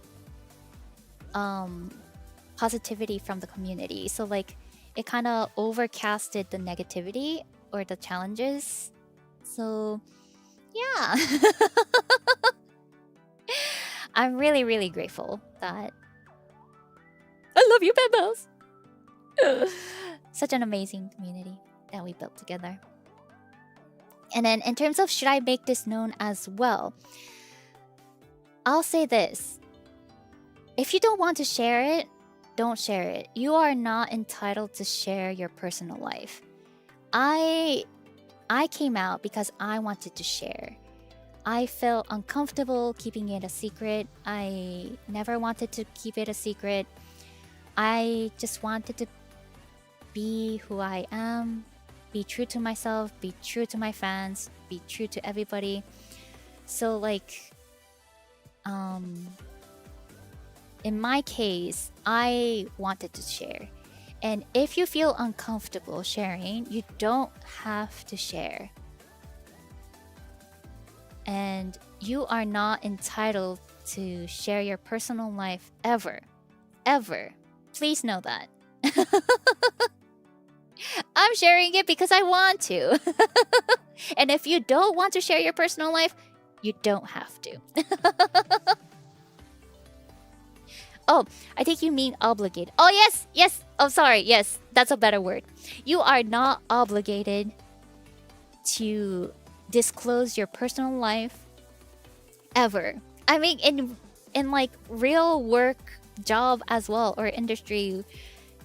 from the community. So like it kind of overcasted the negativity or the challenges. So yeah. I'm really, really grateful that I love you, PenPals. Such an amazing community that we built together. And then in terms of should I make this known as well, I'll say this. If you don't want to share it, don't share it. You are not entitled to share your personal life. I came out because I wanted to share. I felt uncomfortable keeping it a secret. I never wanted to keep it a secret. I just wanted to be who I am, be true to myself, be true to my fans, be true to everybody. So like, in my case, I wanted to share. And if you feel uncomfortable sharing, you don't have to share. And you are not entitled to share your personal life ever. Ever. Please know that. I'm sharing it because I want to. And if you don't want to share your personal life, you don't have to. Oh, I think you mean obligated. Oh, yes. Oh, sorry. Yes, that's a better word. You are not obligated to disclose your personal life ever. I mean, in like real work, job as well, or industry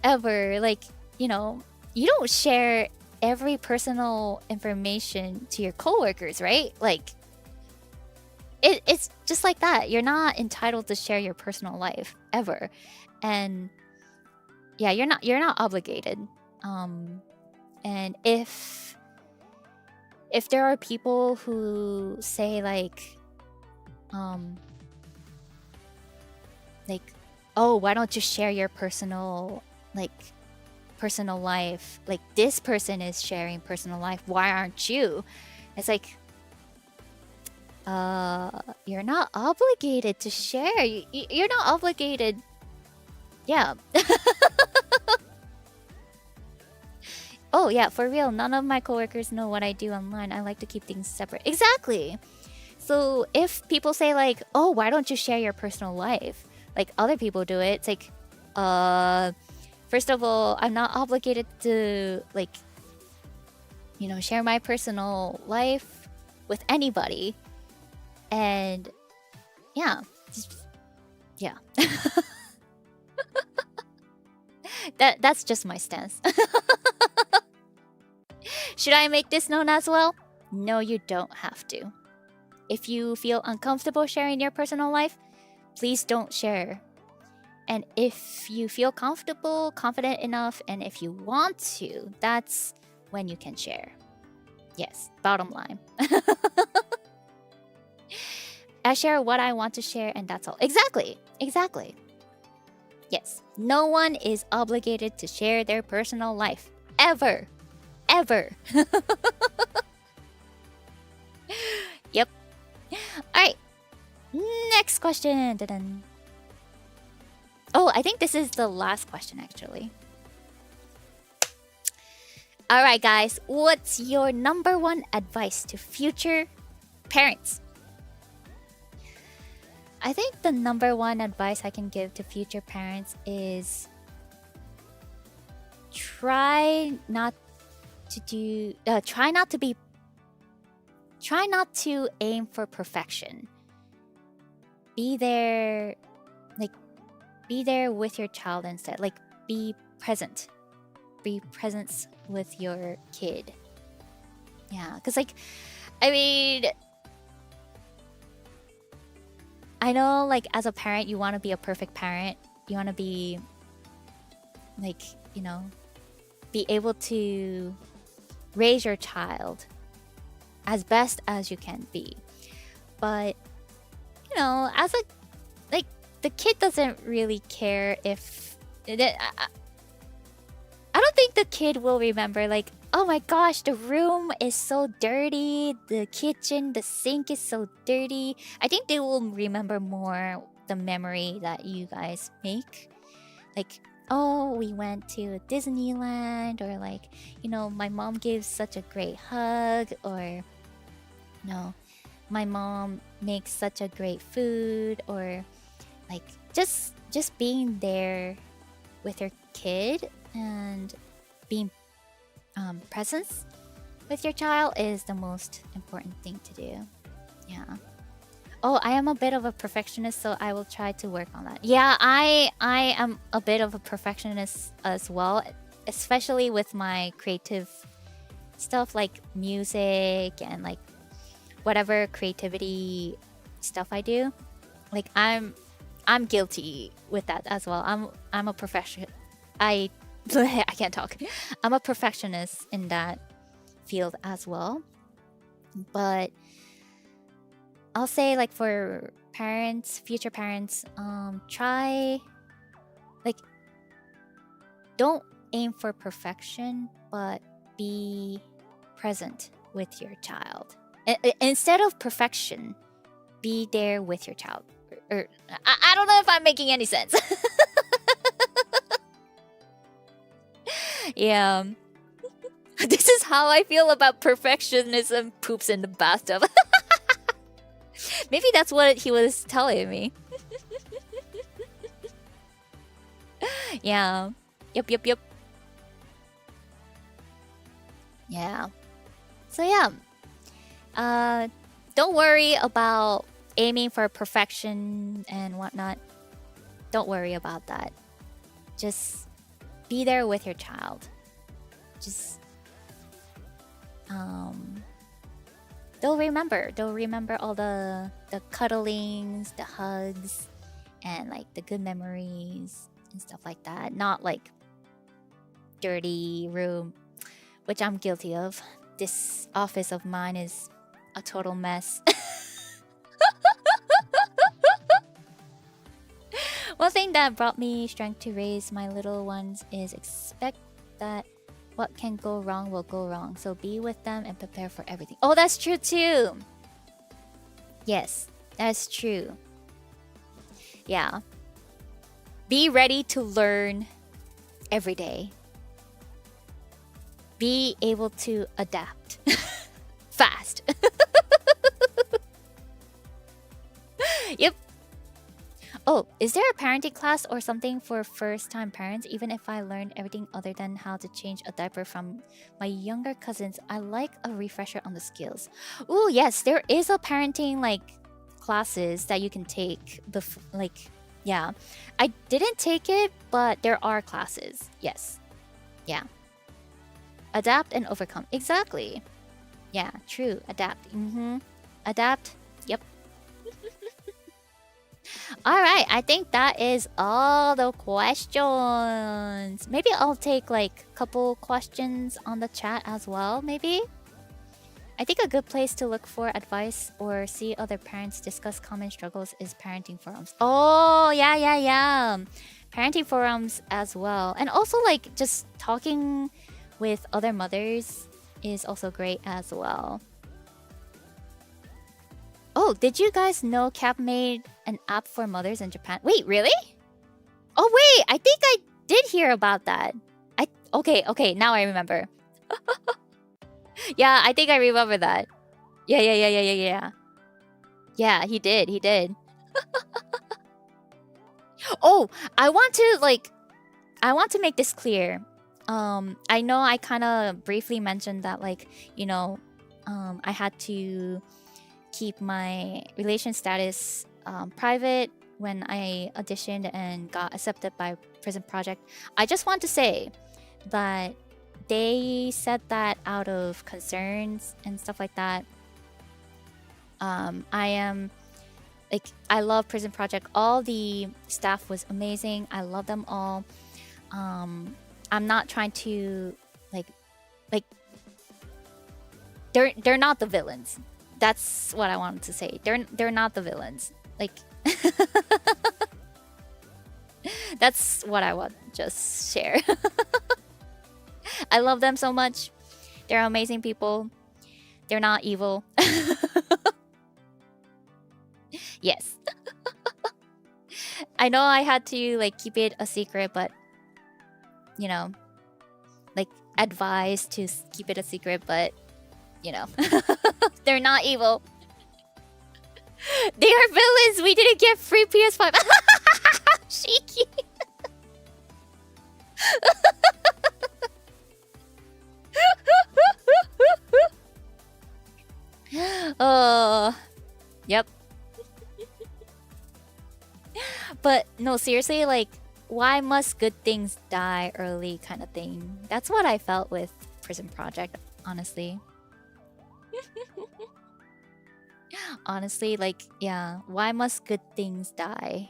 ever. Like, you don't share every personal information to your coworkers, right? Like, it's just like that. You're not entitled to share your personal life ever, and yeah, you're not obligated. And if if there are people who say like, oh, why don't you share your personal life? Like, this person is sharing personal life. Why aren't you? It's like, you're not obligated to share. You're not obligated. Yeah. Oh, yeah, for real. None of my coworkers know what I do online. I like to keep things separate. Exactly. So if people say like, oh, why don't you share your personal life? Like other people do it. It's like, first of all, I'm not obligated to like, share my personal life with anybody. And yeah, yeah. That's just my stance. Should I make this known as well? No, you don't have to. If you feel uncomfortable sharing your personal life, please don't share. And if you feel comfortable, confident enough, and if you want to, that's when you can share. Yes, bottom line. I share what I want to share, and that's all. Exactly. Yes, no one is obligated to share their personal life. Ever. Yep. Alright. Next question. Dun-dun. Oh, I think this is the last question, actually. Alright, guys. What's your number one advice to future parents? I think the number one advice I can give to future parents is try not to aim for perfection. Be there with your child instead. Like, be present with your kid. Yeah, because like, I mean, I know like as a parent you want to be a perfect parent. You want to be like, be able to raise your child as best as you can be. But as a the kid doesn't really care if I don't think the kid will remember like, oh my gosh, the room is so dirty, the kitchen, the sink is so dirty. I think they will remember more the memory that you guys make. Like, oh, we went to Disneyland, or like, my mom gives such a great hug, or my mom makes such a great food, or like just being there with your kid and being present with your child is the most important thing to do. Yeah. Oh, I am a bit of a perfectionist, so I will try to work on that. Yeah, I am a bit of a perfectionist as well, especially with my creative stuff like music and like whatever creativity stuff I do. Like I'm guilty with that as well. I'm a I can't talk. I'm a perfectionist in that field as well. But I'll say like for parents, future parents, try like don't aim for perfection, but be present with your child. Instead of perfection, be there with your child. Or I don't know if I'm making any sense. Yeah. This is how I feel about perfectionism poops in the bathtub. Maybe that's what he was telling me. Yeah. Yep. Yeah. So yeah. Don't worry about aiming for perfection and whatnot. Don't worry about that. Just be there with your child. Just they'll remember all the cuddlings, the hugs, and like the good memories and stuff like that. Not like dirty room, which I'm guilty of. this office of mine is a total mess. One thing that brought me strength to raise my little ones is expect that what can go wrong will go wrong. So be with them and prepare for everything. Oh, that's true too. Yes, that's true. Yeah. Be ready to learn every day. Be able to adapt fast. Yep. Oh, is there a parenting class or something for first-time parents? Even if I learned everything other than how to change a diaper from my younger cousins, I like a refresher on the skills. Ooh, yes, there is a parenting classes that you can take. Yeah, I didn't take it, but there are classes. Yes, yeah. Adapt and overcome. Exactly. Yeah, true. Adapt. Adapt. Yep. All right, I think that is all the questions. Maybe I'll take a couple questions on the chat as well, maybe? I think a good place to look for advice or see other parents discuss common struggles is parenting forums. Oh, yeah. Parenting forums as well. And also just talking with other mothers is also great as well. Oh, did you guys know Cap made an app for mothers in Japan? Wait, really? Oh, wait, I think I did hear about that. Okay, now I remember. Yeah, I think I remember that. Yeah. Yeah, he did. Oh, I want to make this clear. I know I kind of briefly mentioned that I had to keep my relation status private when I auditioned and got accepted by Prison Project. I just want to say that they said that out of concerns and stuff like that. I love Prison Project. All the staff was amazing. I love them all. I'm not trying to they're not the villains. That's what I wanted to say. They're not the villains. That's what I want to just share. I love them so much. They're amazing people. They're not evil. Yes. I know I had to keep it a secret, but advised to keep it a secret, but they're not evil. They are villains. We didn't get free PS5. Cheeky. Oh, yep. But no, seriously, why must good things die early kind of thing? That's what I felt with Prison Project, honestly. Honestly, yeah, why must good things die?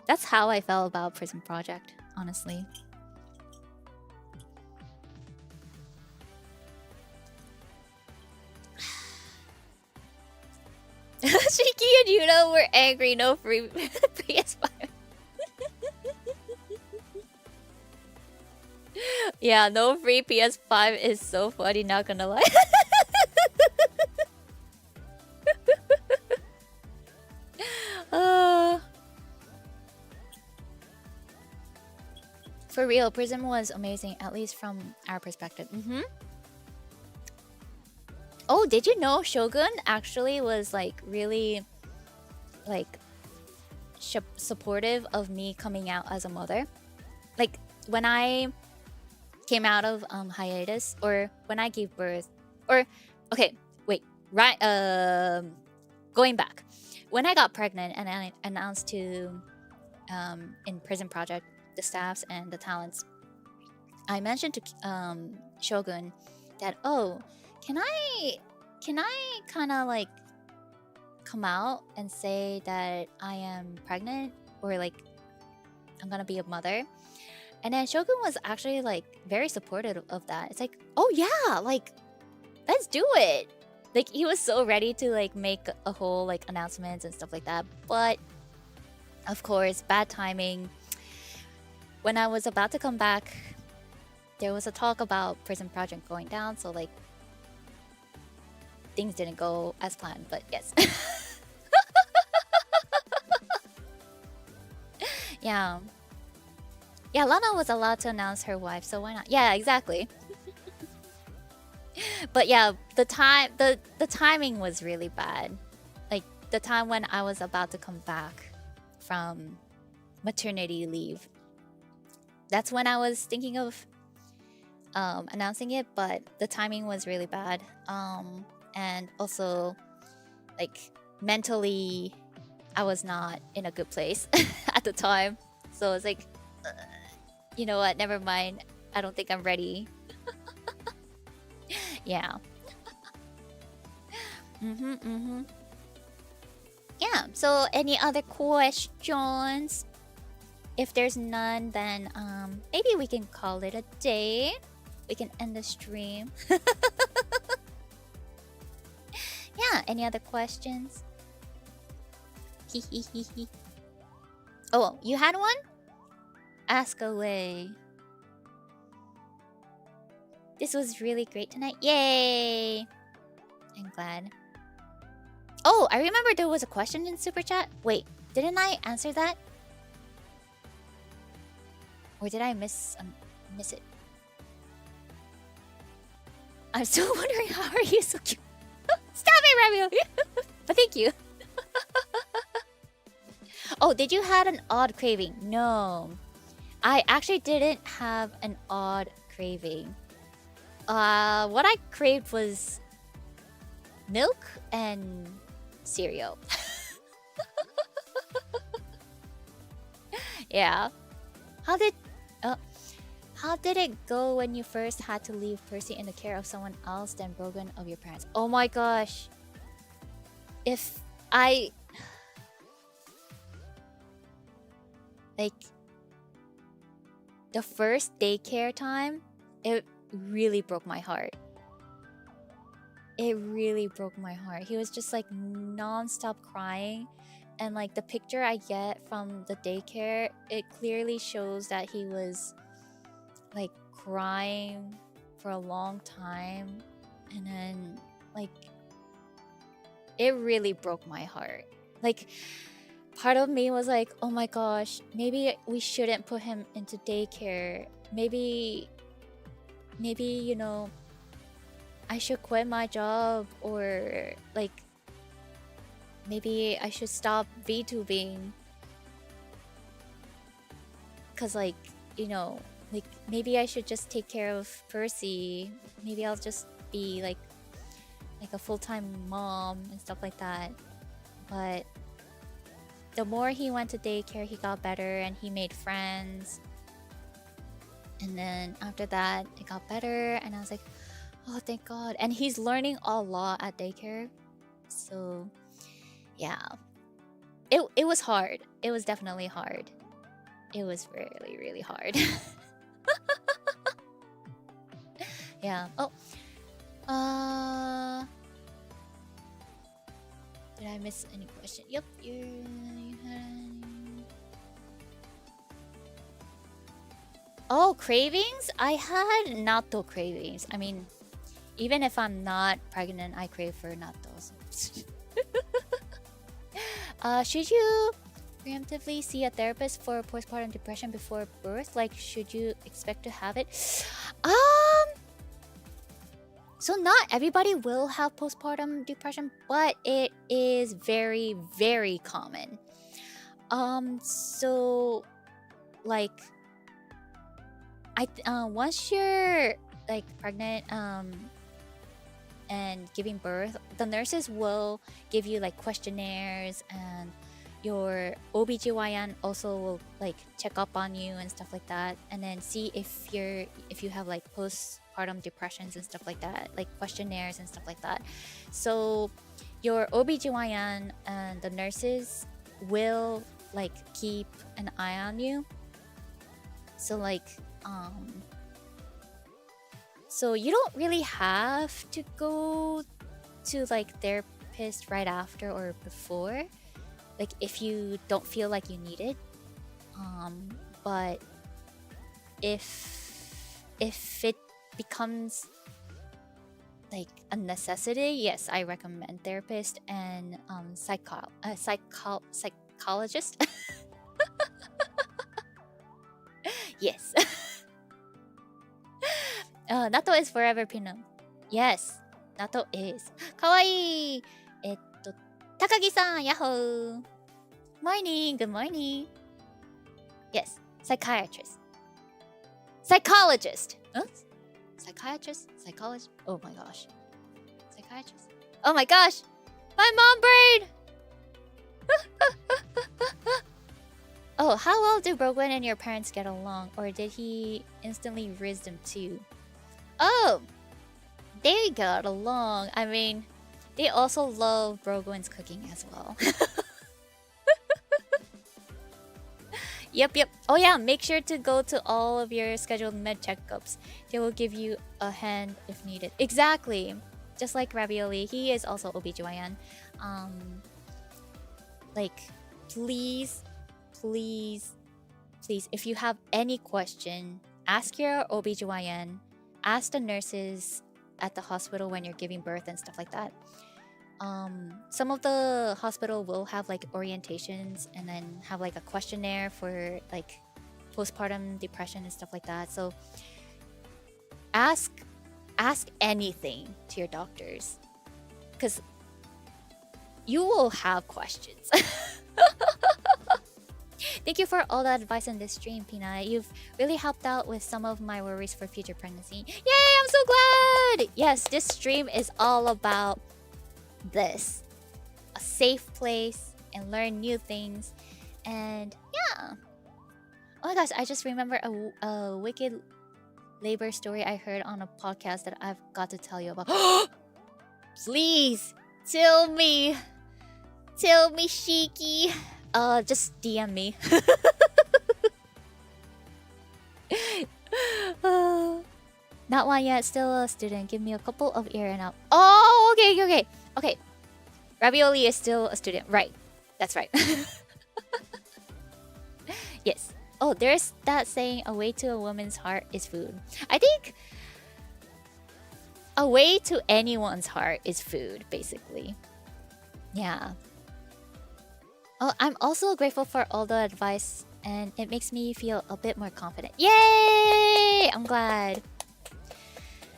That's how I felt about Prison Project, honestly. Shiki and Yuna were angry, no free PS5. Yeah, no free PS5 is so funny, not gonna lie. For real, Prism was amazing, at least from our perspective. Oh, did you know Shogun actually was really supportive of me coming out as a mother? When I came out of hiatus, or when I gave birth, or okay, wait, right, going back, when I got pregnant and I announced to in Prison Project the staffs and the talents, I mentioned to Shogun that, oh, can I kind of come out and say that I am pregnant, or I'm gonna be a mother? And then Shogun was actually like very supportive of that. It's like, oh yeah, like let's do it. Like he was so ready to like make a whole like announcements and stuff like that. But of course, bad timing. When I was about to come back, there was a talk about Prison Project going down, so like things didn't go as planned, but yes. Yeah. Yeah, Lana was allowed to announce her wife, so why not? Yeah, exactly. But yeah, the timing was really bad. Like the time when I was about to come back from maternity leave. That's when I was thinking of announcing it, but the timing was really bad. And also like mentally I was not in a good place at the time. So it's like you know what, never mind. I don't think I'm ready. Yeah. Yeah, so any other questions? If there's none, then maybe we can call it a day. We can end the stream. Yeah, any other questions? Oh, you had one? Ask away. This was really great tonight. Yay! I'm glad. Oh, I remember there was a question in Super Chat. Wait, didn't I answer that? Or did I miss it? I'm still wondering, how are you so cute? Stop it, Ramiro! But thank you. Oh, did you have an odd craving? No. I actually didn't have an odd craving. What I craved was milk and cereal. Yeah. How did it go when you first had to leave Percy in the care of someone else, then broken of your parents? Oh my gosh. If I like the first daycare time, it really broke my heart. It really broke my heart. He was just like non-stop crying, and like the picture I get from the daycare, it clearly shows that he was like crying for a long time, and then like it really broke my heart. Like part of me was like, oh my gosh, maybe we shouldn't put him into daycare. Maybe you know, I should quit my job, or like maybe I should stop VTubing, cause like, you know, like maybe I should just take care of Percy. Maybe I'll just be like a full-time mom and stuff like that. But the more he went to daycare, he got better and he made friends. And then after that, it got better, and I was like, oh, thank God. And he's learning a lot at daycare. So yeah, it was hard. It was definitely hard. It was really, really hard. Yeah. Oh, did I miss any question? Yep. You had... Oh, cravings? I had natto cravings. I mean, even if I'm not pregnant, I crave for nattos. Should you preemptively see a therapist for postpartum depression before birth? Like, should you expect to have it? So not everybody will have postpartum depression, but it is very, very common. So like once you're like pregnant and giving birth, the nurses will give you like questionnaires, and your OBGYN also will like check up on you and stuff like that, and then see if you have like postpartum depressions and stuff like that, like questionnaires and stuff like that. So your OBGYN and the nurses will like keep an eye on you. So like so you don't really have to go to like therapist right after or before, like if you don't feel like you need it. But if it becomes like a necessity, yes, I recommend therapist and psychologist. Yes. Nato is forever Pina. Yes, Nato is. Kawaii! Takagi-san, yahoo! Morning, good morning. Yes, psychiatrist. Psychologist. Huh? Psychiatrist? Psychologist? Oh my gosh. Psychiatrist? Oh my gosh! My mom brain! Oh, how well do Brogwen and your parents get along? Or did he instantly riz them too? Oh! They got along. I mean, they also love Brogwen's cooking as well. Yep. Oh yeah, make sure to go to all of your scheduled med checkups. They will give you a hand if needed. Exactly. Just like Ravioli, he is also OBGYN. Like, please, if you have any question, ask your OBGYN, ask the nurses at the hospital when you're giving birth and stuff like that. Some of the hospital will have like orientations and then have like a questionnaire for like postpartum depression and stuff like that. So ask anything to your doctors, because you will have questions. Thank you for all the advice in this stream, Pina. You've really helped out with some of my worries for future pregnancy. Yay, I'm so glad! Yes, this stream is all about this. A safe place and learn new things. And yeah. Oh my gosh, I just remember a wicked labor story I heard on a podcast that I've got to tell you about. Please, tell me. Tell me, Shiki. Just DM me. Not one yet, still a student. Give me a couple of year and out. Oh, okay. Ravioli is still a student. Right. That's right. Yes. Oh, there's that saying, a way to a woman's heart is food. I think a way to anyone's heart is food, basically. Yeah. Oh, I'm also grateful for all the advice, and it makes me feel a bit more confident. Yay! I'm glad.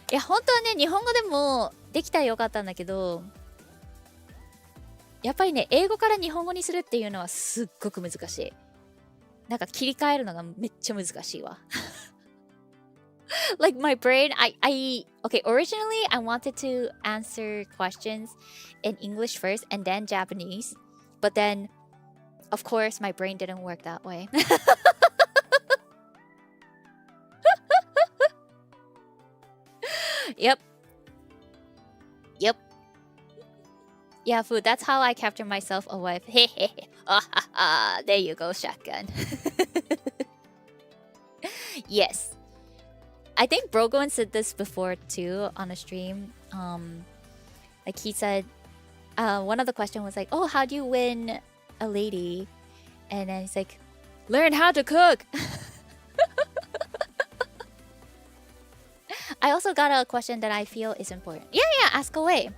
いや、本当はね、日本語でもできたらよかったんだけど、やっぱりね、英語から日本語にするっていうのはすっごく難しい。なんか切り替えるのがめっちゃ難しいわ。Like my brain, okay, originally I wanted to answer questions in English first and then Japanese. But then, of course, my brain didn't work that way. Yep. Yeah, food. That's how I capture myself a wife. There you go, shotgun. Yes. I think Brogoen said this before too on a stream. Like he said, one of the questions was like, oh, how do you win a lady? And then he's like, learn how to cook. I also got a question that I feel is important. Yeah, ask away.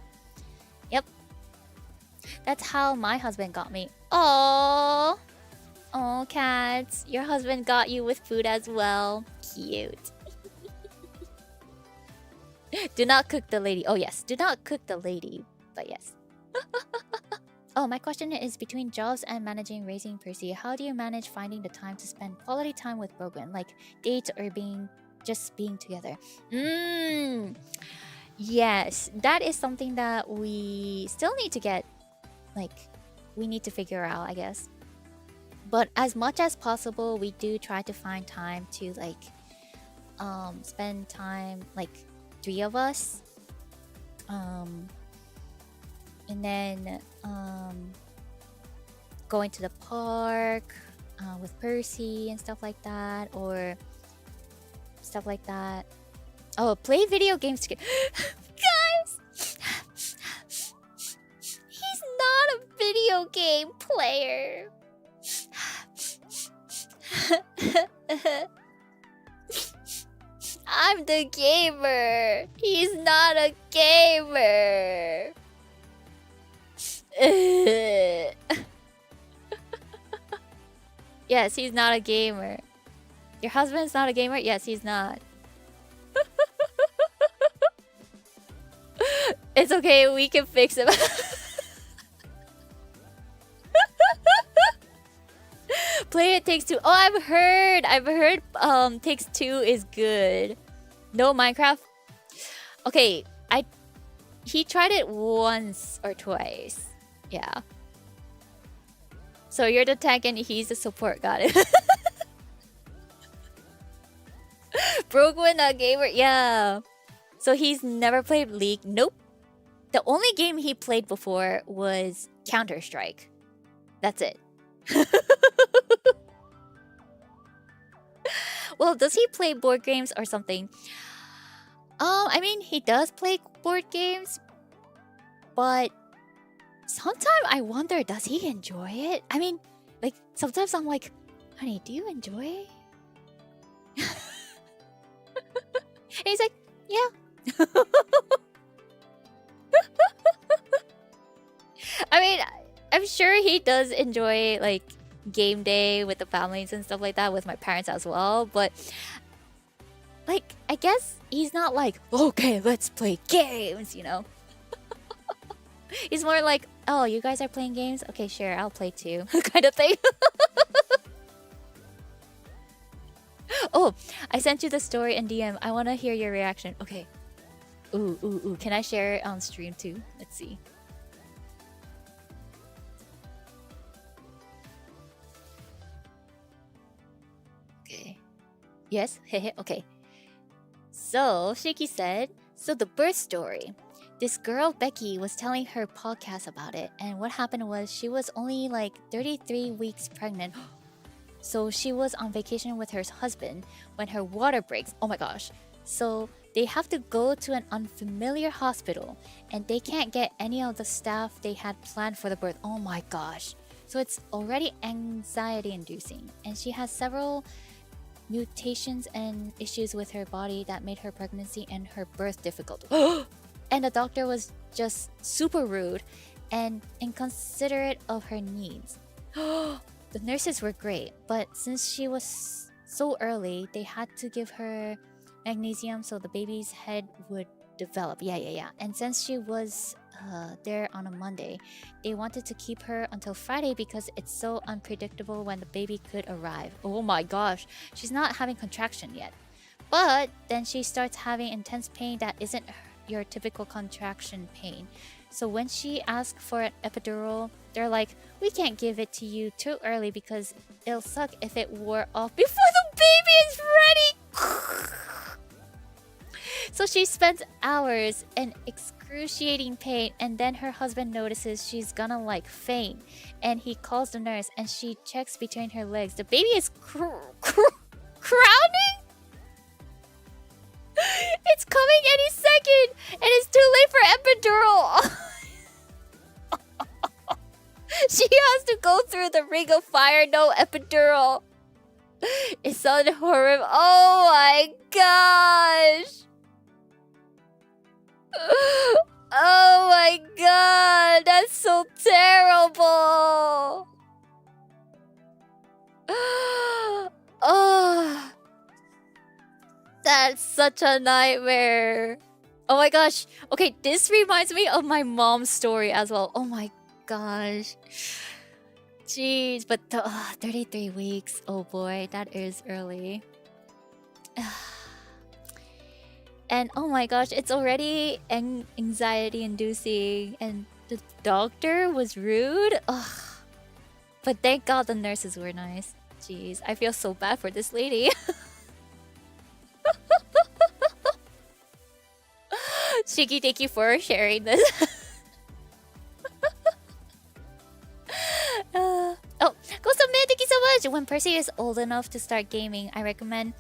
Yep. That's how my husband got me. Oh, cats. Your husband got you with food as well. Cute. Do not cook the lady. Oh, yes. Do not cook the lady. But yes. Oh, my question is, between jobs and raising Percy, how do you manage finding the time to spend quality time with Brogan? Like dates or just being together? Yes. That is something that we still need to get, we need to figure out, I guess. But as much as possible, we do try to find time to, spend time, 3 of us. And then going to the park with Percy and stuff like that. Or stuff like that. Oh, play video games together. Guys! He's not a video game player. I'm the gamer. He's not a gamer. Yes, he's not a gamer. Your husband's not a gamer? Yes, he's not. It's okay, we can fix him. Play It Takes Two. Oh, I've heard Takes Two is good. No Minecraft? Okay, he tried it once or twice. Yeah. So you're the tank and he's the support, got it. Brooklyn, a gamer, yeah. So he's never played League? Nope. The only game he played before was Counter-Strike. That's it. Well, does he play board games or something? I mean, he does play board games, but sometimes I wonder, does he enjoy it? I mean, like, sometimes I'm like, honey, do you enjoy it? And he's like, yeah. I mean, I'm sure he does enjoy, like, game day with the families and stuff like that, with my parents as well, but like, I guess he's not like, okay, let's play games, you know. He's more like, oh, you guys are playing games? Okay, sure, I'll play too. Kind of thing. Oh, I sent you the story in DM. I want to hear your reaction. Okay. Ooh. Can I share it on stream too? Let's see. Okay. Yes? Okay. So, Shiki said, so the birth story. This girl, Becky, was telling her podcast about it. And what happened was she was only like 33 weeks pregnant. So she was on vacation with her husband when her water breaks. Oh my gosh. So they have to go to an unfamiliar hospital. And they can't get any of the staff they had planned for the birth. Oh my gosh. So it's already anxiety inducing. And she has several mutations and issues with her body that made her pregnancy and her birth difficult. And the doctor was just super rude and inconsiderate of her needs. The nurses were great, but since she was so early, they had to give her magnesium so the baby's head would develop. Yeah. And since she was there on a Monday, they wanted to keep her until Friday because it's so unpredictable when the baby could arrive. Oh my gosh, she's not having contraction yet. But then she starts having intense pain that isn't your typical contraction pain. So when she asked for an epidural, they're like, we can't give it to you too early because it'll suck if it wore off before the baby is ready. So she spends hours in excruciating pain, and then her husband notices she's gonna like faint, and he calls the nurse and she checks between her legs. The baby is crowning. It's coming any second, and it's too late for epidural. She has to go through the ring of fire, no epidural. It sounded horrible. Oh my gosh. Oh my god, that's so terrible. Oh, that's such a nightmare. Oh my gosh. Okay, this reminds me of my mom's story as well. Oh my gosh. Jeez, but 33 weeks. Oh boy, that is early. And oh my gosh, it's already anxiety inducing, and the doctor was rude. Ugh. But thank God the nurses were nice. Jeez, I feel so bad for this lady. Shiki, thank you for sharing this. Oh, Ghost of Man, thank you so much. When Percy is old enough to start gaming, I recommend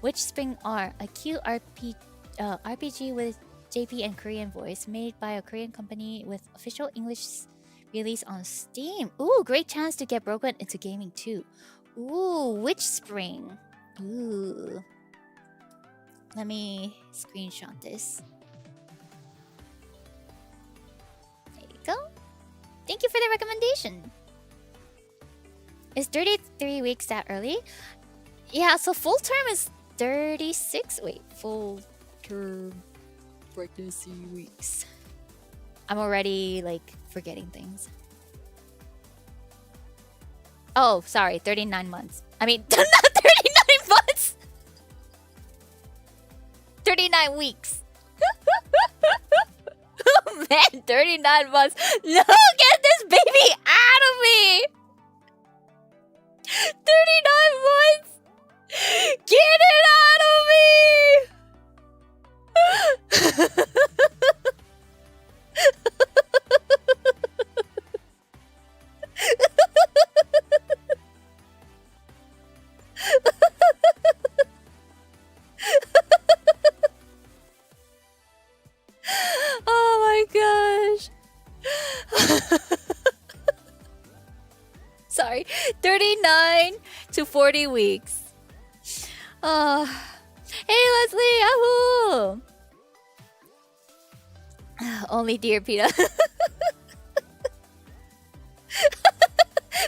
Which Spring are a cute RPG with JP and Korean voice made by a Korean company with official English release on Steam. Ooh, great chance to get broken into gaming too. Ooh, Witch Spring. Ooh. Let me screenshot this. There you go. Thank you for the recommendation. Is 33 weeks that early? Yeah, so full term is 36. Wait, full term pregnancy weeks. I'm already like forgetting things. Oh, sorry, 39 months. I mean, not 39 months. 39 weeks. Oh man, 39 months. No, get this baby out of me. 39 months. Get it out of me. Oh my gosh. Sorry. 39 to 40 weeks. Hey Leslie, yahoo! Only dear Pina.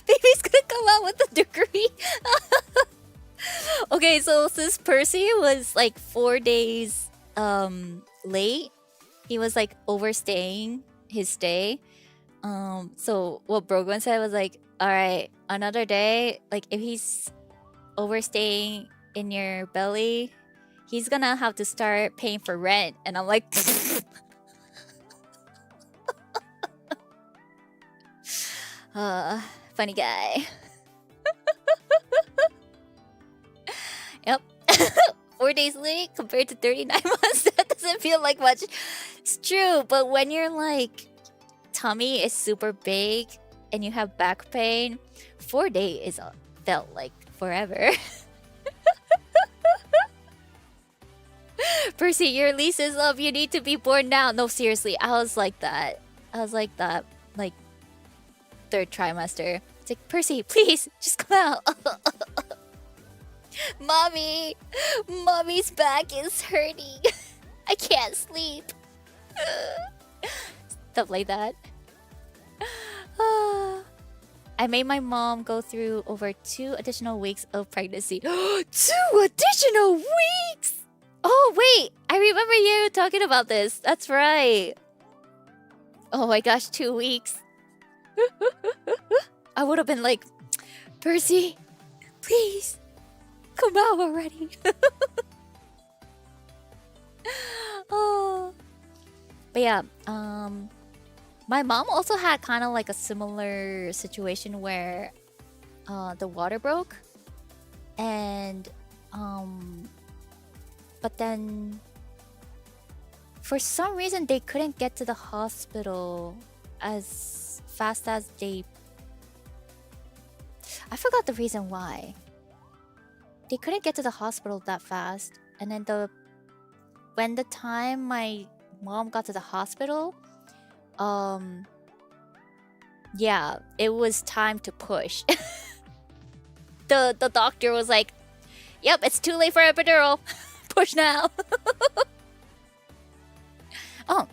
Baby's gonna come out with a degree. Okay, so since Percy was like 4 days late, he was like overstaying his stay. So what Brogan said was like, all right, another day, like if he's overstaying in your belly, he's gonna have to start paying for rent. And I'm like, funny guy. Yep. 4 days late compared to 39 months. That doesn't feel like much. It's true, but when your like tummy is super big and you have back pain, 4 days felt like forever. Percy, your lease is up. You need to be born now. No, seriously, I was like that. Like third trimester. It's like, Percy, please, just come out. Mommy's back is hurting. I can't sleep. Stuff like that. I made my mom go through over 2 additional weeks of pregnancy. 2 additional weeks! Oh, wait. I remember you talking about this. That's right. Oh my gosh, 2 weeks. I would have been like, Percy, please, come out already. Oh. But yeah, my mom also had kind of like a similar situation where the water broke. And but then for some reason they couldn't get to the hospital as fast as they... I forgot the reason why. They couldn't get to the hospital that fast. And then when the time my mom got to the hospital, yeah, it was time to push. The doctor was like, yep, it's too late for epidural. Push now. Oh.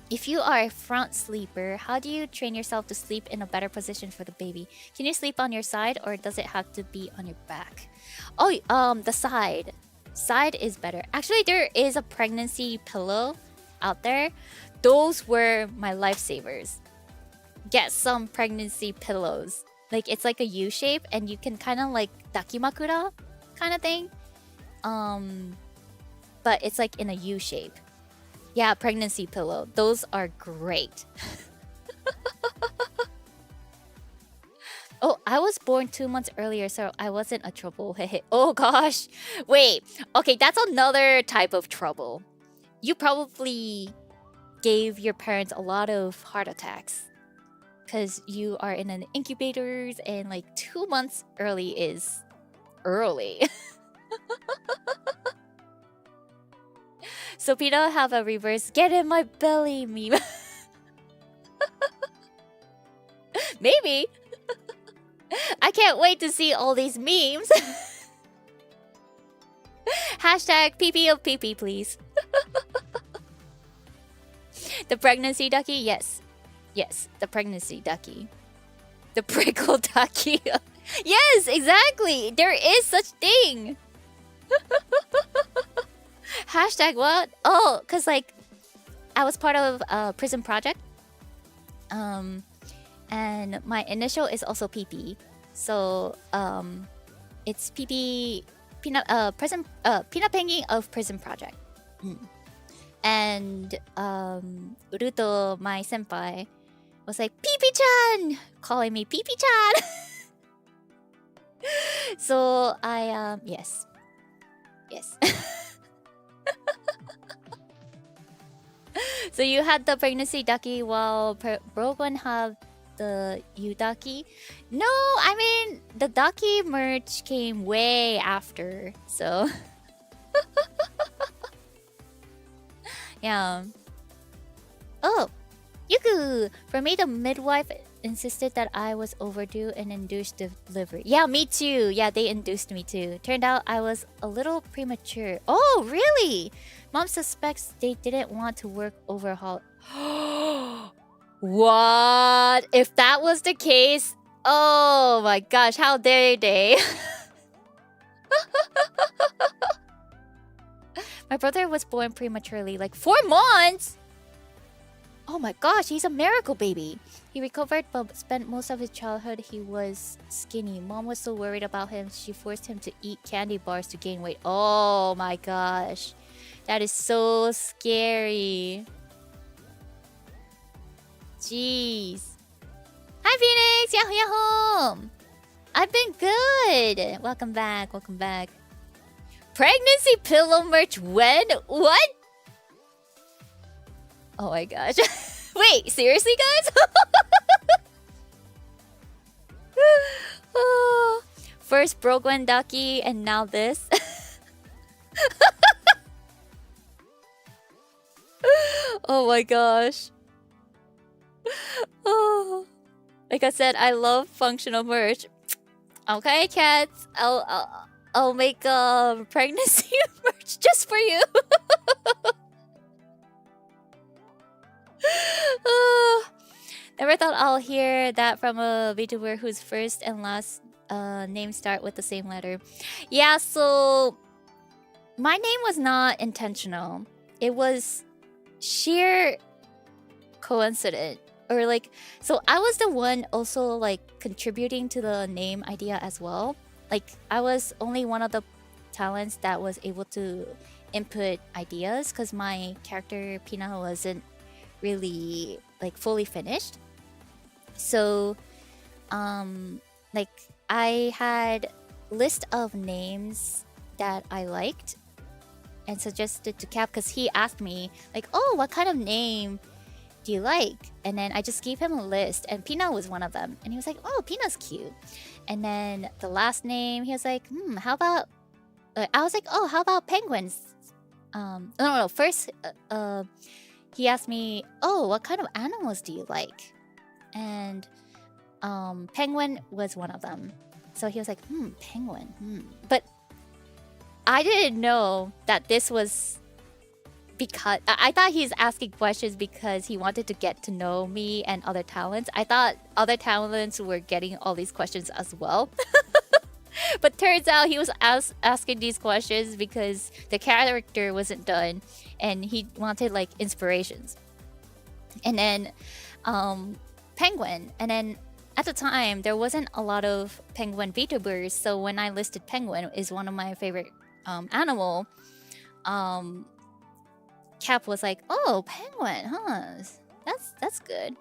If you are a front sleeper, how do you train yourself to sleep in a better position for the baby? Can you sleep on your side or does it have to be on your back? Oh, the side. Side is better. Actually, there is a pregnancy pillow out there. Those were my lifesavers. Get some pregnancy pillows. Like, it's like a U shape and you can kind of like dakimakura kind of thing. But it's like in a U shape. Yeah, pregnancy pillow. Those are great. Oh, I was born 2 months earlier, so I wasn't a trouble. Oh gosh. Wait. Okay, that's another type of trouble. You probably gave your parents a lot of heart attacks because you are in an incubators and like 2 months early is early. So Pina have a reverse "get in my belly" meme. Maybe. I can't wait to see all these memes. Hashtag PP of PP, please. The pregnancy ducky? Yes. Yes, the pregnancy ducky. The prickle ducky. Yes, exactly. There is such thing. Hashtag what? Oh, because like I was part of a prison project. And my initial is also PP. So it's PP Pina Pina Pengin of Prison Project. And Uruto, my senpai, was like PP-chan, calling me PP-chan. So I yes. So you had the pregnancy ducky while Brogan had the Yudaki. No, I mean the ducky merch came way after. So yeah. Oh, Yuku! For me, the midwife insisted that I was overdue and induced delivery. Yeah, me too. Yeah, they induced me too. Turned out I was a little premature. Oh, really? Mom suspects they didn't want to work overhaul. What? If that was the case, oh my gosh, how dare they? My brother was born prematurely, like 4 months. Oh my gosh, he's a miracle baby. He recovered but spent most of his childhood he was skinny. Mom was so worried about him, she forced him to eat candy bars to gain weight. Oh my gosh. That is so scary. Jeez. Hi Phoenix! Yahoo yahoo! I've been good! Welcome back, welcome back. Pregnancy pillow merch when? What? Oh my gosh. Wait, seriously guys? First Brogan Ducky and now this. Oh my gosh. Oh. Like I said, I love functional merch. Okay, cats. I'll make pregnancy merch just for you. Never thought I'll hear that from a VTuber whose first and last names start with the same letter. Yeah, so my name was not intentional. It was sheer coincidence. Or like, so I was the one also like contributing to the name idea as well. Like I was only one of the talents that was able to input ideas because my character Pina wasn't really like fully finished. So like I had list of names that I liked and suggested to Cap because he asked me like, oh, what kind of name do you like? And then I just gave him a list and Pina was one of them. And he was like, oh, Pina's cute. And then the last name, he was like, how about I was like, oh, how about penguins? No. First he asked me, oh, what kind of animals do you like? And penguin was one of them. So he was like, penguin. But I didn't know that this was because I thought he's asking questions because he wanted to get to know me and other talents. I thought other talents were getting all these questions as well. But turns out he was asking these questions because the character wasn't done and he wanted like inspirations. And then penguin. And then at the time there wasn't a lot of penguin VTubers, so when I listed penguin is one of my favorite animal, Cap was like, oh, penguin, huh? That's good.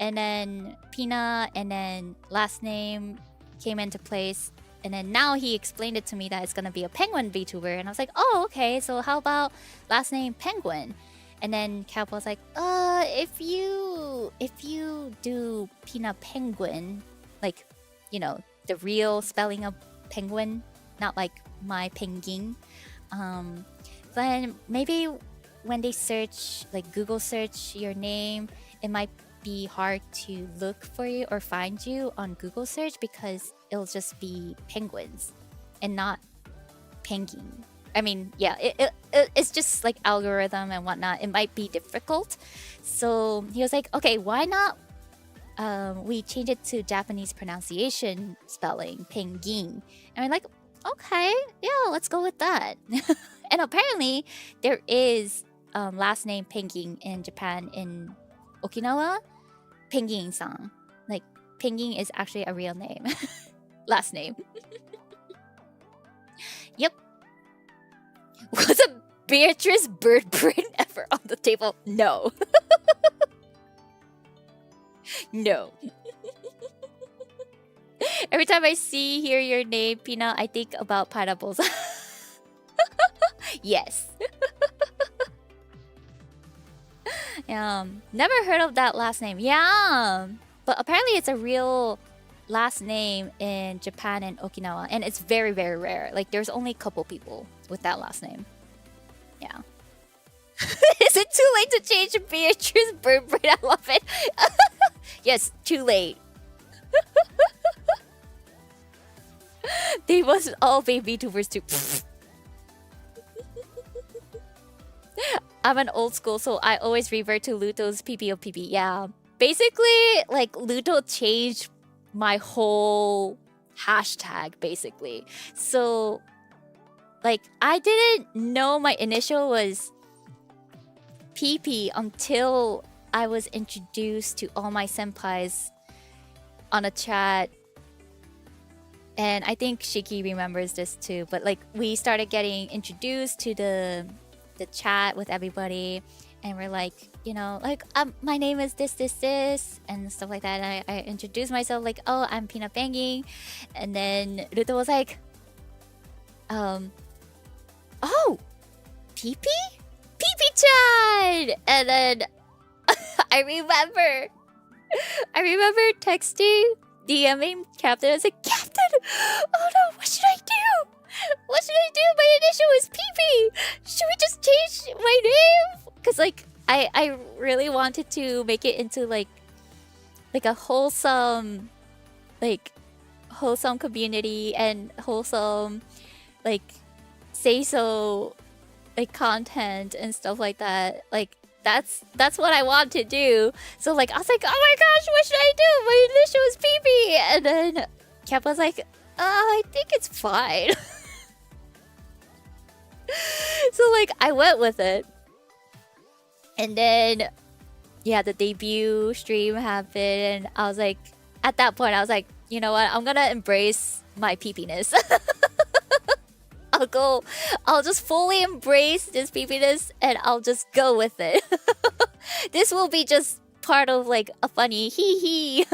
And then Pina and then last name came into place. And then now he explained it to me that it's gonna be a penguin VTuber. And I was like, oh, okay, so how about last name Penguin? And then Cap was like, if you do Pina Penguin, like, you know, the real spelling of penguin, not like my Pengin. Then maybe when they search, like Google search your name, it might be hard to look for you or find you on Google search because it'll just be penguins and not Pengin. I mean, yeah, it's just like algorithm and whatnot. It might be difficult. So he was like, okay, why not we change it to Japanese pronunciation spelling, Pengin. And we're like, okay, yeah, let's go with that. And apparently there is last name Pengin in Japan. In Okinawa, Pengin-san. Like, Pengin is actually a real name. Last name. Yep. Was a Beatrice bird brain ever on the table? No. No. Every time I hear your name, Pina, I think about pineapples. Yes. Never heard of that last name. Yeah. But apparently it's a real last name in Japan and Okinawa. And it's very, very rare. Like, there's only a couple people with that last name. Yeah. Is it too late to change Beatrice bird brain? I love it. Yes, too late. They must all be VTubers too. I'm an old school, so I always revert to Luto's PPOPP. Yeah. Basically, like, Luto changed my whole hashtag, basically. So, like, I didn't know my initial was PP until I was introduced to all my senpais on a chat. And I think Shiki remembers this too. But, like, we started getting introduced to the chat with everybody, and we're like, you know, like, my name is this and stuff like that. And I introduced myself like, oh, I'm Pina Pengin. And then Ruto was like, oh, Pee Chan. And then I remember texting, DMing Captain. I was like, Captain, oh no, what should I do? What should I do? My initial is PP. Should we just change my name? Because, like, I really wanted to make it into like a wholesome community and wholesome, like, say so, like, content and stuff like that. Like, that's what I want to do. So, like, I was like, oh my gosh, what should I do? My initial is PP. And then Cap was like, I think it's fine. So, like, I went with it. And then, yeah, the debut stream happened. And I was like, at that point, I was like, you know what? I'm gonna embrace my peepiness. I'll just fully embrace this peepiness and I'll just go with it. This will be just part of, like, a funny hee hee.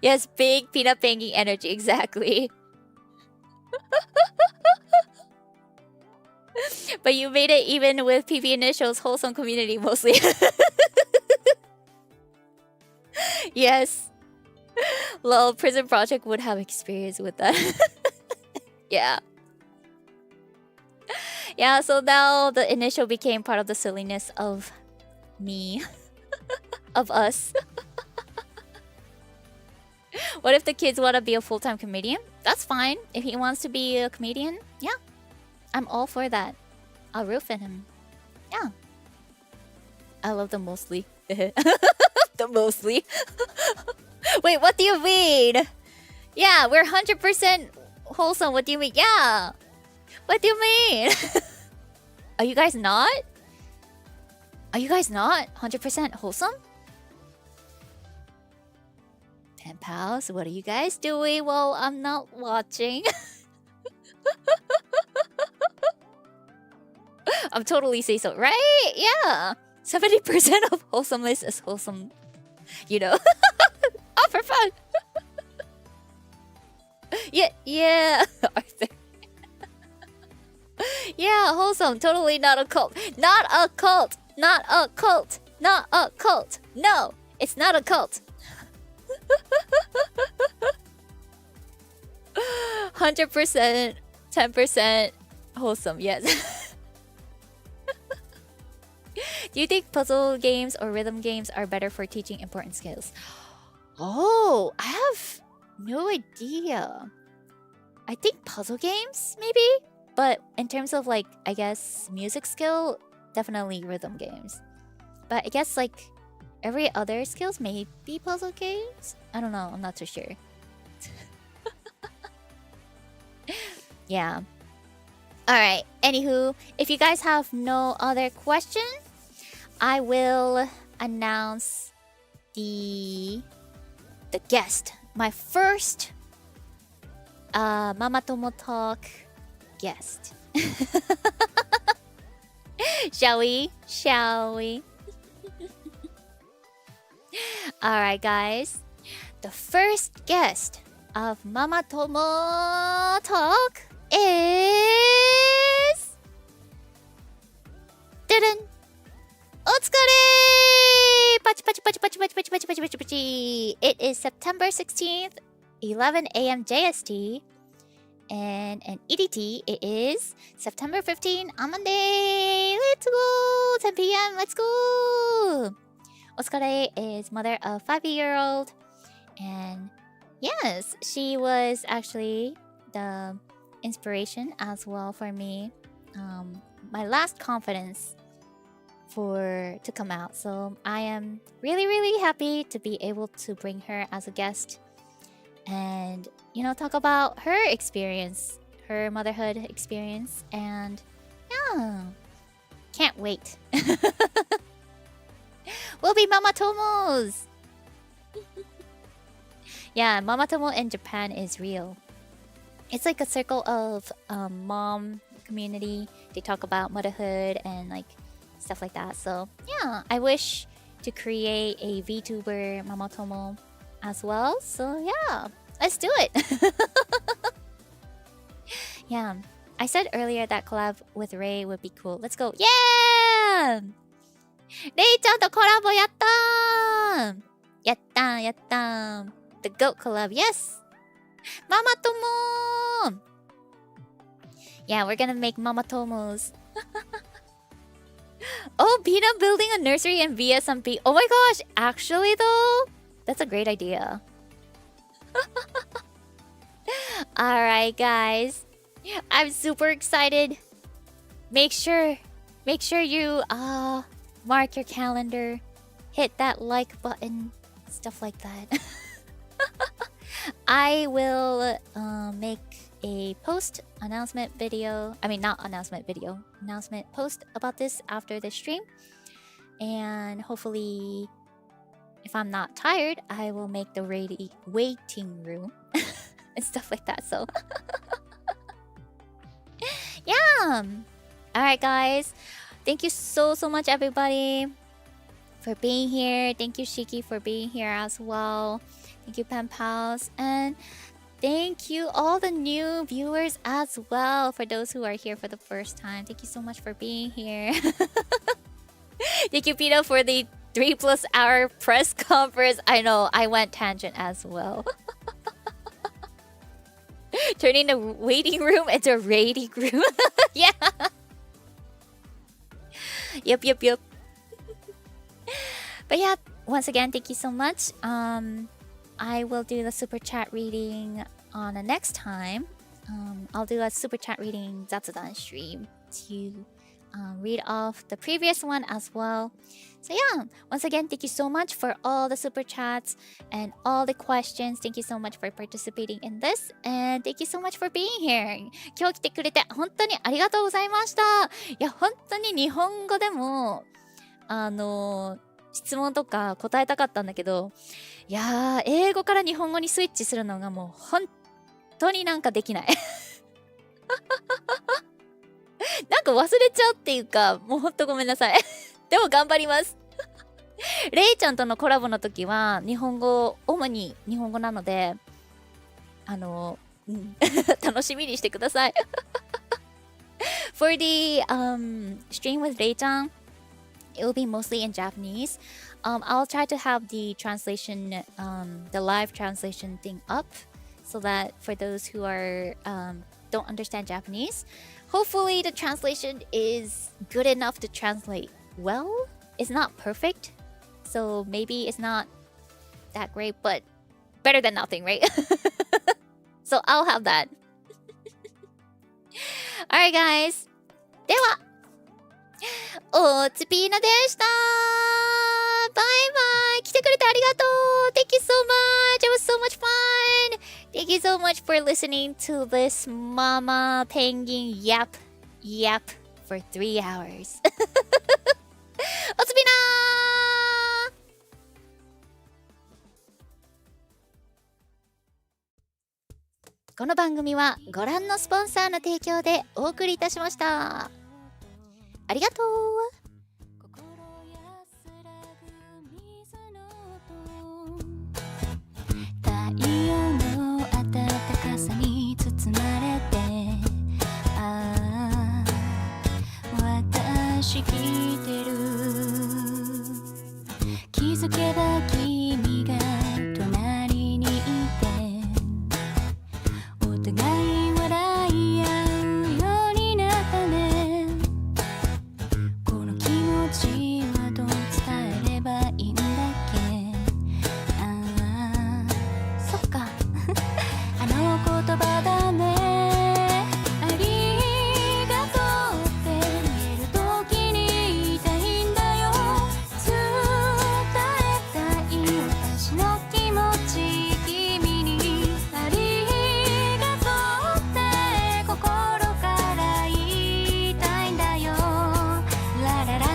Yes, big Pina Pengin energy, exactly. But you made it even with PP initials, wholesome community mostly. Yes. Lol, Prison Project would have experience with that. Yeah. Yeah, so now the initial became part of the silliness of me. Of us. What if the kids want to be a full-time comedian? That's fine. If he wants to be a comedian, yeah. I'm all for that. I'll roof at him. Yeah. I love the mostly. The mostly. Wait, what do you mean? Yeah, we're 100% wholesome. What do you mean? Yeah. What do you mean? Are you guys not? Are you guys not 100% wholesome? PenPals, what are you guys doing while I'm not watching? I'm totally say so, right? Yeah. 70% of wholesomeness is wholesome, you know. Oh, for fun. Yeah. Arthur. Yeah, wholesome. Totally not a cult. Not a cult. Not a cult. Not a cult. No, it's not a cult. 100%, 10% wholesome, yes. Do you think puzzle games or rhythm games are better for teaching important skills? Oh, I have no idea. I think puzzle games, maybe? But in terms of like, I guess, music skill, definitely rhythm games. But I guess like every other skills may be puzzle games? I don't know, I'm not too sure. Yeah. Alright, anywho, if you guys have no other questions, I will announce the guest. My first Mama Tomo Talk guest. Shall we? Shall we? Alright, guys. The first guest of Mama Tomo Talk is... Dun-dun! Otsukare! Pachi pachi pachi pachi pachi pachi pachi pachi pachi pachi. It is September 16th, 11 a.m. JST. And an EDT, it is September 15th on Monday. Let's go! 10 p.m. Let's go! Otsukare is mother of 5-year-old. And yes, she was actually the inspiration as well for me. My last confidence to come out. So I am really, really happy to be able to bring her as a guest and, you know, talk about her experience, her motherhood experience. And yeah, can't wait. We'll be Mama Tomos. Yeah, Mama Tomo in Japan is real. It's like a circle of mom community. They talk about motherhood and like stuff like that. So yeah, I wish to create a VTuber Mama Tomo as well. So yeah, let's do it. Yeah, I said earlier that collab with Ray would be cool. Let's go. Yeah! レイちゃんとコラボやったーやったーやったー The goat collab, yes! Mama Tomo! Yeah, we're gonna make Mama Tomos. Oh, Pina building a nursery in VSMP. Oh my gosh, actually though, that's a great idea. Alright guys, I'm super excited. Make sure you mark your calendar, hit that like button, stuff like that. I will make a post announcement video. I mean, not announcement video, announcement post about this after the stream. And hopefully, if I'm not tired, I will make the waiting room and stuff like that. So, yeah. Alright, guys. Thank you so much, everybody, for being here. Thank you, Shiki, for being here as well. Thank you, PenPals. And thank you, all the new viewers as well, for those who are here for the first time. Thank you so much for being here. Thank you, Pino, for the 3+ hour press conference. I know, I went tangent as well. Turning the waiting room into a rating room. Yeah. Yep. But yeah, once again, thank you so much. I will do the super chat reading on the next time. I'll do a super chat reading Zatsudan stream to read off the previous one as well. So yeah, once again, thank you so much for all the super chats and all the questions. Thank you so much for participating in this. And thank you so much for being here. 今日来てくれて本当にありがとうございました。いや、本当に日本語でも、質問とか答えたかったんだけど、いやー、英語から日本語にスイッチするのがもう本当になんかできない。なんか忘れちゃうっていうか、もうほんとごめんなさい。でも頑張ります。レイちゃんとのコラボの時は日本語、主に日本語なので、楽しみにしてください。For the stream with レイちゃん it will be mostly in Japanese. I'll try to have the translation, the live translation thing up, so that for those who are don't understand Japanese, hopefully the translation is good enough to translate well. It's not perfect, so maybe it's not that great, but better than nothing, right? So I'll have that. Alright, guys. では、おつぴーなでした。バイバイ。来てくれてありがとう。Thank you so much. It was so much fun. Thank you so much for listening to this Mama Penguin yap for 3 hours. おつぴなー。この番組はご覧のスポンサーの提供でお送りいたしました。ありがとう。太陽の暖かさに包まれて、ああ私聞いてる。気づけば君が隣にいて、お互い笑い合うようになったね。この気持ちはどう伝えればいいんだっけ。ああそっかあの言葉だね。ありがとうって言える時に言いたいんだよ。伝えたい私の気持ち君に。ありがとうって心から言いたいんだよ。ララララ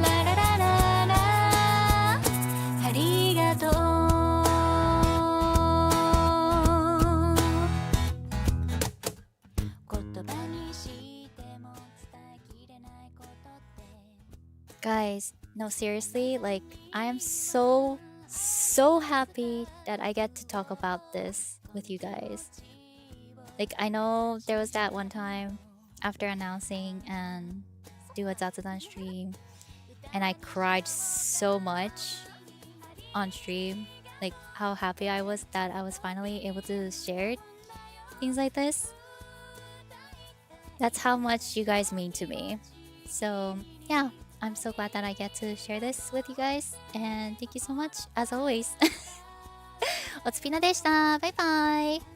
ラララララ。ありがとう。言葉にしても伝えきれないことって。Guys, no, seriously, like, I am so happy that I get to talk about this with you guys. Like, I know there was that one time after announcing and do a Zatsudan stream, and I cried so much on stream, like how happy I was that I was finally able to share things like this. That's how much you guys mean to me. So yeah, I'm so glad that I get to share this with you guys, and thank you so much as always. おつぴなでした。バイバイ。